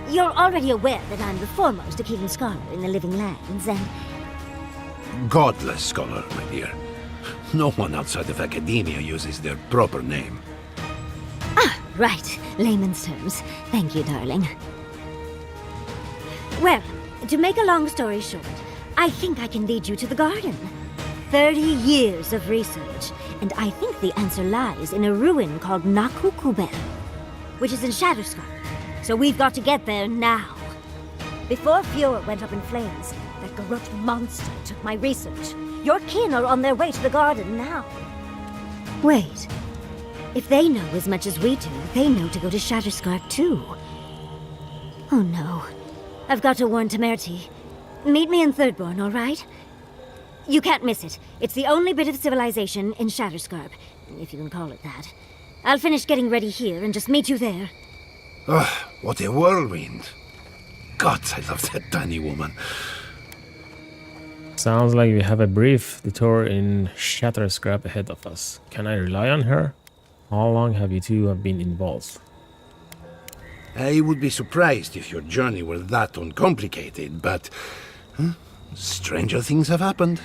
You're already aware that I'm the foremost Akitan scholar in the Living Lands, and... Godless scholar, my dear. No one outside of academia uses their proper name. Ah, right. Layman's terms. Thank you, darling. Well, to make a long story short, I think I can lead you to the garden. 30 years of research, and I think the answer lies in a ruin called Nakukubel, which is in Shatterscarp. So we've got to get there now. Before Fiora went up in flames, that Garrote monster took my research. Your kin are on their way to the garden now. Wait. If they know as much as we do, they know to go to Shatterscarp too. Oh no. I've got to warn Temerity. Meet me in Thirdborn, all right? You can't miss it. It's the only bit of civilization in Shatterscarp, if you can call it that. I'll finish getting ready here and just meet you there. Ugh, what a whirlwind. Gods, I love that tiny woman. Sounds like we have a brief detour in Shatterscarp ahead of us. Can I rely on her? How long have you two been involved? I would be surprised if your journey were that uncomplicated, but... stranger things have happened.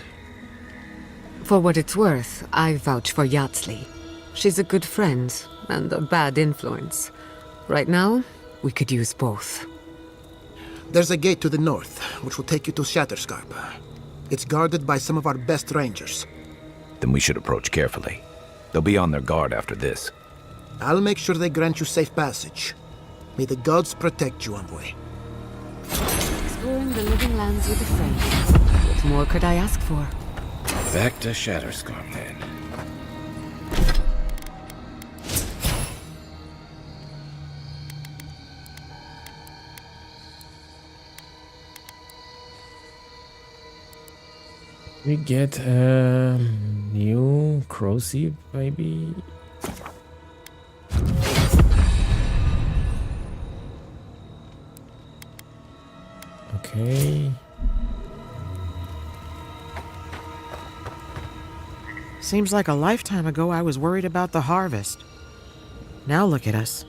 For what it's worth, I vouch for Yardsley. She's a good friend and a bad influence. Right now, we could use both. There's a gate to the north, which will take you to Shatterscarp. It's guarded by some of our best rangers. Then we should approach carefully. They'll be on their guard after this. I'll make sure they grant you safe passage. May the gods protect you, Envoy. Exploring the Living Lands with a friend. What more could I ask for? Back to Shatterscarp, then. We get a new crowseed, maybe? Okay. Seems like a lifetime ago I was worried about the harvest. Now look at us.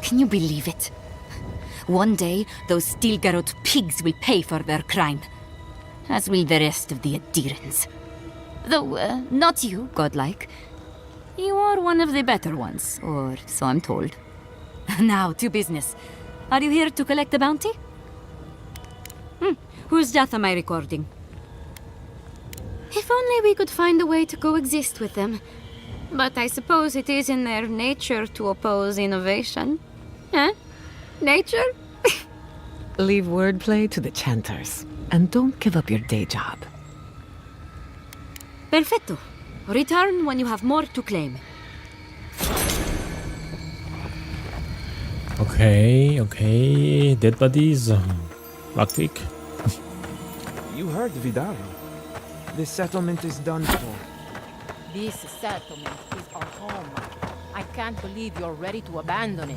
Can you believe it? One day, those Steel Garrote pigs will pay for their crime. As will the rest of the adherents. Though, not you, godlike. You are one of the better ones, or so I'm told. Now, to business. Are you here to collect the bounty? Whose death am I recording? If only we could find a way to coexist with them. But I suppose it is in their nature to oppose innovation. Eh? Nature? Leave wordplay to the chanters. And don't give up your day job. Perfetto. Return when you have more to claim. Okay. Dead bodies. Lockpick. You heard Vidaro. The settlement is done for. This settlement is our home. I can't believe you're ready to abandon it.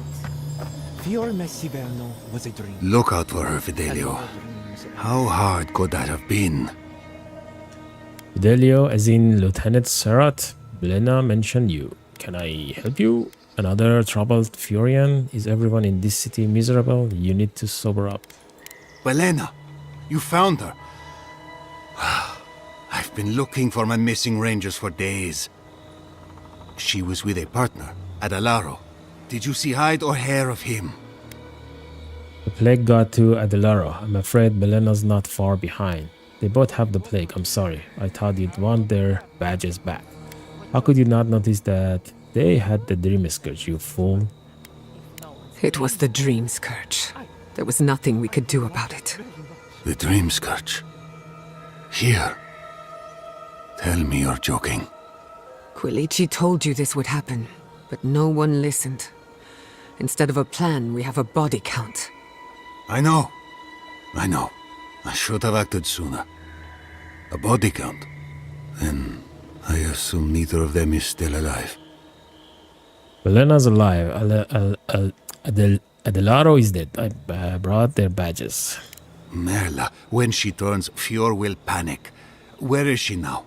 Fior Messiverno was a dream. Look out for her, Fidelio. How hard could that have been? Fidelio, as in Lieutenant Serrat. Belena mentioned you. Can I help you? Another troubled Furian? Is everyone in this city miserable? You need to sober up. Belena, you found her. I've been looking for my missing rangers for days. She was with a partner, Adelaro. Did you see hide or hair of him? The plague got to Adelaro. I'm afraid Belena's not far behind. They both have the plague. I'm sorry. I thought you'd want their badges back. How could you not notice that they had the Dream Scourge, you fool? It was the Dream Scourge. There was nothing we could do about it. The Dream Scourge. Here. Tell me you're joking. Quilici told you this would happen, but no one listened. Instead of a plan, we have a body count. I know. I should have acted sooner. A body count. Then I assume neither of them is still alive. Belena's alive. Adelaro is dead. I brought their badges. Merla, when she turns, Fior will panic. Where is she now?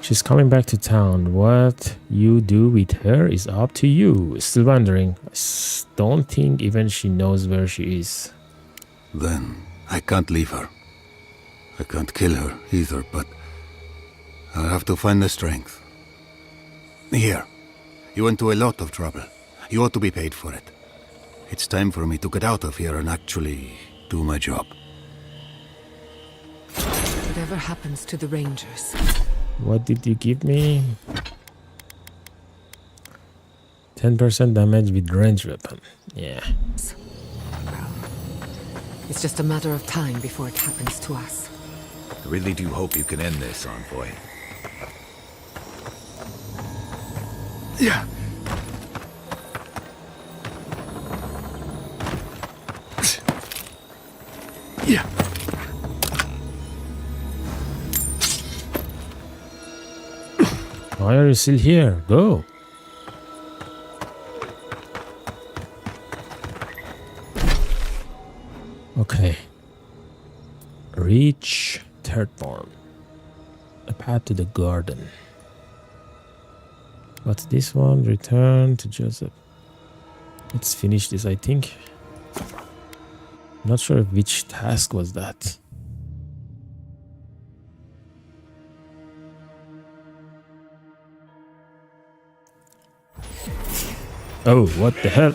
She's coming back to town. What you do with her is up to you. Still wondering. I don't think even she knows where she is. Then I can't leave her. I can't kill her either, but I'll have to find the strength. Here. You went to a lot of trouble. You ought to be paid for it. It's time for me to get out of here and actually do my job. Whatever happens to the Rangers? What did you give me? 10% damage with ranged weapon. Yeah. It's just a matter of time before it happens to us. I really do hope you can end this, Envoy. Yeah. Yeah. Why are you still here? Go. Okay. Reach third form. A path to the garden. What's this one? Return to Joseph. Let's finish this, I think. Not sure which task was that. Oh, what the hell?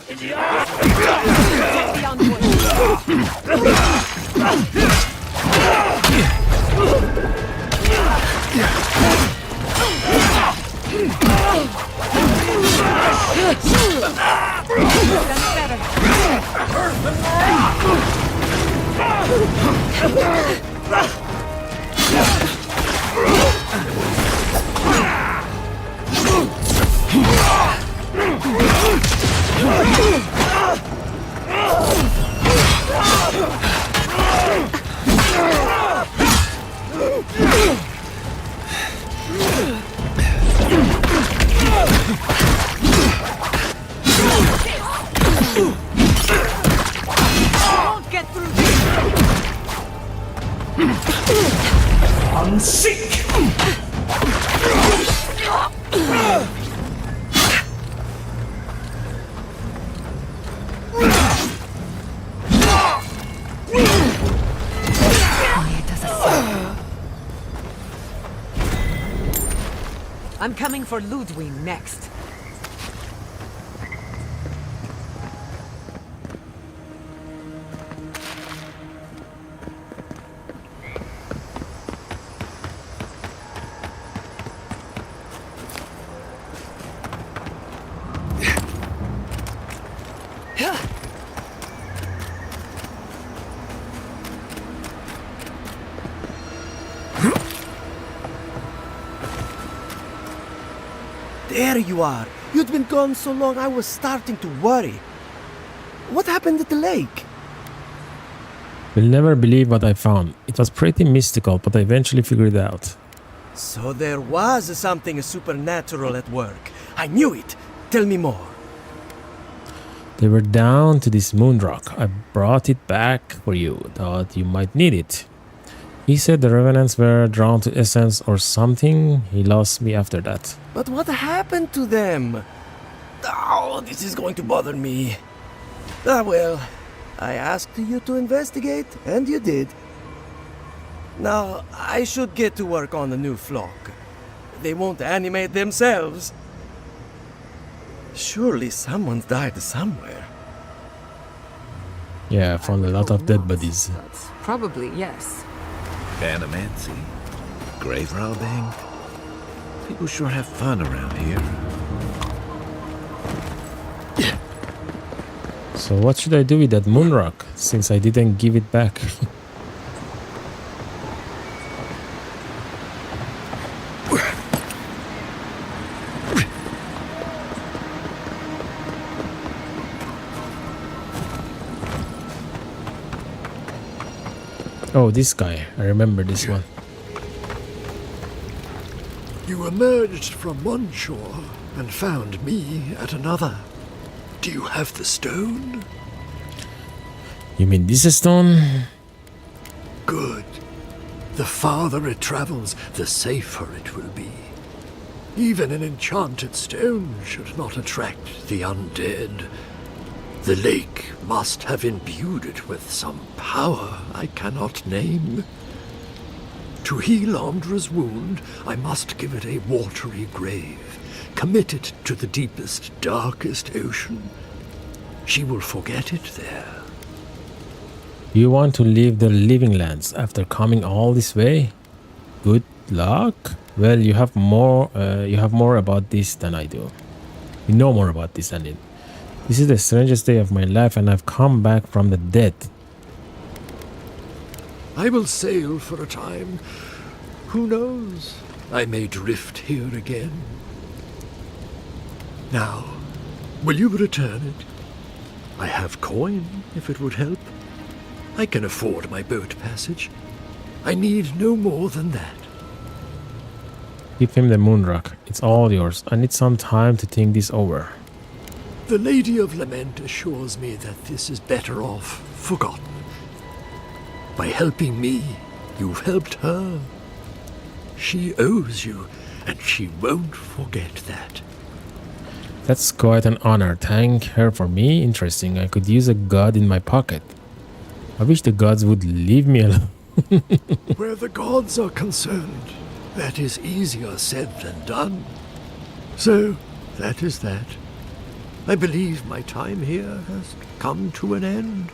I'm sick! I'm coming for Ludwig next. There you are. You'd been gone so long I was starting to worry. What happened at the lake? You'll never believe what I found. It was pretty mystical, but I eventually figured it out. So there was something supernatural at work. I knew it. Tell me more. They were down to this moon rock. I brought it back for you. Thought you might need it. He said the revenants were drawn to essence or something. He lost me after that. But what happened to them? Oh, this is going to bother me. Ah, well, I asked you to investigate, and you did. Now, I should get to work on the new flock. They won't animate themselves. Surely someone's died somewhere. Yeah, I found a lot of dead bodies. Probably, yes. Animancy, grave robbing. People sure have fun around here. So what should I do with that moon rock, since I didn't give it back? Oh, this guy. I remember this one. You emerged from one shore and found me at another. Do you have the stone? You mean this stone? Good. The farther it travels, the safer it will be. Even an enchanted stone should not attract the undead. The lake must have imbued it with some power I cannot name. To heal Andra's wound, I must give it a watery grave, commit it to the deepest, darkest ocean. She will forget it there. You want to leave the living lands after coming all this way? Good luck. Well, you have more about this than I do. You know more about this than it. This is the strangest day of my life, and I've come back from the dead. I will sail for a time. Who knows? I may drift here again. Now, will you return it? I have coin, if it would help. I can afford my boat passage. I need no more than that. Give him the moon rock. It's all yours. I need some time to think this over. The Lady of Lament assures me that this is better off forgotten. By helping me, you've helped her. She owes you, and she won't forget that. That's quite an honor. Thank her for me. Interesting. I could use a god in my pocket. I wish the gods would leave me alone. Where the gods are concerned, that is easier said than done. So, that is that. I believe my time here has come to an end.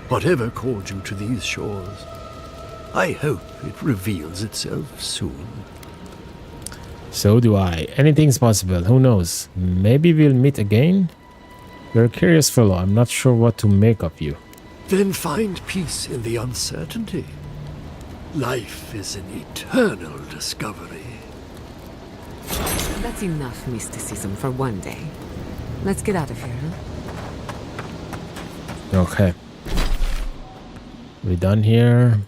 Whatever called you to these shores, I hope it reveals itself soon. So do I. Anything's possible. Who knows? Maybe we'll meet again? You're a curious fellow. I'm not sure what to make of you. Then find peace in the uncertainty. Life is an eternal discovery. That's enough mysticism for one day. Let's get out of here, huh? Okay. We done here?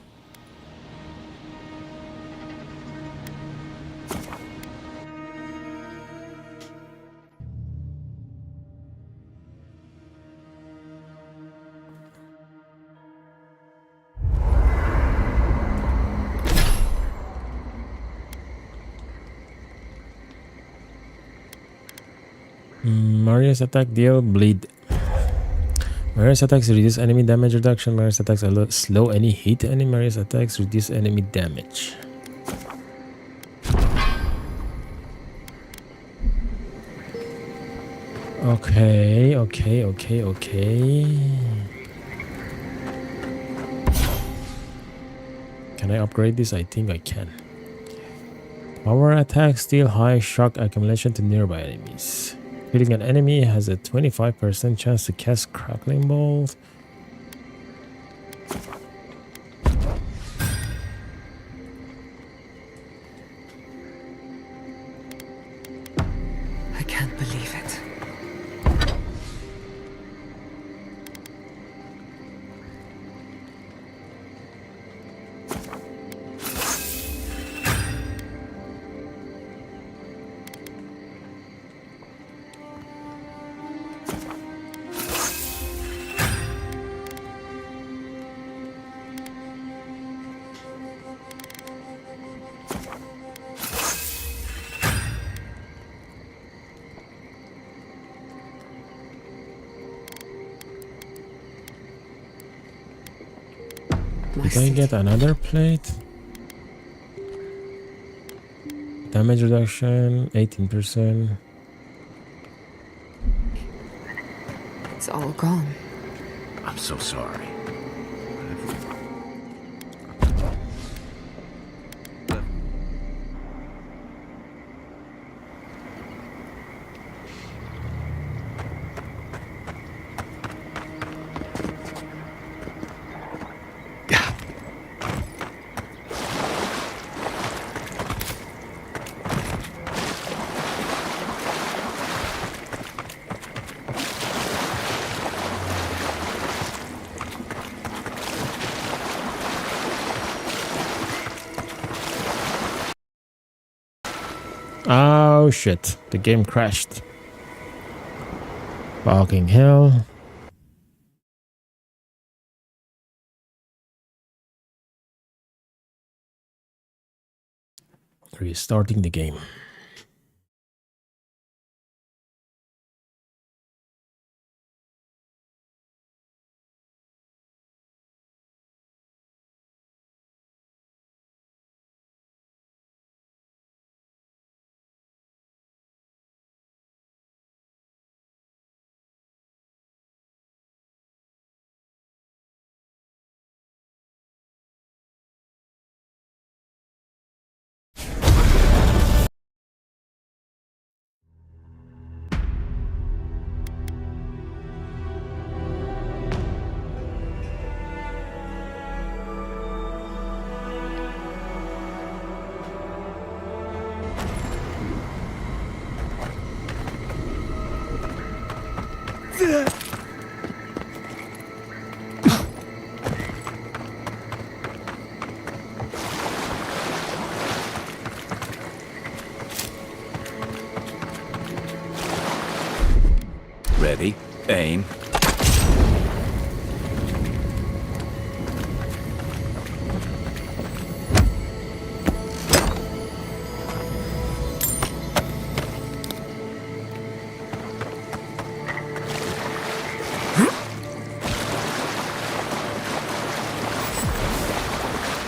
Marius attack deal bleed. Marius attacks reduce enemy damage reduction. Marius attacks slow any hit enemy. Marius attacks reduce enemy damage. Okay. Can I upgrade this? I think I can. Power attack, steal high shock accumulation to nearby enemies. Hitting an enemy has a 25% chance to cast crackling bolt. my Did I get another plate? Damage reduction, 18%. It's all gone. I'm so sorry. Oh shit, the game crashed. Fucking hell. Restarting the game. Ready, aim.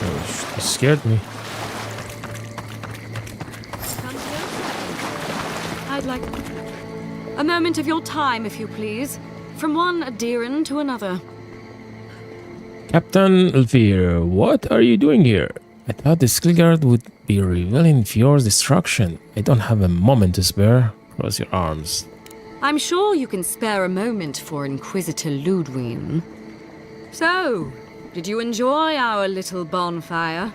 Oh, it scared me. I'd like a moment of your time, if you please. From one Adiran to another. Captain Ulfir, what are you doing here? I thought the Skillguard would be revealing Fjord's destruction. I don't have a moment to spare. Cross your arms. I'm sure you can spare a moment for Inquisitor Ludwig. So, did you enjoy our little bonfire?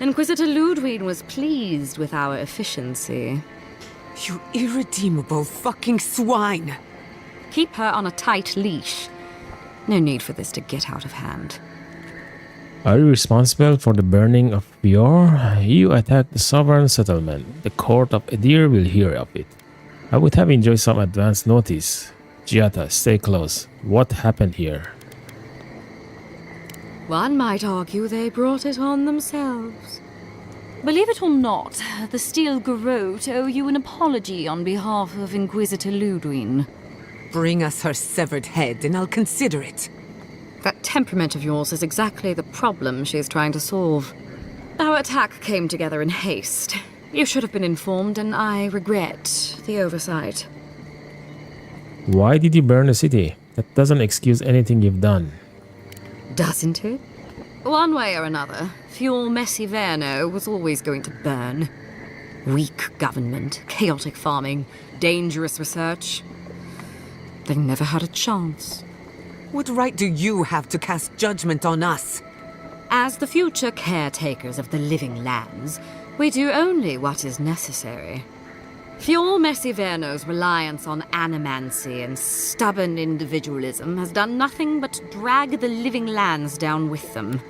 Inquisitor Ludwig was pleased with our efficiency. You irredeemable fucking swine! Keep her on a tight leash. No need for this to get out of hand. Are you responsible for the burning of Fjord? You attacked the sovereign settlement. The court of Edir will hear of it. I would have enjoyed some advance notice. Giata, stay close. What happened here? One might argue they brought it on themselves. Believe it or not, the Steel Garrote owe you an apology on behalf of Inquisitor Ludwig. Bring us her severed head and I'll consider it. That temperament of yours is exactly the problem she's trying to solve. Our attack came together in haste. You should have been informed, and I regret the oversight. Why did you burn the city? That doesn't excuse anything you've done. Doesn't it? One way or another, Fjord Messiverno was always going to burn. Weak government, chaotic farming, dangerous research. They never had a chance. What right do you have to cast judgment on us? As the future caretakers of the living lands, we do only what is necessary. Fjord Messiverno's reliance on animancy and stubborn individualism has done nothing but drag the living lands down with them.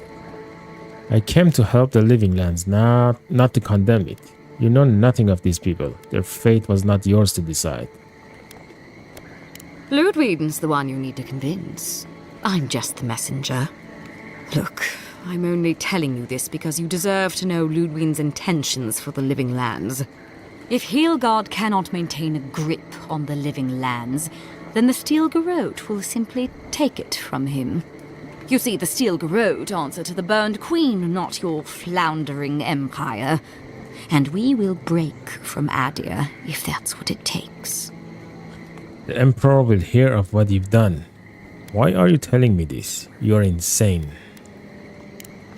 I came to help the living lands, not to condemn it. You know nothing of these people. Their fate was not yours to decide. Ludwig's the one you need to convince. I'm just the messenger. Look, I'm only telling you this because you deserve to know Ludwig's intentions for the living lands. If Heelgard cannot maintain a grip on the living lands, then the Steel Garrote will simply take it from him. You see, the Steel Garrote answer to the Burned Queen, not your floundering empire. And we will break from Adir, if that's what it takes. The Emperor will hear of what you've done. Why are you telling me this? You're insane.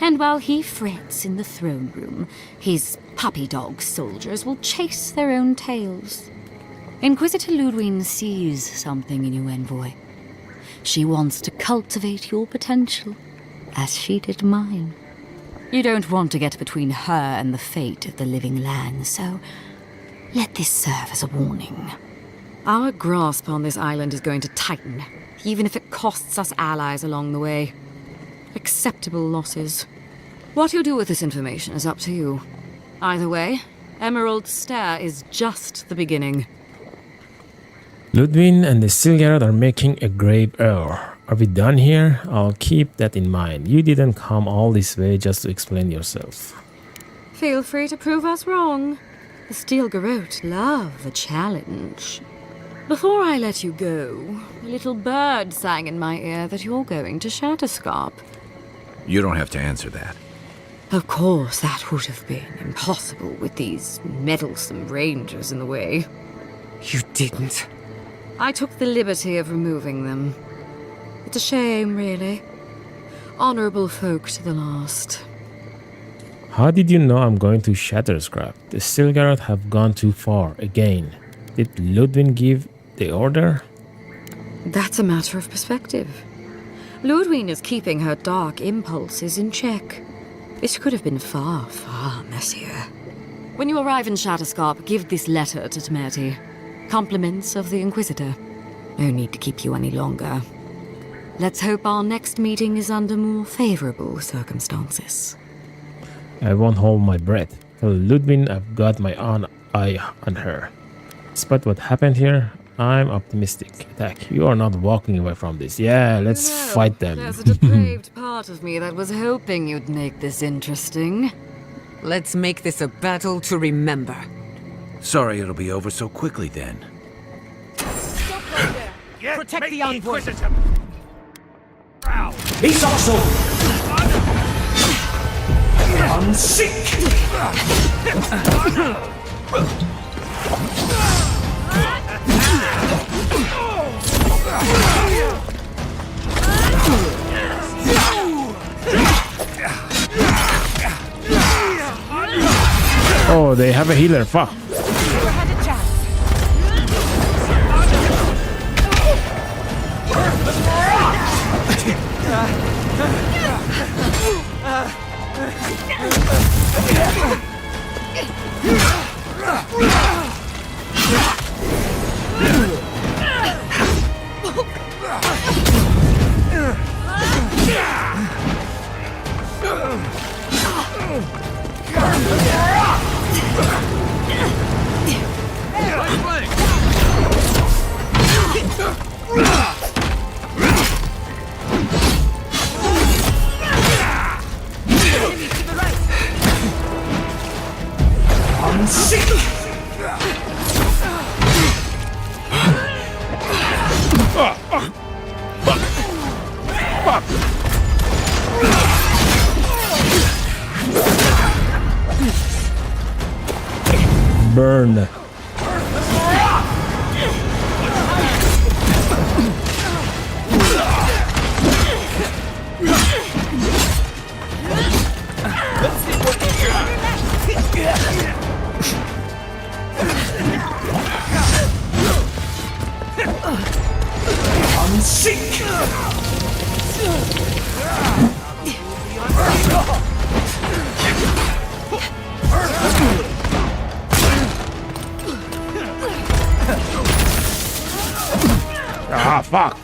And while he frets in the throne room, his puppy dog soldiers will chase their own tails. Inquisitor Ludwig sees something in you, envoy. She wants to cultivate your potential, as she did mine. You don't want to get between her and the fate of the living land, so let this serve as a warning. Our grasp on this island is going to tighten, even if it costs us allies along the way. Acceptable losses. What you do with this information is up to you. Either way, Emerald Stair is just the beginning. Ludwig and the Stilgarrot are making a grave error. Are we done here? I'll keep that in mind. You didn't come all this way just to explain yourself. Feel free to prove us wrong. The Steel Garrote love a challenge. Before I let you go, a little bird sang in my ear that you're going to Shatterscarp. You don't have to answer that. Of course, that would have been impossible with these meddlesome rangers in the way. You didn't. I took the liberty of removing them. It's a shame, really. Honorable folk to the last. How did you know I'm going to Shatterscrap? The Stilgarrot have gone too far, again. Did Ludwig give the order? That's a matter of perspective. Ludwig is keeping her dark impulses in check. It could have been far, far messier. When you arrive in Shatterscarp, give this letter to Temerty. Compliments of the Inquisitor. No need to keep you any longer. Let's hope our next meeting is under more favorable circumstances. I won't hold my breath. Tell Ludwig I've got my own eye on her. Despite what happened here, I'm optimistic. Attack. You are not walking away from this. Yeah, let's fight them. There's a depraved part of me that was hoping you'd make this interesting. Let's make this a battle to remember. Sorry it'll be over so quickly then. Protect the envoy. He's also unsick. Oh, they have a healer. Fuck. Burn. I'm sick. Ah, fuck.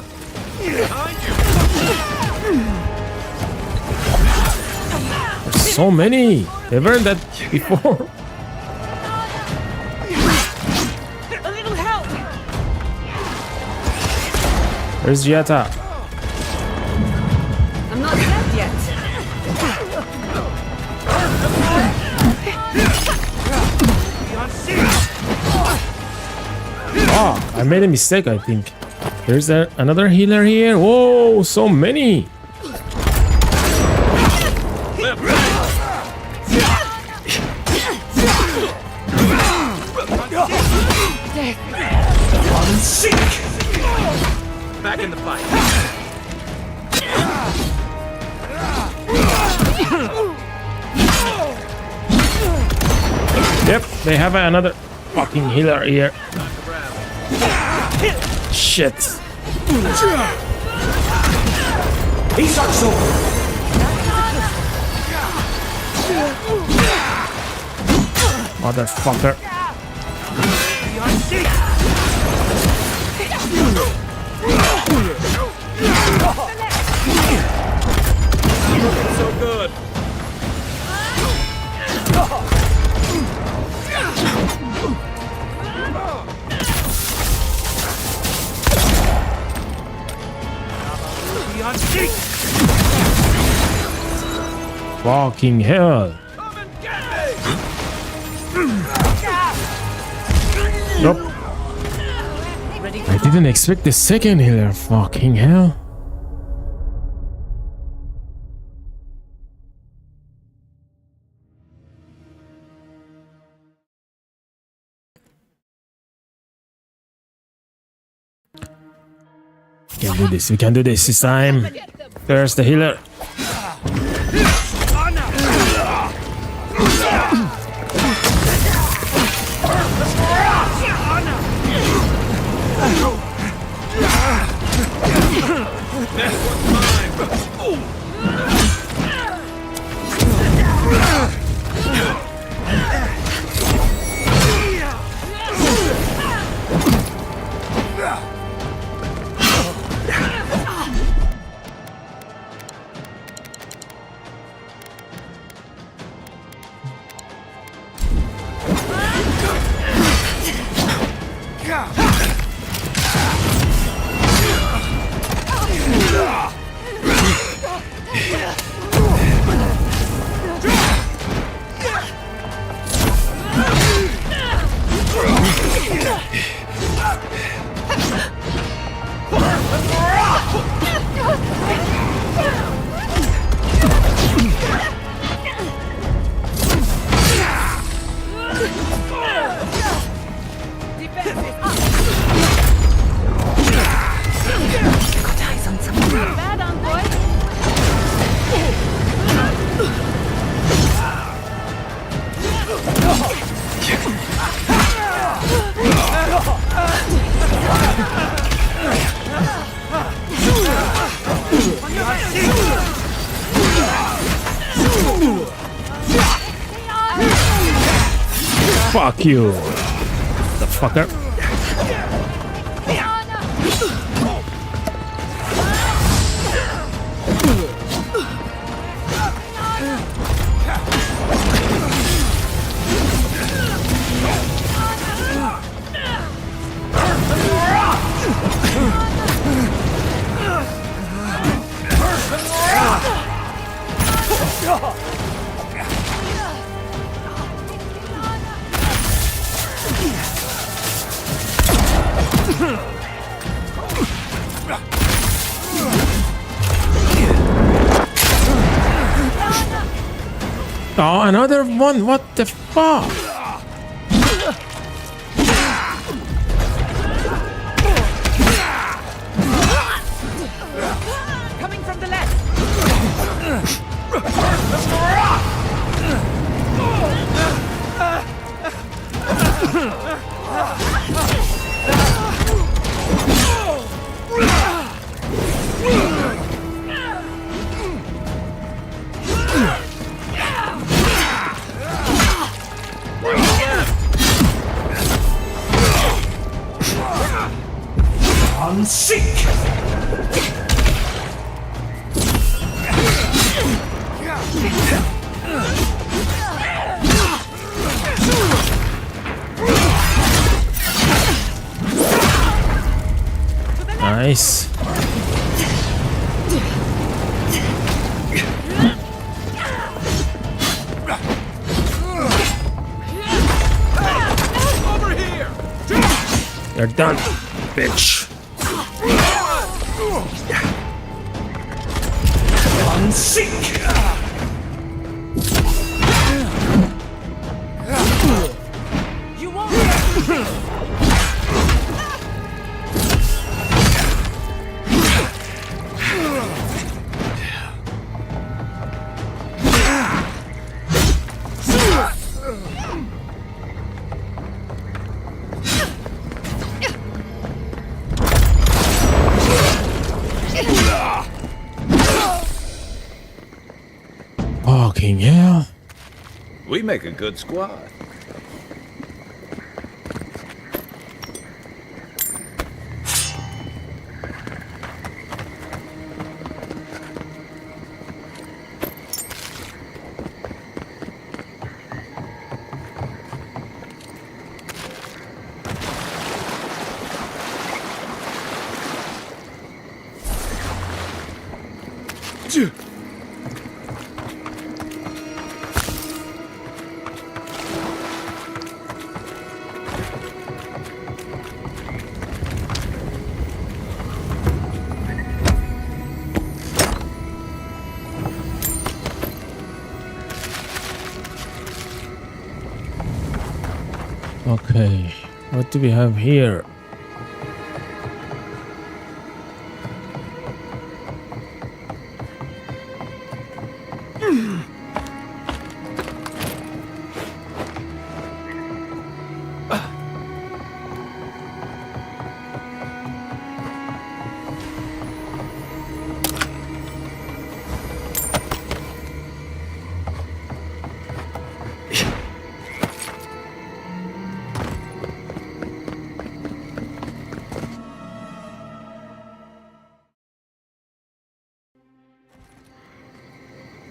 There's so many. They've earned that before. A little help. Where's Giata? I'm not dead yet. Oh, I made a mistake, I think. There's another healer here. Whoa, so many. sick! Back in the fight. Yep, they have another fucking healer here. Shit. He's so. Motherfucker. So good. Fucking hell. Nope. I didn't expect the second healer. Fucking hell. We can do this. We can do this time. There's the healer. Fuck you, the fucker. Oh, another one. What the fuck? Coming from the left. I'm sick! Nice. Over here! They're done, bitch. I'm sick! You won't. Fucking hell. We make a good squad. Okay, what do we have here?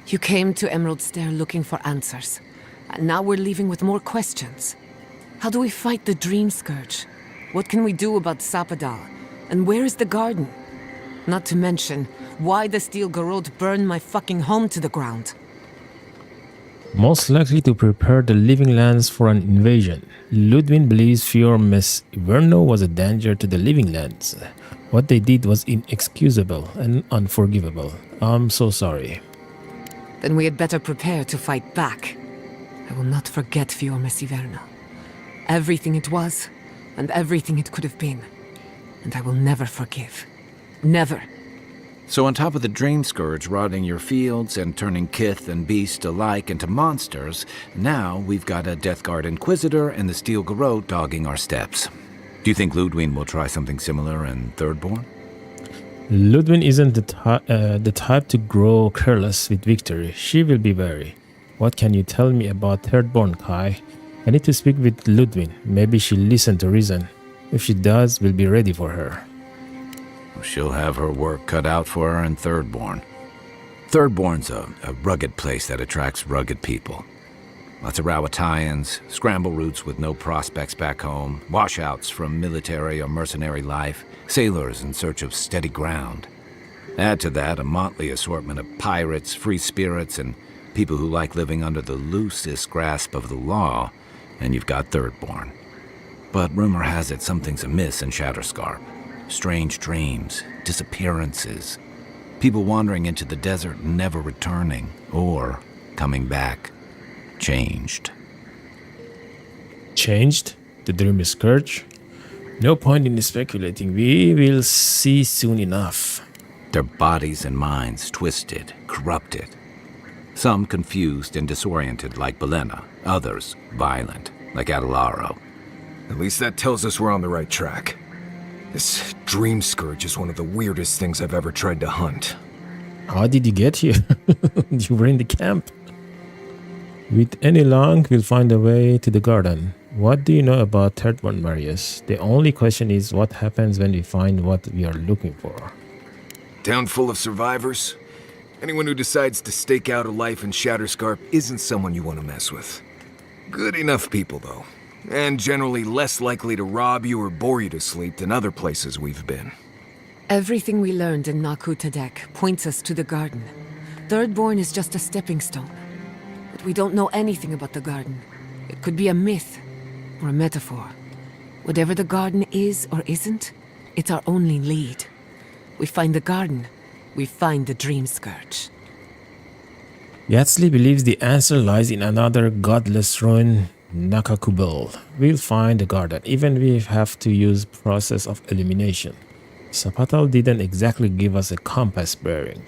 You came to Emerald Stair looking for answers, and now we're leaving with more questions. How do we fight the Dream Scourge? What can we do about Sapadal? And where is the garden? Not to mention, why the Steel Garrote burned my fucking home to the ground. Most likely to prepare the Living Lands for an invasion. Ludwig believes Fjord Miss Iverno was a danger to the Living Lands. What they did was inexcusable and unforgivable. I'm so sorry. Then we had better prepare to fight back. I will not forget Fjord Miss Iverno. Everything it was, and everything it could have been. And I will never forgive. Never. So on top of the Dream Scourge rotting your fields and turning kith and beast alike into monsters, now we've got a Death Guard Inquisitor and the Steel Garrote dogging our steps. Do you think Ludwig will try something similar in Thirdborn? Ludwig isn't the type to grow careless with victory. She will be wary. What can you tell me about Thirdborn, Kai? I need to speak with Ludwig. Maybe she'll listen to reason. If she does, we'll be ready for her. She'll have her work cut out for her in Thirdborn. Thirdborn's a rugged place that attracts rugged people. Lots of Rawatayans, scramble routes with no prospects back home, washouts from military or mercenary life, sailors in search of steady ground. Add to that a motley assortment of pirates, free spirits, and people who like living under the loosest grasp of the law, and you've got Thirdborn. But rumor has it something's amiss in Shatterscarp. Strange dreams, disappearances, people wandering into the desert and never returning, or coming back. Changed. Changed? The Dream Scourge? No point in speculating. We will see soon enough. Their bodies and minds twisted, corrupted. Some confused and disoriented like Belena, others violent like Adelaro. At least that tells us we're on the right track. This Dream Scourge is one of the weirdest things I've ever tried to hunt. How did you get here? You were in the camp. With any luck, we'll find a way to the garden. What do you know about Thirdborn, Marius? The only question is what happens when we find what we are looking for. Town full of survivors? Anyone who decides to stake out a life in Shatterscarp isn't someone you want to mess with. Good enough people, though. And generally less likely to rob you or bore you to sleep than other places we've been. Everything we learned in Naku Tadek points us to the garden. Thirdborn is just a stepping stone. But we don't know anything about the garden. It could be a myth or a metaphor. Whatever the garden is or isn't, it's our only lead. We find the garden, we find the Dream Scourge. Yatsley believes the answer lies in another godless ruin, Nakakubel. We'll find the garden, even if we have to use process of elimination. Sapatal didn't exactly give us a compass bearing.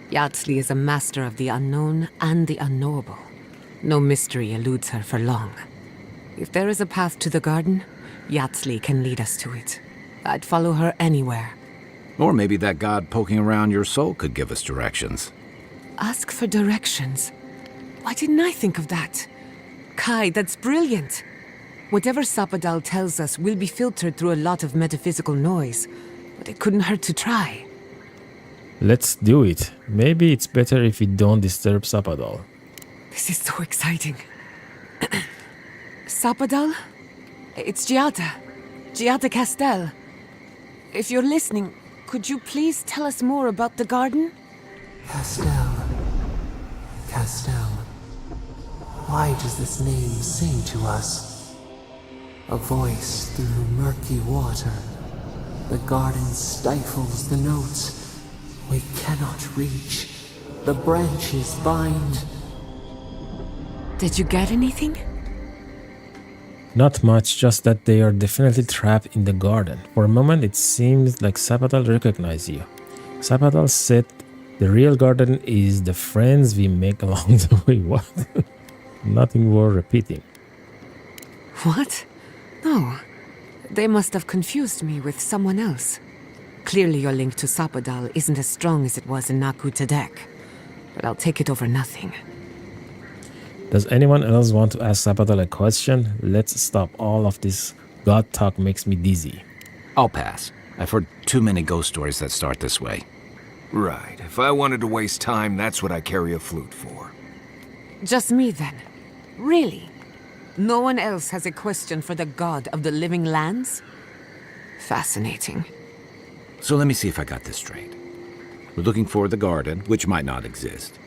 Yatsley is a master of the unknown and the unknowable. No mystery eludes her for long. If there is a path to the garden, Yatsley can lead us to it. I'd follow her anywhere. Or maybe that god poking around your soul could give us directions. Ask for directions. Why didn't I think of that? Kai, that's brilliant. Whatever Sapadal tells us will be filtered through a lot of metaphysical noise, but it couldn't hurt to try. Let's do it. Maybe it's better if we don't disturb Sapadal. This is so exciting. Sapadal? It's Giada. Giada Castel. If you're listening, could you please tell us more about the garden? Castel. Castel. Why does this name sing to us? A voice through murky water. The garden stifles the notes. We cannot reach. The branches bind. Did you get anything? Not much, just that they are definitely trapped in the garden. For a moment it seems like Sapadal recognized you. Sapadal said the real garden is the friends we make along the way. What? Nothing worth repeating. What? No. They must have confused me with someone else. Clearly your link to Sapadal isn't as strong as it was in Naku Tadek. But I'll take it over nothing. Does anyone else want to ask Sapadal a question? Let's stop. All of this god talk makes me dizzy. I'll pass. I've heard too many ghost stories that start this way. Right. If I wanted to waste time, that's what I carry a flute for. Just me then. Really? No one else has a question for the god of the living lands? Fascinating. So let me see if I got this straight. We're looking for the garden, which might not exist.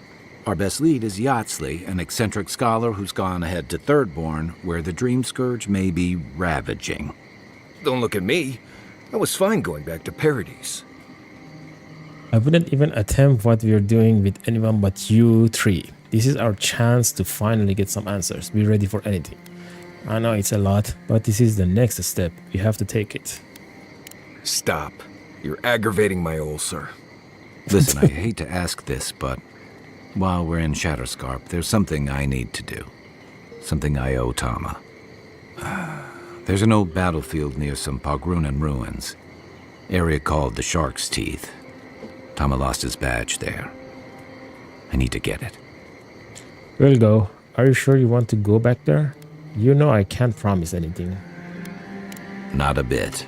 Our best lead is Yatsley, an eccentric scholar who's gone ahead to Thirdborn, where the Dream Scourge may be ravaging. Don't look at me. I was fine going back to Paradise. I wouldn't even attempt what we're doing with anyone but you three. This is our chance to finally get some answers. Be ready for anything. I know it's a lot, but this is the next step. We have to take it. Stop. You're aggravating my ulcer. Listen, I hate to ask this, but while we're in Shatterscarp, there's something I need to do. Something I owe Tama. There's an old battlefield near some Pogrunan ruins. Area called the Shark's Teeth. Tama lost his badge there. I need to get it. We'll go. Are you sure you want to go back there? You know I can't promise anything. Not a bit.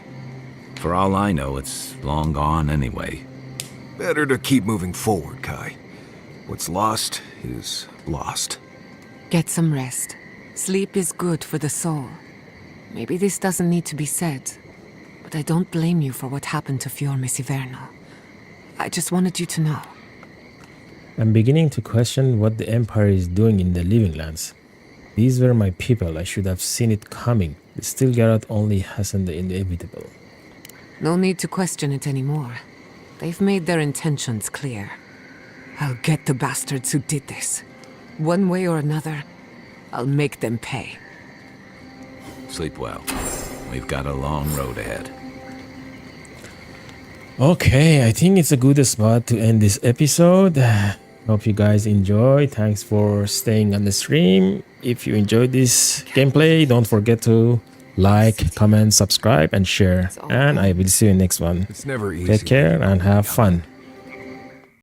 For all I know, it's long gone anyway. Better to keep moving forward, Kai. What's lost is lost. Get some rest. Sleep is good for the soul. Maybe this doesn't need to be said, but I don't blame you for what happened to Fiorme Siverno. I just wanted you to know. I'm beginning to question what the Empire is doing in the Living Lands. These were my people. I should have seen it coming. The Stilgarroth only hastened the inevitable. No need to question it anymore. They've made their intentions clear. I'll get the bastards who did this. One way or another, I'll make them pay. Sleep well. We've got a long road ahead. Okay, I think it's a good spot to end this episode. Hope you guys enjoy. Thanks for staying on the stream. If you enjoyed this gameplay, don't forget to like, comment, subscribe, and share. And I will see you next one. It's never easy. Take care and have fun.